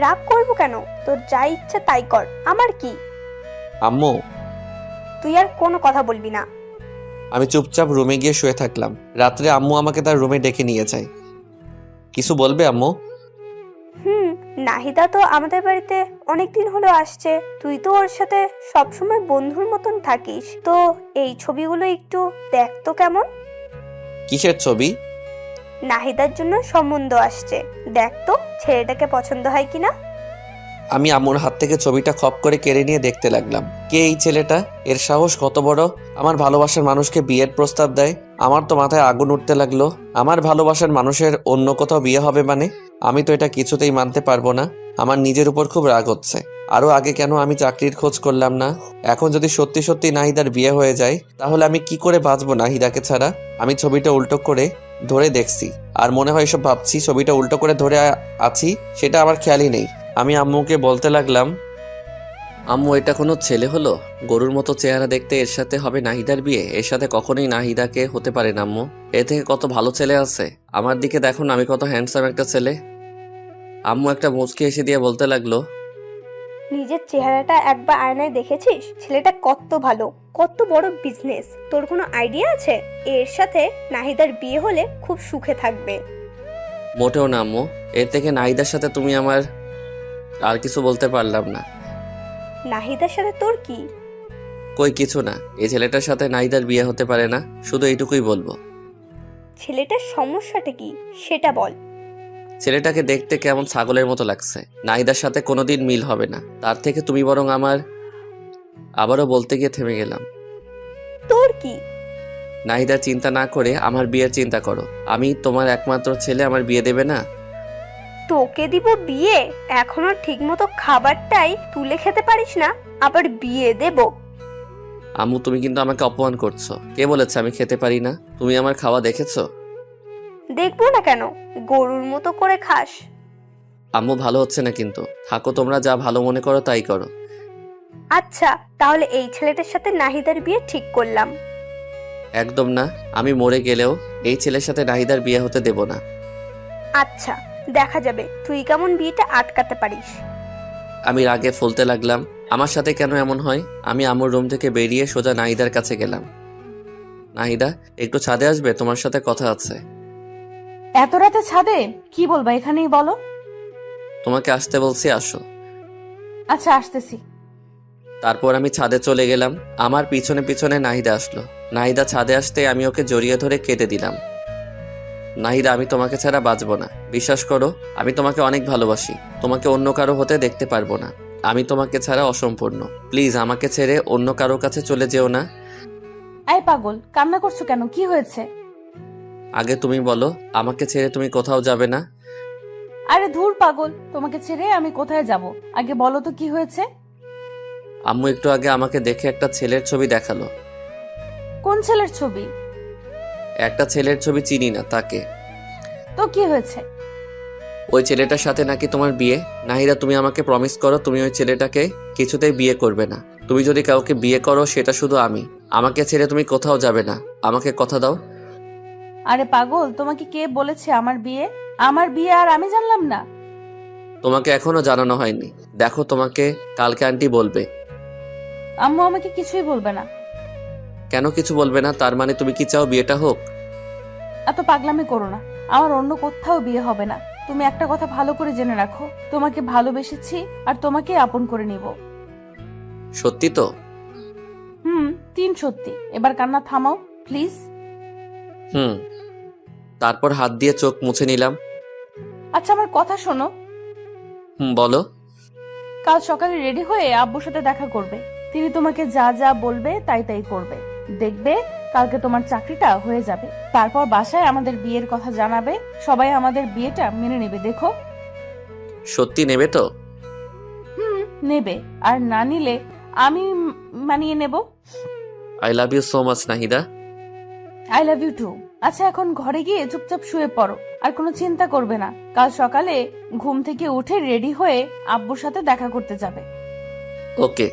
রাগ করবো কেন? তোর যা ইচ্ছা তাই কর, আমার কি? আম্মু। তুই আর কোনো কথা বলবি না। আমি চুপচাপ রুমে গিয়ে শুয়ে থাকলাম। রাত্রে আম্মু আমাকে তার রুমে ডেকে নিয়ে যায়। কিছু বলবে আম্মু? নাহিদা তো আমাদের বাড়িতে অনেকদিন হলো আসছে। তুই তো ওর সাথে সবসময় বন্ধুর মতন থাকিস, তো এই ছবিগুলো একটু দেখ তো কেমন। কিসের ছবি? নাহিদার জন্য সম্বন্ধ আসছে, দেখ তো ছেলেটাকে পছন্দ হয় কিনা। আমি আম্মুর হাত থেকে ছবিটা খপ করে কেড়ে নিয়ে দেখতে লাগলাম। কে এই ছেলেটা? এর সাহস কত বড়! আমার ভালোবাসার মানুষকে বিয়ের প্রস্তাব দেয়। আমার তো মাথায় আগুন উঠতে লাগলো। আমার ভালোবাসার মানুষের অন্য কোথাও বিয়ে হবে মানে? আমি তো এটা কিছুতেই মানতে পারবো না। আমার নিজের উপর খুব রাগ হচ্ছে। আরো আগে কেন আমি চাকরির খোঁজ করলাম না? এখন যদি সত্যি সত্যি নাহিদার বিয়ে হয়ে যায়, তাহলে আমি কি করে বাঁচবো নাহিদাকে ছাড়া? আমি ছবিটা উল্টো করে ধরে দেখছি, আর মনে হয় এসব ভাবছি। ছবিটা উল্টো করে ধরে আছি, সেটা আমার খেয়ালই নেই। আমি আম্মুকে বলতে লাগলাম, আম্মু এটা কোনো ছেলে হলো? গরুর মতো চেহারা দেখতে, এর সাথে হবে নাহিদার বিয়ে? এর সাথে কখনোই নাহিদাকে হতে পারে না আম্মু। এর থেকে কত ভালো ছেলে আছে। আমার দিকে দেখুন, আমি কত হ্যান্ডসাম একটা ছেলে। আম্মু একটা মুচকি এসে দিয়ে বলতে লাগলো, নিজের চেহারাটা একবার আয়নায় দেখেছিস? ছেলেটা কত ভালো, কত বড় বিজনেস। তোর কোনো আইডিয়া আছে? এর সাথে নাহিদার বিয়ে হলে খুব সুখে থাকবে। মোটেও না আম্মু। এর থেকে নাহিদার সাথে তুমি আমার আর কিছু বলতে পারলাম না। নাহিদার সাথে তোর কি? কই কিছু না। এই ছেলেটার সাথে নাহিদার বিয়ে হতে পারে না, শুধু এইটুকুই বলবো। ছেলেটার সমস্যাটা কি সেটা বল। ছেলেটাকে দেখতে কেমন ছাগলের মতো লাগছে। নাহিদার সাথে কোনোদিন মিল হবে না। তার থেকে তুমি বরং আমার আবারও বলতে গিয়ে থেমে গেলাম। তোর কি? নাহিদার চিন্তা না করে আমার বিয়ের চিন্তা করো। আমি তোমার একমাত্র ছেলে, আমার বিয়ে দেবে না? তোকে দিব বিয়ে? এখনো ঠিকমতো খাবারটাই তুলে খেতে পারিস না, আবার বিয়ে দেব? আম্মু, তুমি কিন্তু আমাকে অপমান করছো। কে বলেছে আমি খেতে পারি না? তুমি আমার খাওয়া দেখেছো? দেখবো না কেন, গরুর মতো করে খাস। আম্মু, ভালো হচ্ছে না কিন্তু। থাকো, তোমরা যা ভালো মনে করো তাই করো। আচ্ছা, তাহলে এই ছেলেটার সাথে নাহিদার বিয়ে ঠিক করলাম। একদম না, আমি মরে গেলেও এই ছেলের সাথে নাহিদার বিয়ে হতে দেব না। আচ্ছা, দেখা যাবে তুই কেমন বিয়েটা আটকাতে পারিস। আমি রাগে ফুলতে লাগলাম। আমার সাথে কেন এমন হয়? আমি আম্মুর রুম থেকে বেরিয়ে সোজা নাহিদার কাছে গেলাম। নাহিদা, একটু ছাদে আসবে? তোমার সাথে কথা আছে। এত রাতে ছাদে কি বলবা? এখানেই বলো। তোমাকে আসতে বলছি, আসো। আচ্ছা, আসতেছি। তারপর আমি ছাদে চলে গেলাম। আমার পিছনে পিছনে নাহিদা আসলো। নাহিদা ছাদে আসতে আমি ওকে জড়িয়ে ধরে কেঁদে দিলাম। নাহিদা, আমি তোমাকে ছাড়া বাঁচবো না। বিশ্বাস করো, আমি তোমাকে অনেক ভালোবাসি। তোমাকে অন্য কারো হতে দেখতে পারবো না। আমি তোমাকে ছাড়া অসম্পূর্ণ। প্লিজ আমাকে ছেড়ে অন্য কারো কাছে চলে যেও না। এই পাগল, কান্না করছো কেন? কি হয়েছে? আগে তুমি বলো, আমাকে ছেড়ে তুমি কোথাও যাবে না? আরে ধুর পাগল, তোমাকে ছেড়ে আমি কোথায় যাব? আগে বলো তো কি হয়েছে? আম্মু একটু আগে আমাকে দেখে একটা ছেলের ছবি দেখালো। কোন ছেলের ছবি? একটা ছেলের ছবি চিনি না, তাকে। তো কি হয়েছে? ওই ছেলেটার সাথে নাকি তোমার বিয়ে। নাহিদা, তুমি আমাকে প্রমিস করো তুমি ওই ছেলেটাকে কিছুতেই বিয়ে করবে না। তুমি যদি কাউকে বিয়ে করো সেটা শুধু আমি। আমাকে ছেড়ে তুমি কোথাও যাবে না। আমাকে কথা দাও। আরে পাগল, তোমাকে কে বলেছে আমার বিয়ে? আমার বিয়ে আর আমি জানলাম না? তোমাকে এখনো জানানো হয়নি। দেখো, তোমাকে কালকে আন্টি বলবে। আম্মু আমাকে কিছুই বলবে না। কেন কিছু বলবে না? তার মানে তুমি কি চাও বিয়েটা হোক? এত পাগলামি করো না। আমার অন্য কোথাও বিয়ে হবে না। তুমি একটা কথা ভালো করে জেনে রাখো, তোমাকে ভালোবেসেছি আর তোমাকে আপন করে নিব। সত্যি তো? 3 সত্যি। এবার কান্না থামাও প্লিজ। তারপর হাত দিয়ে চোখ মুছে নিলাম। আচ্ছা, আমার কথা শোনো। বলো। কাল সকালে রেডি হয়ে আব্বুর সাথে দেখা করবে। তিনি তোমাকে যা যা বলবে তাই তাই করবে। দেখবে কালকে তোমার চাকরিটা হয়ে যাবে। তারপর বাসায় আমাদের বিয়ের কথা জানাবে। সবাই আমাদের বিয়েটা মেনে নেবে। দেখো। সত্যি নেবে তো? নেবে। আর না নিলে আমি মানিয়ে নেব। I love you so much Nahida. I love you too. আচ্ছা, এখন ঘরে গিয়ে চুপচাপ শুয়ে পড়ো। আর কোনো চিন্তা করবে না। কাল সকালে ঘুম থেকে উঠে রেডি হয়ে আব্বুর সাথে দেখা করতে যাবে। ওকে।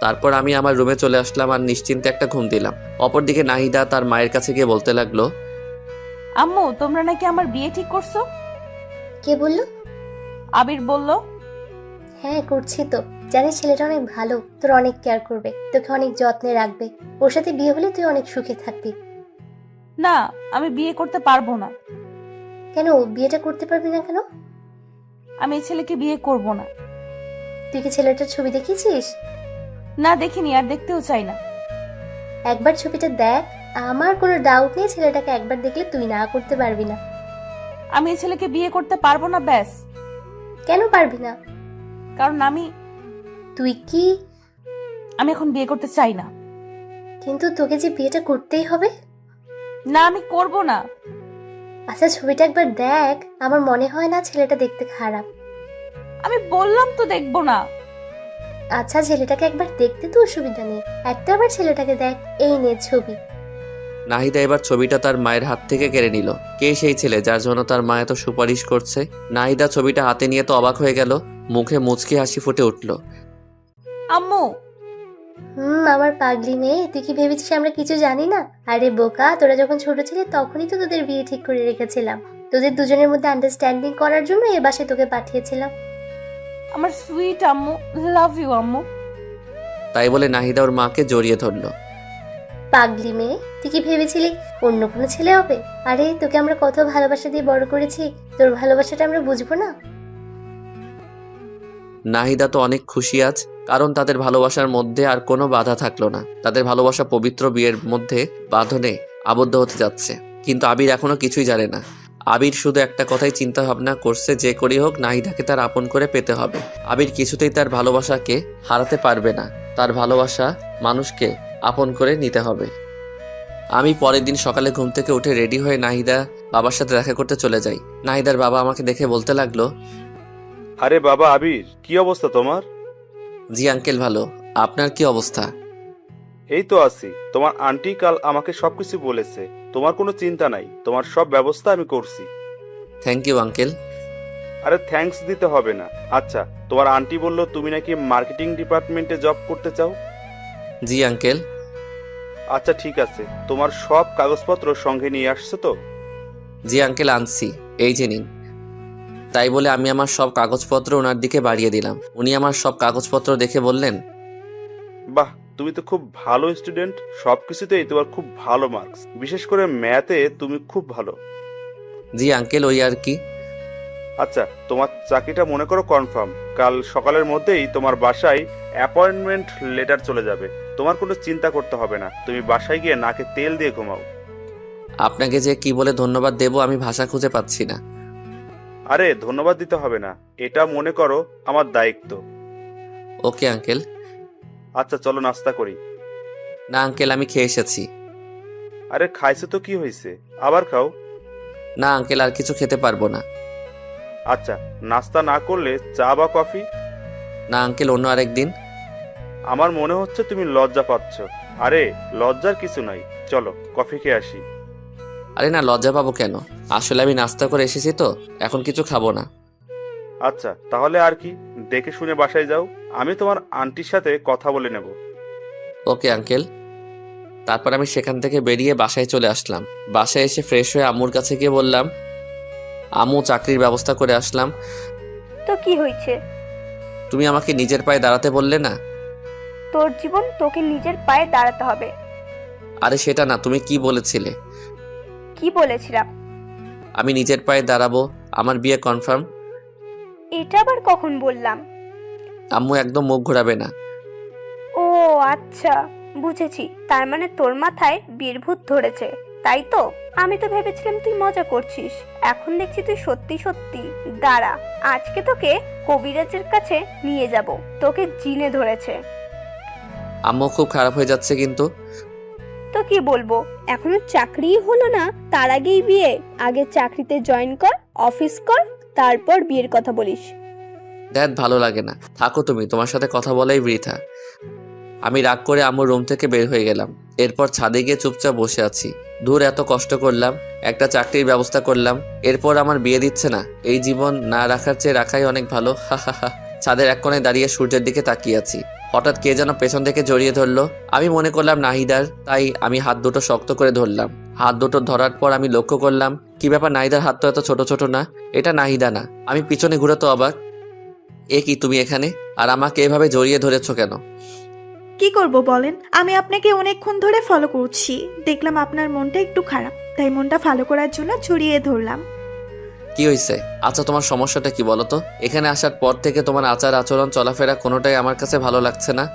তারপর আমি আমার রুমে চলে আসলাম আর নিশ্চিন্তে একটা ঘুম দিলাম। অপরদিকে নাহিদা তার মায়ের কাছে গিয়ে বলতে লাগলো, আম্মু, তোমরা নাকি আমার বিয়ে ঠিক করছো? কে বললো? আবির বলল। হ্যাঁ, করছি তো। জানিস ছেলেটা অনেক ভালো, তোর অনেক কেয়ার করবে, তোকে অনেক যত্নে রাখবে। ওর সাথে বিয়ে হলে তুই অনেক সুখে থাকবি। না, আমি বিয়ে করতে পারবো না। কেন বিয়েটা করতে পারবি না কেন? আমি এই ছেলেকে বিয়ে করব না। তুই কি ছেলেটার ছবি দেখেছিস? না, দেখিনি, আর দেখতেও চাই না। একবার ছবিটা দেখ। আমার কোনো ডাউট নেই ছেলেটাকে একবার দেখলে তুই না করতে পারবি না। আমি এই ছেলেকে বিয়ে করতে পারবো না, ব্যাস। কেন পারবি না? কারণ আমি এখন বিয়ে করতে চাই না। কিন্তু তোকে যে বিয়েটা করতেই হবে। না, আমি করব না। আচ্ছা, ছবিটা একবার দেখ। আমার মনে হয় না ছেলেটা দেখতে খারাপ। আমি বললাম তো দেখবো না। আচ্ছা, ছেলেটাকে একবার দেখতে তো অসুবিধা নেই। একটা বার ছেলেটাকে দেখ। এই নে ছবি। নাহিদা এবার ছবিটা তার মায়ের হাত থেকে কেড়ে নিল। কে সেই ছেলে যার জন্য তার মা এত সুপারিশ করছে? নাহিদা ছবিটা হাতে নিয়ে তো অবাক হয়ে গেল। মুখে মুচকি হাসি ফুটে উঠল। আম্মু। আমার পাগলি মেয়ে, তুই কি ভেবেছিস আমরা কিছু জানি না? আরে বোকা, তোরা যখন ছোট ছিলি তখনই তো তোদের বিয়ে ঠিক করে রেখেছিলাম। তোদের দুজনের মধ্যে আন্ডারস্ট্যান্ডিং করার জন্য এ বাসায় তোকে পাঠিয়েছিলাম। আমার সুইট আম্মু, লাভ ইউ আম্মু। তাই বলে নাহিদা ওর মাকে জড়িয়ে ধরল। পাগলি মেয়ে, তুই কি ভেবেছিলি অন্য কোনো ছেলে হবে? আরে তোকে আমরা কত ভালোবাসা দিয়ে বড় করেছি, তোর ভালোবাসাটা আমরা বুঝবো না? নাহিদা তো অনেক খুশি আজ, কারণ তাদের ভালোবাসার মধ্যে আর কোনো বাধা থাকলো না। তাদের ভালোবাসা পবিত্র বিয়ের মধ্যে বাঁধনে আবদ্ধ হতে যাচ্ছে। কিন্তু আবির এখনো কিছুই জানে না। আবির শুধু একটা কথাই চিন্তা ভাবনা করছে, যে করেই হোক নাহিদাকে তার আপন করে পেতে হবে। আবির কিছুতেই তার ভালোবাসাকে হারাতে পারবে না। তার ভালোবাসা মানুষকে আপন করে নিতে হবে। আমি পরের দিন সকালে ঘুম থেকে উঠে রেডি হয়ে নাহিদা বাবার সাথে দেখা করতে চলে যাই। নাহিদার বাবা আমাকে দেখে বলতে লাগলো, আরে বাবা আবির, কি অবস্থা তোমার? জি আঙ্কেল ভালো, আপনার কি অবস্থা? এই তো আছি। তোমার আন্টি কাল আমাকে সবকিছু বলেছে, তোমার কোনো চিন্তা নাই, তোমার সব ব্যবস্থা আমি করছি। Thank you uncle. আরে থ্যাঙ্কস দিতে হবে না। আচ্ছা, তোমার আন্টি বললো তুমি নাকি মার্কেটিং ডিপার্টমেন্টে জব করতে চাও? জি আঙ্কেল। আচ্ছা ঠিক আছে, তোমার সব কাগজপত্র সঙ্গে নিয়ে আসছো তো? জি আঙ্কেল আনছি, এই যে নিন। তাই বলে আমি আমার সব কাগজপত্র ওনার দিকে বাড়িয়ে দিলাম। উনি আমার সব কাগজপত্র দেখে বললেন, বাহ, তুমি তো খুব ভালো স্টুডেন্ট, সবকিছুতেই তোমার খুব ভালো মার্কস, বিশেষ করে ম্যাথে তুমি খুব ভালো। জি আঙ্কেল ওই আর কি। আচ্ছা, তোমার চাকরিটা মনে করো কনফার্ম। কাল সকালের মধ্যেই তোমার বাসায় অ্যাপয়েন্টমেন্ট লেটার চলে যাবে। তোমার কোনো চিন্তা করতে হবে না, তুমি বাসায় গিয়ে নাকে তেল দিয়ে ঘুমাও। আপনাকে যে কি বলে ধন্যবাদ দেব আমি ভাষা খুঁজে পাচ্ছি না। আরে ধন্যবাদ দিতে হবে না, এটা মনে করো আমার দায়িত্ব। Okay uncle. আচ্ছা চলো নাস্তা করি। না আঙ্কেল আমি খেয়ে এসেছি। আরে খাইছো তো কি হয়েছে, আবার খাও। না আঙ্কেল আর কিছু খেতে পারবো না। আচ্ছা, নাস্তা না করলে চা বা কফি? না আঙ্কেল অন্য আরেক দিন। আমার মনে হচ্ছে তুমি লজ্জা পাচ্ছ। আরে লজ্জার কিছু নাই, চলো কফি খেয়ে আসি। আরে না লজ্জা পাবো কেন, আসলে আমি নাস্তা করে এসেছি তো, এখন কিছু খাবো না। আচ্ছা তাহলে আর কি, দেখে শুনে বাসায় যাও, আমি তোমার আন্টির সাথে কথা বলে নেব। Okay uncle. তারপর আমি সেখান থেকে বেরিয়ে বাসায় চলে আসলাম। বাসায় এসে ফ্রেশ হয়ে আম্মুর কাছে গিয়ে বললাম, আম্মু চাকরির ব্যবস্থা করে আসলাম। তো কি হয়েছে? তুমি আমাকে নিজের পায়ে দাঁড়াতে বললে না? তোর জীবন তোকে নিজের পায়ে দাঁড়াতে হবে। আরে সেটা না, তুমি কি বলেছিলে? কি বলেছিলাম? আমি নিজের পায়ে দাঁড়াবো, আমার বিয়ে কনফার্ম। এটা আবার কখন বললাম? আম্মু একদম মুখ ঘোরাবে না। ও আচ্ছা, বুঝেছি। তার মানে তোর মাথায় বিয়ের ভূত ধরেছে, তাই তো? আমি তো ভেবেছিলাম তুই মজা করছিস, এখন দেখছি তুই সত্যি সত্যি। দাঁড়া, আজকে তোকে কবিরাজের কাছে নিয়ে যাব, তোকে জিনে ধরেছে। আম্মু খুব খারাপ হয়ে যাচ্ছে কিন্তু। তো কি বলবো, এখনো চাকরিই হলো না, তার আগেই বিয়ে? আগে চাকরিতে জয়েন কর, অফিস কর, তারপর বিয়ের কথা বলিস। দ্যাট ভালো লাগে না, থাকো তুমি, তোমার সাথে কথা বলাই বৃথা। আমি রাগ করে আম্মুর রুম থেকে বের হয়ে গেলাম। এরপর ছাদে গিয়ে চুপচাপ বসে আছি। দূর এত কষ্ট করলাম, একটা চাকরির ব্যবস্থা করলাম, এরপর আমার বিয়ে দিচ্ছে না। এই জীবন না রাখার চেয়ে রাখাই অনেক ভালো। হা হা হা। ছাদের এক কোণে দাঁড়িয়ে সূর্যের দিকে তাকিয়ে আছি। হঠাৎ কে যেন পেছন থেকে জড়িয়ে ধরলো। আমি মনে করলাম নাহিদার, তাই আমি হাত দুটো শক্ত করে ধরলাম। হাত দুটো ধরার পর আমি লক্ষ্য করলাম, কি ব্যাপার, নাহিদার হাত তো এত ছোট ছোট না, এটা নাহিদা না। আমি পিছনে ঘুরে তো অবাক, এ কি তুমি এখানে, আর আমাকে এভাবে জড়িয়ে ধরেছো কেন? কি করব বলেন, আমি আপনাকে অনেকক্ষণ ধরে ফলো করছি, দেখলাম আপনার মনটা একটু খারাপ, তাই মনটা ভালো করার জন্য জড়িয়ে ধরলাম। কি হয়েছে? আচ্ছা তোমার সমস্যাটা কি বলো তো? এখানে আসার পর থেকে তোমার আচার আচরণ চলাফেরা কোনোটাই আমার কাছে ভালো লাগছে না।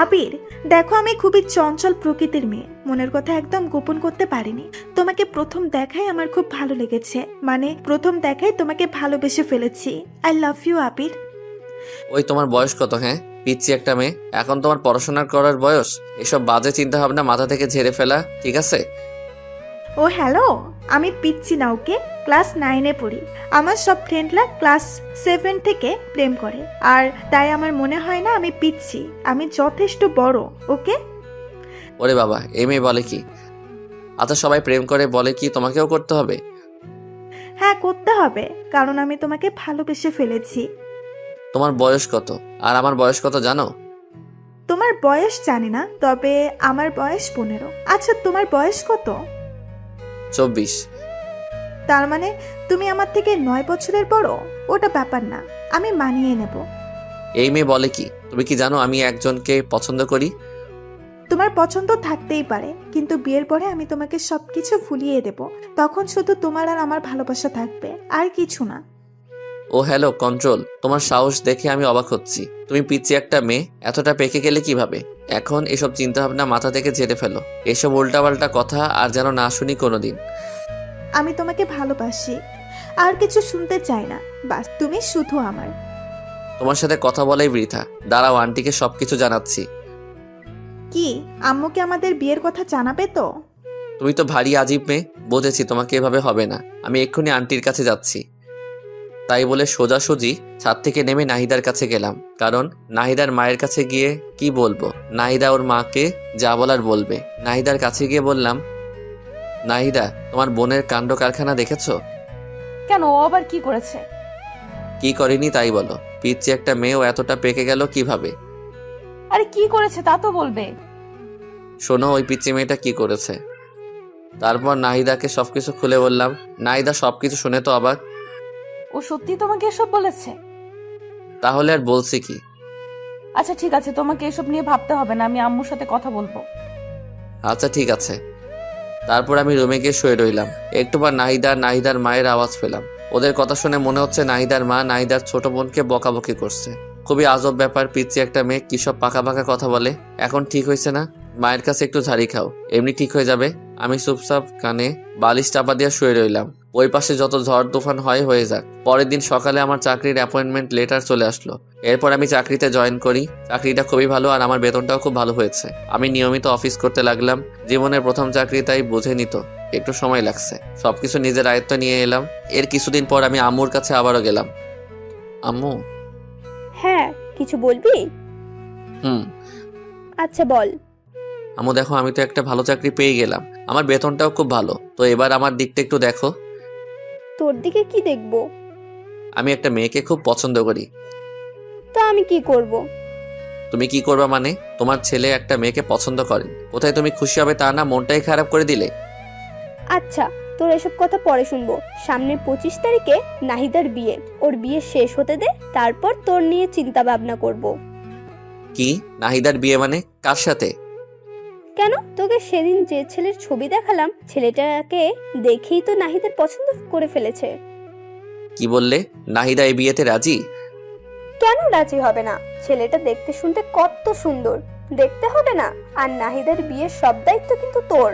আবির, দেখো আমি খুবই চঞ্চল প্রকৃতির মেয়ে, মনের কথা একদম গোপন করতে পারিনি। তোমাকে প্রথম দেখায় আমার খুব ভালো লেগেছে, মানে প্রথম দেখায় তোমাকে ভালোবেসে ফেলেছি। আই লাভ ইউ আবির। ওই তোমার বয়স কত? হ্যাঁ পিচ্ছি একটা মেয়ে, এখন তোমার পড়াশোনা করার বয়স। এসব বাজে চিন্তা ভাবনা মাথা থেকে ঝেড়ে ফেলা, ঠিক আছে? ও হ্যালো, আমি পিচ্ছি না, ওকে? ক্লাস 9-এ পড়ি। আমার সব ফ্রেন্ডরা ক্লাস 7 থেকে প্রেম করে, আর তাই আমার মনে হয় না আমি পিচ্ছি, আমি যথেষ্ট বড়, ওকে? ওরে বাবা, এই মেয়ে বলে কি? আচ্ছা সবাই প্রেম করে বলে কি তোমাকেও করতে হবে? হ্যাঁ করতে হবে, কারণ আমি তোমাকে ভালোবেসে ফেলেছি। তোমার বয়স কত আর আমার বয়স কত জানো? তোমার বয়স জানি না, তবে আমার বয়স 15। আচ্ছা তোমার বয়স কত? 24। তার মানে তুমি আমার থেকে 9 বছরের বড়। ওটা ব্যাপার না, আমি মানিয়ে নেব। এই মেয়ে বলে কি? তুমি কি জানো আমি একজনকে পছন্দ করি? তোমার পছন্দ থাকতেই পারে, কিন্তু বিয়ের পরে আমি তোমাকে সবকিছু ভুলিয়ে দেব, তখন শুধু তোমার আর আমার ভালোবাসা থাকবে, আর কিছু না। ও হ্যালো কন্ট্রোল, তোমার সাহস দেখে আমি অবাক হচ্ছি। তুমি পিচ্ছি একটা মেয়ে, এতটা পেকে গেলে কিভাবে? এখন এসব চিন্তা ভাবনা মাথা থেকে ঝেড়ে ফেলো, এসব উল্টাপাল্টা কথা আর যেন না শুনি কোনোদিন। আমি তোমাকে ভালোবাসি, আর কিছু শুনতে চাই না, বাস তুমি শুধু আমার। তোমার সাথে কথা বলাই বৃথা। দাঁড়াও, আন্টিকে সবকিছু জানাচ্ছি। কি আম্মুকে আমাদের বিয়ের কথা জানাবে তো? তুমি তো ভারী আজীব মেয়ে, বুঝেছি তোমাকে এভাবে হবে না। আমি এক্ষুনি আন্টির কাছে যাচ্ছি। তাই বলে সোজাসুজি ছাদ থেকে নেমে নাহিদার কাছে গেলাম, কারণ নাহিদার মায়ের কাছে গিয়ে কি বলবো, নাহিদা ওর মাকে যা বলার বলবে। নাহিদার কাছে গিয়ে বললাম, নাহিদা, তোমার বোনের কাণ্ড কারখানা দেখেছো? কেন, ও আবার কি করেছে? কি করেনি তাই বলো? পিচ্ছি একটা মেয়েও এতটা পেকে গেল কিভাবে? আরে কি করেছে তা তো বলবে। শোনো, ওই পিচ্ছি মেয়েটা কি করেছে। তারপর নাহিদাকে সবকিছু খুলে বললাম। নাহিদা সবকিছু শুনে তো অবাক। ও সত্যি তোমাকে এসব বলেছে? তাহলে আর বলছি কি? আচ্ছা ঠিক আছে, তোমাকে এসব নিয়ে ভাবতে হবে না, আমি আম্মুর সাথে কথা বলবো। আচ্ছা ঠিক আছে। তারপর আমি রুমে গিয়ে শুয়ে রইলাম। একটু পর নাহিদার মায়ের আওয়াজ পেলাম। ওদের কথা শুনে মনে হচ্ছে নাহিদার মা নাহিদার ছোট বোনকে বকাবকি করছে। খুবই আজব ব্যাপার, পিচ্ছি একটা মেয়ে কি সব পাকা পাকা কথা বলে। এখন ঠিক হয়েছে না? মায়ের কাছে একটু ঝাড়ি খাও, এমনি ঠিক হয়ে যাবে। আমি চুপচাপ কানে বালিশ চাপা দিয়ে শুয়ে রইলাম। ওই পাশে যত ঝড় তুফান হয়ে যাক। পরের দিন সকালে আমার চাকরির অ্যাপয়েন্টমেন্ট লেটার চলে আসলো। এরপর আমি চাকরিতে জয়েন করি। চাকরিটা খুবই ভালো আর আমার বেতনটাও খুব ভালো হয়েছে। আমি নিয়মিত অফিস করতে লাগলাম। জীবনের প্রথম চাকরি, তাই বুঝে নিত একটু সময় লাগছে। সবকিছু নিজের আয়ত্তে নিয়ে এলাম। এর কিছুদিন পর আমি আম্মুর কাছে আবারও গেলাম। আম্মু। হ্যাঁ, কিছু বলবি? হুম। আচ্ছা বল। আম্মু দেখো, আমি তো একটা ভালো চাকরি পেয়ে গেলাম। আমার বেতনটাও খুব ভালো। তো এবার আমার দিকটা একটু দেখো। তোর দিকে কি দেখবো? আমি একটা মেয়েকে খুব পছন্দ করি। তা আমি কি করব? তুমি কি করবা মানে? তোমার ছেলে একটা মেয়েকে পছন্দ করে, কোথায় তুমি খুশি হবে তা না, মনটাই খারাপ করে দিলে। আচ্ছা, তোর এসব কথা পরে শুনবো। সামনের 25 তারিখে নাহিদার বিয়ে। ওর বিয়ে শেষ হতে দে, তারপর তোর নিয়ে চিন্তা ভাবনা করব। কি? নাহিদার বিয়ে মানে? কার সাথে? কেন, তোকে সেদিন যে ছেলের ছবি দেখালাম, ছেলেটাকে দেখেই তো নাহিদার পছন্দ করে ফেলেছে। কি বললে? নাহিদা এই বিয়েতে রাজি? কেন রাজি হবে না? ছেলেটা দেখতে শুনতে কত সুন্দর, দেখতে হবে না? আর নাহিদার বিয়ের সব দায়িত্ব কিন্তু তোর।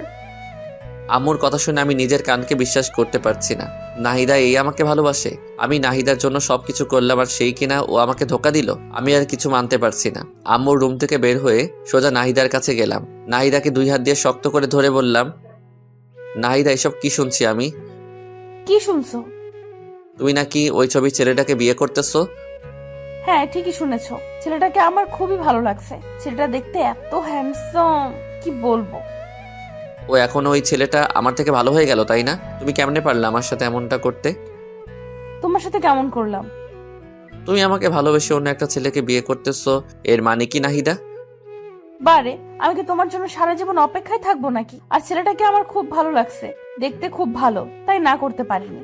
আম্মুর কথা শুনে আমি নিজের কানকে বিশ্বাস করতে পারছি না। নাহিদা এই আমাকে ভালোবাসে? আমি নাহিদার জন্য সবকিছু করলাম আর সেই কিনা ও আমাকে ধোকা দিল। আমি আর কিছু মানতে পারছি না। আম্মুর রুম থেকে বের হয়ে সোজা নাহিদার কাছে গেলাম। নাহিদাকে 2 হাত দিয়ে শক্ত করে ধরে বললাম, নাহিদা, এসব কি শুনছি আমি? কি শুনছো? তুমি নাকি ওই ছবির ছেলেটাকে বিয়ে করতেছো? হ্যাঁ ঠিকই শুনেছো, ছেলেটাকে আমার খুবই ভালো লাগছে। ছেলেটা দেখতে এত হ্যান্ডসাম, কি বলবো। ও এখন ওই ছেলেটা আমার থেকে ভালো হয়ে গেল, তাই না? তুমি কেমনে পারলে আমার সাথে এমনটা করতে? তোমার সাথে কেমন করলাম? তুমি আমাকে ভালোবেসে অন্য একটা ছেলেকে বিয়ে করতেছো, এর মানে কি নাহিদা? বারে, আমি কি তোমার জন্য সারা জীবন অপেক্ষায় থাকবো নাকি? আর ছেলেটাকে আমার খুব ভালো লাগছে, দেখতে খুব ভালো, তাই না করতে পারিনি।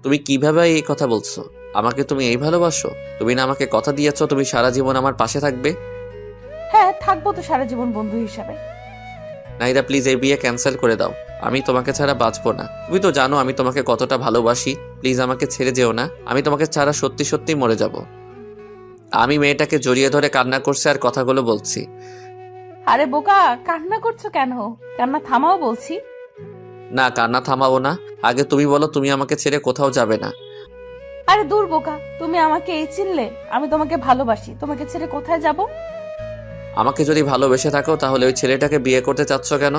তুমি কিভাবে এই কথা বলছো? আমাকে তুমি এই ভালোবাসো? তুমি না আমাকে কথা দিয়েছো তুমি সারা জীবন আমার পাশে থাকবে? হ্যাঁ থাকবো তো সারা জীবন বন্ধু হিসাবে। নাহিদা প্লিজ, এই বিয়ে ক্যান্সেল করে দাও। আমি তোমাকে ছাড়া বাঁচবো না। তুমি তো জানো আমি তোমাকে কতটা ভালোবাসি। প্লিজ আমাকে ছেড়ে যেও না। আমি তোমাকে ছাড়া সত্যি সত্যি মরে যাব। আমি মেয়েটাকে জড়িয়ে ধরে কান্না করছি আর কথাগুলো বলছি। আরে বোকা, কান্না করছো কেন? কান্না থামাও বলছি। না, কান্না থামাবো না। আগে তুমি বলো, তুমি আমাকে ছেড়ে কোথাও যাবে না। আরে দূর বোকা, তুমি আমাকে এই চিনলে? আমি তোমাকে ভালোবাসি, তোমাকে ছেড়ে কোথায় যাব? আমাকে যদি ভালোবেসে থাকো তাহলে ওই ছেলেটাকে বিয়ে করতে চাচ্ছ কেন?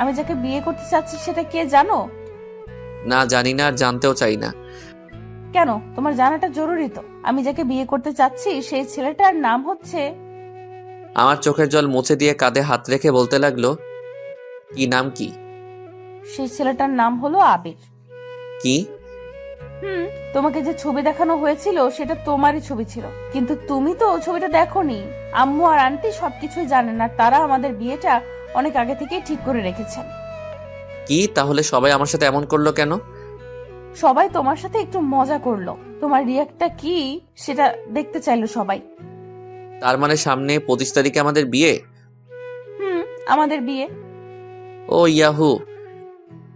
আমি যাকে বিয়ে করতে চাচ্ছি সেটা কে জানো? না, জানি না আর জানতেও চাই না। কেন, তোমার জানাটা জরুরি তো। আমি যাকে বিয়ে করতে চাচ্ছি সেই ছেলেটার নাম হচ্ছে... আমার চোখের জল মুছে দিয়ে কাঁধে হাত রেখে বলতে লাগলো, কি নাম কি? সেই ছেলেটার নাম হলো আবির। কি? তোমাকে যে ছবি দেখানো হয়েছিল সেটা তোমারই ছবি ছিল, কিন্তু তুমি তো ছবিটা দেখোনি। আম্মু আর আন্টি সবকিছুই জানেন আর তারা আমাদের বিয়েটা অনেক আগে থেকেই ঠিক করে রেখেছেন। কি? তাহলে সবাই আমার সাথে এমন করলো কেন? সবাই তোমার সাথে একটু মজা করলো, তোমার রিয়াক্টটা কি সেটা দেখতে চাইলো সবাই। তার মানে সামনে 25 তারিখে আমাদের বিয়ে? আমাদের বিয়ে। ও ইয়াহু!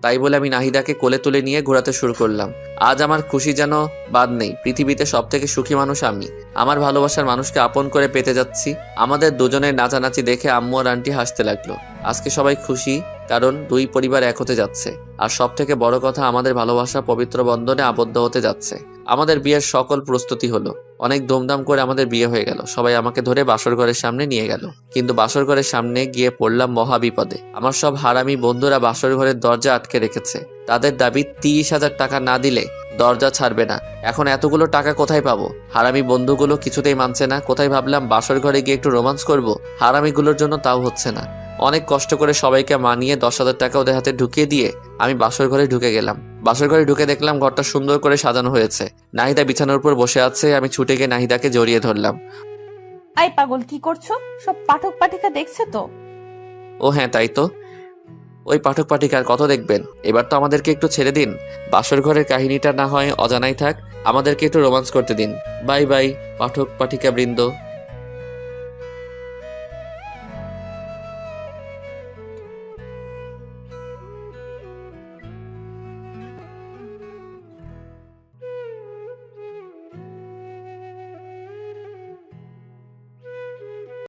তাই বলে আমি নাহিদাকে কোলে তুলে নিয়ে ঘোরাতে শুরু করলাম। আজ আমার খুশি যেন বাদ নেই। পৃথিবীতে সব থেকে সুখী মানুষ আমি। আমার ভালোবাসার মানুষকে আপন করে পেতে যাচ্ছি। আমাদের দুজনের নাচানাচি দেখে আম্মু আর আন্টি হাসতে লাগলো। আজকে সবাই খুশি, কারণ 2 পরিবার এক হতে যাচ্ছে। আর সব থেকে বড় কথা, আমাদের ভালোবাসা পবিত্র বন্ধনে আবদ্ধ হতে যাচ্ছে। আমাদের বিয়ের সকল প্রস্তুতি হলো। অনেক ধুমধাম করে আমাদের বিয়ে হয়ে গেল। সবাই আমাকে ধরে বাসর ঘরের সামনে নিয়ে গেল, কিন্তু বাসর ঘরের সামনে গিয়ে পড়লাম মহা বিপদে। আমার সব হারামি বন্ধুরা বাসর ঘরের দরজা আটকে রেখেছে। তাদের দাবি 30,000 টাকা না দিলে দরজা ছাড়বে না। এখন এতগুলো টাকা কোথায় পাবো? হারামি বন্ধুগুলো কিছুতেই মানছে না। কোথায় ভাবলাম বাসর ঘরে গিয়ে একটু রোমান্স করব, হারামিগুলোর জন্য তাও হচ্ছে না। অনেক কষ্ট করে সবাইকে মানিয়ে 10,000 টাকা ওদের হাতে ঢুকিয়ে দিয়ে আমি বাসর ঘরে ঢুকে গেলাম। বাসর ঘরে ঢুকে দেখলাম ঘরটা সুন্দর করে সাজানো হয়েছে। নাহিদা বিছানার উপর বসে আছে। আমি ছুটে গিয়ে নাহিদাকে জড়িয়ে ধরলাম। আই পাগল, কি করছো? সব পাঠক পাঠিকা দেখছে তো? ও হ্যাঁ, তাই তো। ওই পাঠক পাঠিকার কত দেখবেন? এবার তো আমাদেরকে একটু ছেড়ে দিন। বাসর ঘরের কাহিনীটা না হয় অজানাই থাক, আমাদেরকে একটু রোমান্স করতে দিন। বাই বাই পাঠক পাঠিকা বৃন্দ।